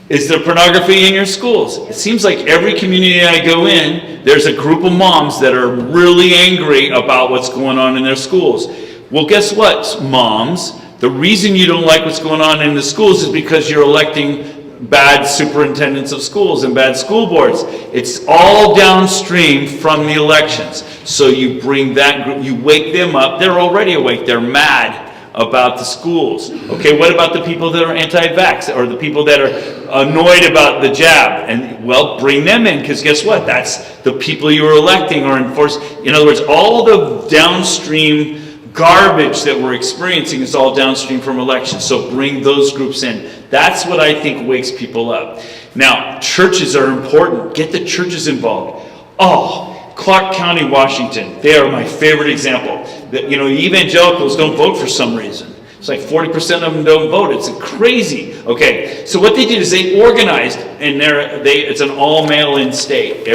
Is there pornography in your schools? It seems like every community I go in, there's a group of moms that are really angry about what's going on in their schools. Well, guess what, moms? The reason you don't like what's going on in the schools is because you're electing bad superintendents of schools and bad school boards. It's all downstream from the elections. So you bring that group, you wake them up. They're already awake. They're mad about the schools. Okay, what about the people that are anti-vax or the people that are annoyed about the jab? And well, bring them in, because guess what? That's the people you're electing or enforced. In other words, all the downstream garbage that we're experiencing is all downstream from elections. So bring those groups in. That's what I think wakes people up. Now, churches are important. Get the churches involved. Oh, Clark County, Washington. They are my favorite example. That, evangelicals don't vote for some reason. It's like 40% of them don't vote. It's crazy. Okay, so what they did is they organized, and it's an all mail-in state.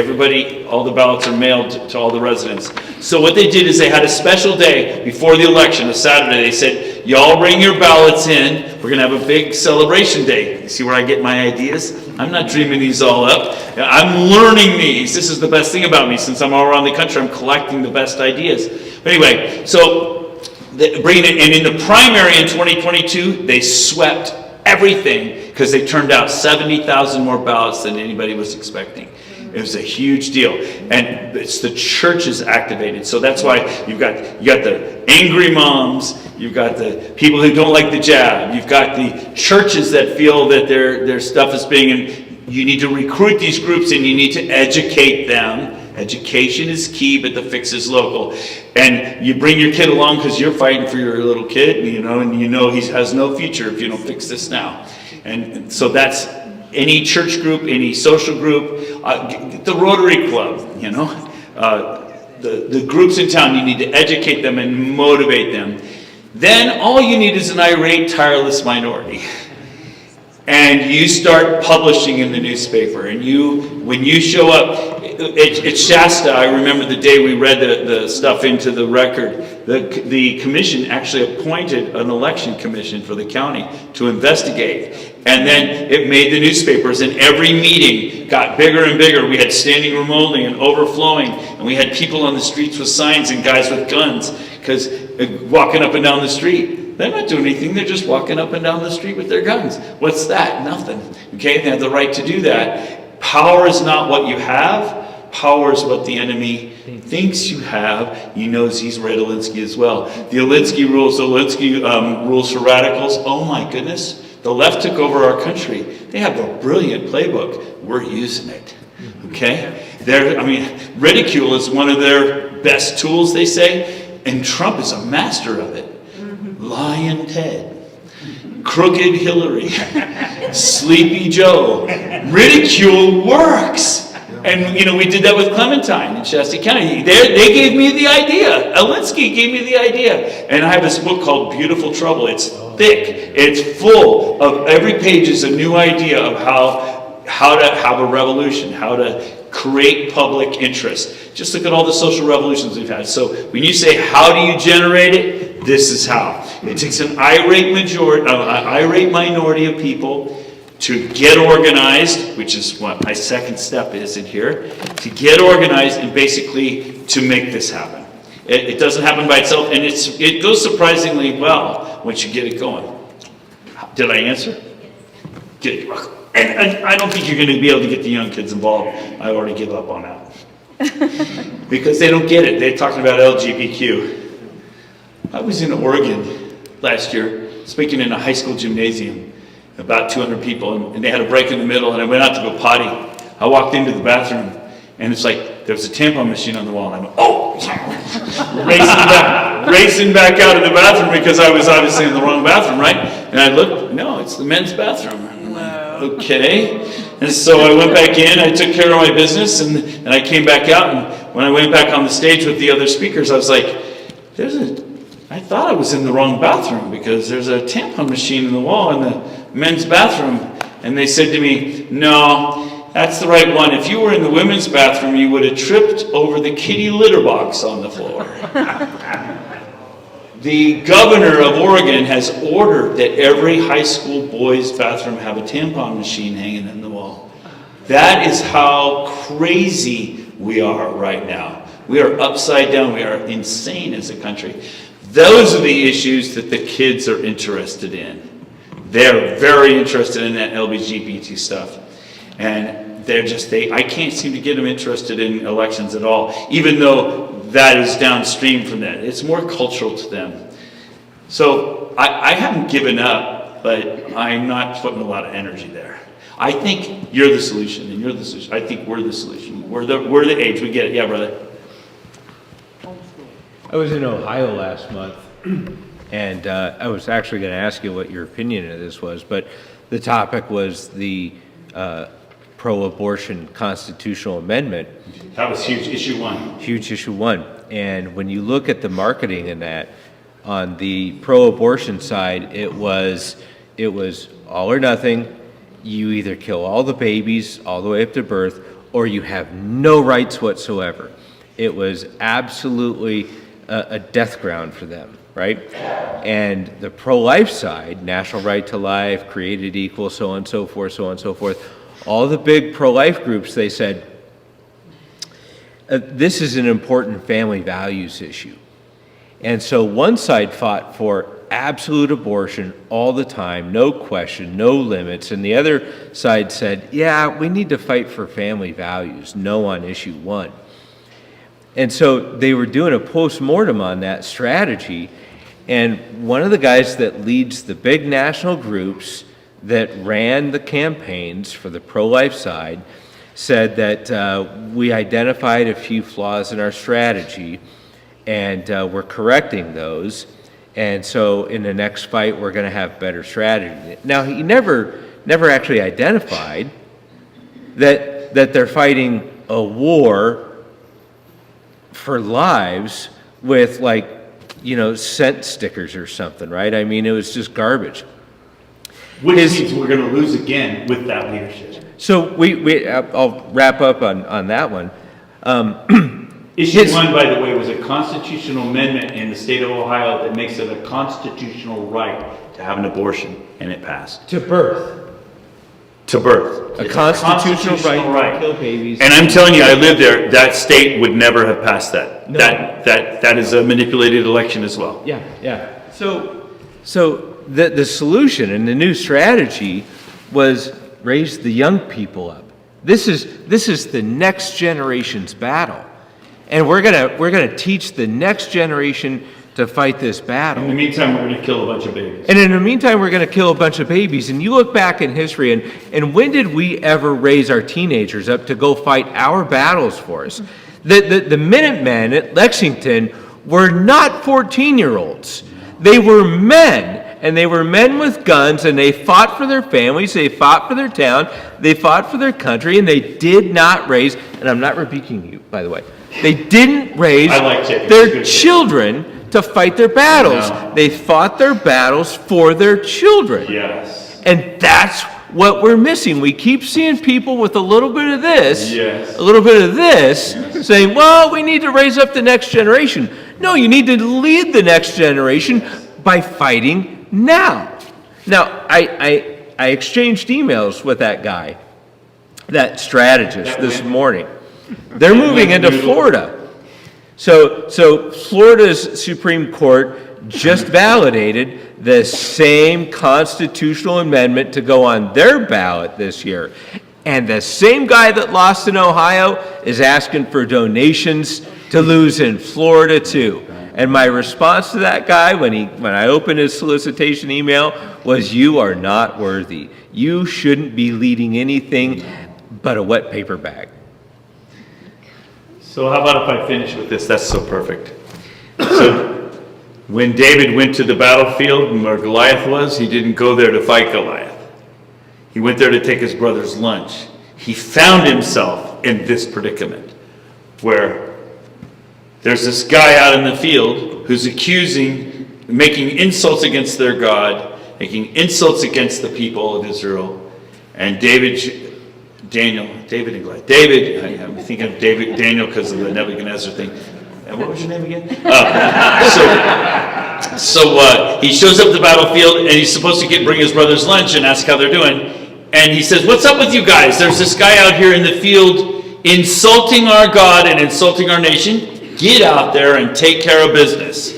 All the ballots are mailed to all the residents. So what they did is they had a special day before the election, a Saturday. They said, y'all bring your ballots in. We're going to have a big celebration day. You see where I get my ideas? I'm not dreaming these all up. I'm learning these. This is the best thing about me. Since I'm all around the country, I'm collecting the best ideas. But anyway, so bringing it, and in the primary in 2022, they swept everything because they turned out 70,000 more ballots than anybody was expecting. It was a huge deal, and it's the churches activated. So that's why you got the angry moms, you've got the people who don't like the jab, you've got the churches that feel that their stuff is being. And you need to recruit these groups, and you need to educate them. Education is key, but the fix is local. And you bring your kid along because you're fighting for your little kid, and he has no future if you don't fix this now. And so that's any church group, any social group, the Rotary Club, the groups in town, you need to educate them and motivate them. Then all you need is an irate, tireless minority. And you start publishing in the newspaper, and when you show up, at Shasta, I remember the day we read the stuff into the record, the commission actually appointed an election commission for the county to investigate. And then it made the newspapers, and every meeting got bigger and bigger. We had standing room only and overflowing, and we had people on the streets with signs and guys with guns, because walking up and down the street. They're not doing anything, they're just walking up and down the street with their guns. What's that? Nothing. Okay, they have the right to do that. Power is not what you have, power is what the enemy thinks you have. He knows he's read Alinsky as well. The Alinsky rules for radicals, oh my goodness. The left took over our country. They have a brilliant playbook. We're using it. Okay? Ridicule is one of their best tools, they say, and Trump is a master of it. Lion Ted, Crooked Hillary, Sleepy Joe. Ridicule works. And, we did that with Clementine in Shasta County. They gave me the idea. Alinsky gave me the idea. And I have this book called Beautiful Trouble. It's thick. It's full of every page is a new idea of how to have a revolution, how to create public interest. Just look at all the social revolutions we've had. So when you say, how do you generate it? This is how. It takes an irate minority of people to get organized, which is what my second step is in here, to get organized and basically to make this happen. It doesn't happen by itself, and it goes surprisingly well once you get it going. Did I answer? Good. And I don't think you're going to be able to get the young kids involved. I already give up on that. Because they don't get it. They're talking about LGBTQ. I was in Oregon last year, speaking in a high school gymnasium, about 200 people, and they had a break in the middle, and I went out to go potty. I walked into the bathroom, and it's like, there was a tampon machine on the wall, and I went, oh! racing back out of the bathroom, because I was obviously in the wrong bathroom, right? And I looked, no, it's the men's bathroom. Okay. And so I went back in, I took care of my business, and I came back out, and when I went back on the stage with the other speakers, I was like, I thought I was in the wrong bathroom, because there's a tampon machine in the wall in the men's bathroom. And they said to me, no, that's the right one. If you were in the women's bathroom, you would have tripped over the kitty litter box on the floor. The governor of Oregon has ordered that every high school boys' bathroom have a tampon machine hanging in the wall. That is how crazy we are right now. We are upside down. We are insane as a country. Those are the issues that the kids are interested in. They're very interested in that LGBT stuff. And I can't seem to get them interested in elections at all, even though that is downstream from that. It's more cultural to them. So I haven't given up, but I'm not putting a lot of energy there. I think you're the solution, and you're the solution. I think we're the solution. We're the age. We get it. Yeah, brother. I was in Ohio last month, and I was actually going to ask you what your opinion of this was, but the topic was the pro-abortion constitutional amendment. That was huge, issue 1. Huge issue 1. And when you look at the marketing in that, on the pro-abortion side, it was all or nothing. You either kill all the babies all the way up to birth, or you have no rights whatsoever. It was absolutely a death ground for them, right? And the pro-life side, natural right to life, created equal, so on and so forth, so on and so forth, all the big pro-life groups, they said, this is an important family values issue. And so one side fought for absolute abortion all the time, no question, no limits. And the other side said, yeah, we need to fight for family values, no on issue 1. And so they were doing a post-mortem on that strategy. And one of the guys that leads the big national groups that ran the campaigns for the pro-life side said that we identified a few flaws in our strategy, and we're correcting those. And so in the next fight, we're going to have better strategy. Now, he never actually identified that they're fighting a war for lives with, like, scent stickers or something, right? I mean, it was just garbage. Which means we're going to lose again with that leadership. So I'll wrap up on that one. Issue 1, by the way, was a constitutional amendment in the state of Ohio that makes it a constitutional right to have an abortion, and it passed. To birth. To birth. A It's constitutional right to kill babies. And I'm telling you, I lived there. That state would never have passed that. No. That is a manipulated election as well. Yeah. So the solution and the new strategy was raise the young people up. This is the next generation's battle, and we're gonna teach the next generation to fight this battle. In the meantime, we're going to kill a bunch of babies. And in the meantime, we're going to kill a bunch of babies. And you look back in history, and when did we ever raise our teenagers up to go fight our battles for us? The Minutemen at Lexington were not 14-year-olds. They were men, and they were men with guns, and they fought for their families, they fought for their town, they fought for their country, and they did not raise, and I'm not rebuking you, by the way, they didn't raise their children to fight their battles. No. They fought their battles for their children. Yes. And that's what we're missing. We keep seeing people with a little bit of this, Yes. a little bit of this, saying, well, we need to raise up the next generation. No, you need to lead the next generation by fighting now. Now, I exchanged emails with that guy, that strategist, this morning. They're moving into Florida. So Florida's Supreme Court just validated the same constitutional amendment to go on their ballot this year. And the same guy that lost in Ohio is asking for donations to lose in Florida too. And my response to that guy when I opened his solicitation email was, you are not worthy. You shouldn't be leading anything but a wet paper bag. So how about if I finish with this? That's so perfect. So when David went to the battlefield where Goliath was, he didn't go there to fight Goliath. He went there to take his brother's lunch. He found himself in this predicament where there's this guy out in the field who's making insults against their God, making insults against the people of Israel, and David and Goliath. I'm thinking of Daniel because of the Nebuchadnezzar thing. And what was your name again? So he shows up at the battlefield, and he's supposed to bring his brother's lunch and ask how they're doing. And he says, what's up with you guys? There's this guy out here in the field insulting our God and insulting our nation. Get out there and take care of business.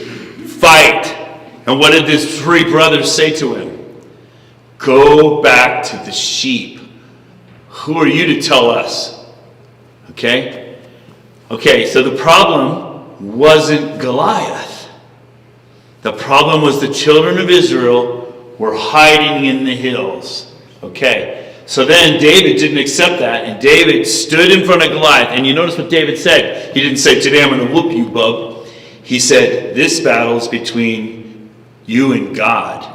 Fight. And what did his 3 brothers say to him? Go back to the sheep. Who are you to tell us? Okay, so the problem wasn't Goliath. The problem was the children of Israel were hiding in the hills. Okay, so then David didn't accept that, and David stood in front of Goliath. And you notice what David said. He didn't say, today I'm going to whoop you, bub. He said, this battle is between you and God.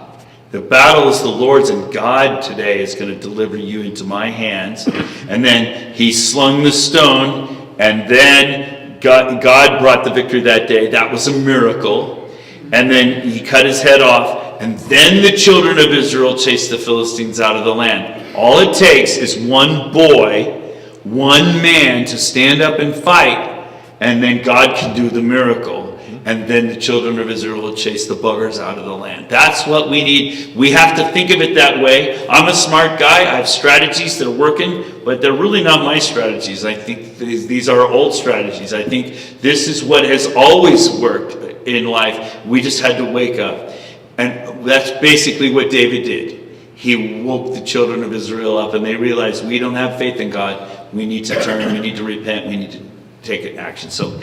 The battle is the Lord's, and God today is going to deliver you into my hands. And then he slung the stone, and then God brought the victory that day. That was a miracle. And then he cut his head off, and then the children of Israel chased the Philistines out of the land. All it takes is one boy, one man to stand up and fight, and then God can do the miracle. And then the children of Israel will chase the buggers out of the land. That's what we need. We have to think of it that way. I'm a smart guy. I have strategies that are working, but they're really not my strategies. I think these are old strategies. I think this is what has always worked in life. We just had to wake up. And that's basically what David did. He woke the children of Israel up, and they realized we don't have faith in God. We need to turn, we need to repent, we need to take action. So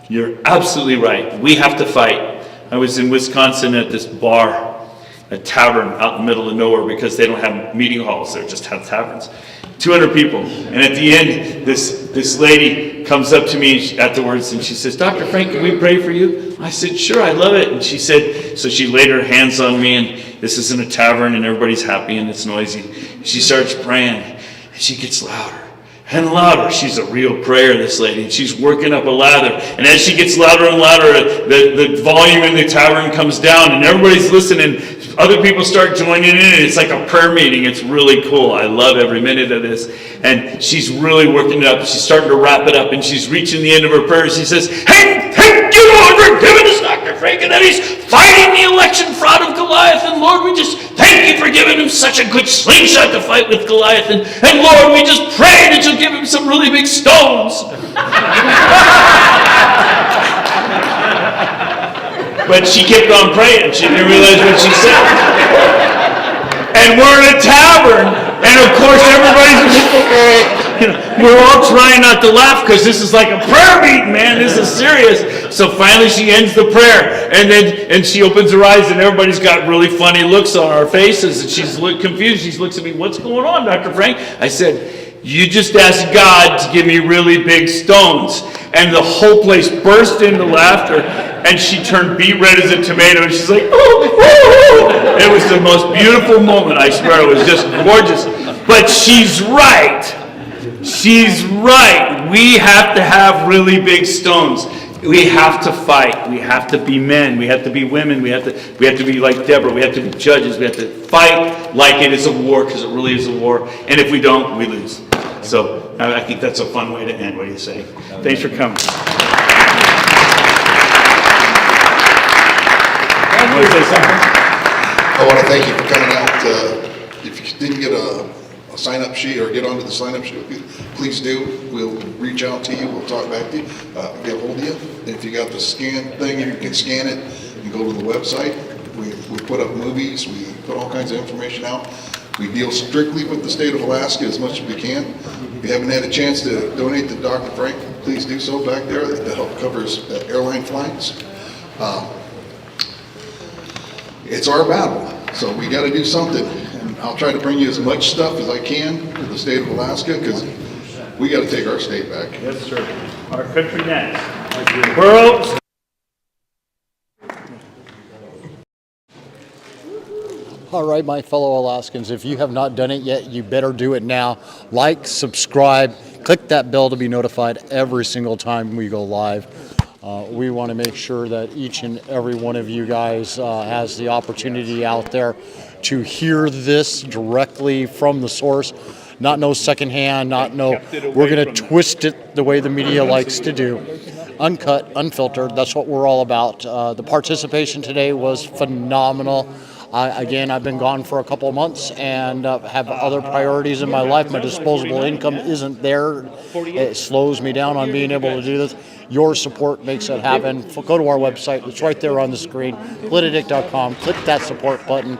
you're absolutely right. We have to fight. I was in Wisconsin at this bar, a tavern out in the middle of nowhere, because they don't have meeting halls, they just have taverns. 200 people. And at the end, this lady comes up to me afterwards and she says, Dr. Frank, can we pray for you? I said, sure, I love it. And she said, so she laid her hands on me, and this is in a tavern and everybody's happy and it's noisy. She starts praying and she gets louder and louder. She's a real prayer, this lady. And she's working up a lather. And as she gets louder and louder, the volume in the tavern comes down and everybody's listening. Other people start joining in, and it's like a prayer meeting. It's really cool. I love every minute of this. And she's really working it up. She's starting to wrap it up, and she's reaching the end of her prayer. She says, hey, thank you, Lord, for giving us Dr. Frank, and that he's fighting the election fraud of Goliath. And Lord, we just thank you for giving him such a good slingshot to fight with Goliath. And Lord, we just pray that you'll give him some really big stones. But she kept on praying. She didn't realize what she said. And we're in a tavern. And of course, everybody's, we're all trying not to laugh because this is like a prayer meeting, man. This is serious. So finally she ends the prayer. And she opens her eyes and everybody's got really funny looks on our faces. And she's confused. She looks at me, what's going on, Dr. Frank? I said, you just asked God to give me really big stones. And the whole place burst into laughter. And she turned beet red as a tomato, and she's like, oh. It was the most beautiful moment, I swear. It was just gorgeous. But she's right. She's right. We have to have really big stones. We have to fight. We have to be men. We have to be women. We have to be like Deborah. We have to be judges. We have to fight like it is a war, because it really is a war. And if we don't, we lose. So I think that's a fun way to end. What do you say? Thanks for coming. I want to thank you for coming out. If you didn't get a sign-up sheet or get onto the sign-up sheet, please do. We'll reach out to you. We'll talk back to you. Get a hold of you. And if you got the scan thing, you can scan it and go to the website. We put up movies. We put all kinds of information out. We deal strictly with the state of Alaska as much as we can. If you haven't had a chance to donate to Dr. Frank, please do so back there to help cover his airline flights. It's our battle, so we got to do something. And I'll try to bring you as much stuff as I can to the state of Alaska, because we got to take our state back. Yes, sir. Our country next. Borough. All right, my fellow Alaskans, if you have not done it yet, you better do it now. Like, subscribe, click that bell to be notified every single time we go live. We want to make sure that each and every one of you guys has the opportunity out there to hear this directly from the source, not no secondhand, not no, we're going to twist it the way the media likes to do. Uncut, unfiltered, that's what we're all about. The participation today was phenomenal. Again, I've been gone for a couple of months and have other priorities in my life. My disposable income isn't there. It slows me down on being able to do this. Your support makes it happen. Go to our website. It's right there on the screen, Politadick.com. Click that support button.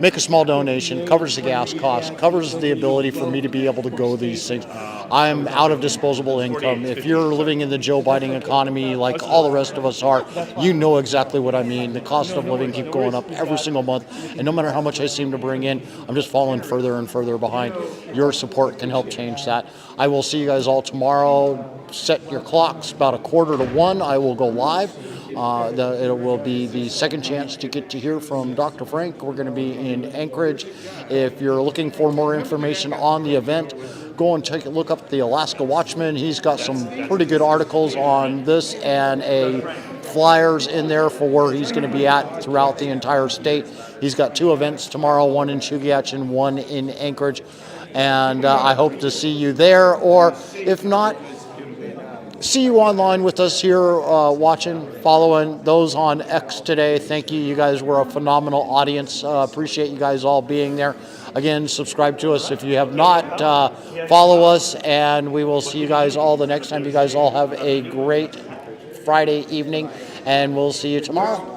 Make a small donation. Covers the gas cost. Covers the ability for me to be able to go these things. I'm out of disposable income. If you're living in the Joe Biden economy like all the rest of us are, you know exactly what I mean. The cost of living keep going up every single month. And no matter how much I seem to bring in, I'm just falling further and further behind. Your support can help change that. I will see you guys all tomorrow. Set your clocks about 1:45. I will go live. It will be the second chance to get to hear from Dr. Frank. We're going to be in Anchorage. If you're looking for more information on the event, go and take a look up the Alaska Watchman. He's got some pretty good articles on this and flyers in there for where he's going to be at throughout the entire state. He's got 2 events tomorrow, one in Chugach and one in Anchorage. And I hope to see you there, or if not, see you online with us here, watching, following those on X today. Thank you. You guys were a phenomenal audience. Appreciate you guys all being there. Again, subscribe to us if you have not. Follow us, and we will see you guys all the next time. You guys all have a great Friday evening, and we'll see you tomorrow.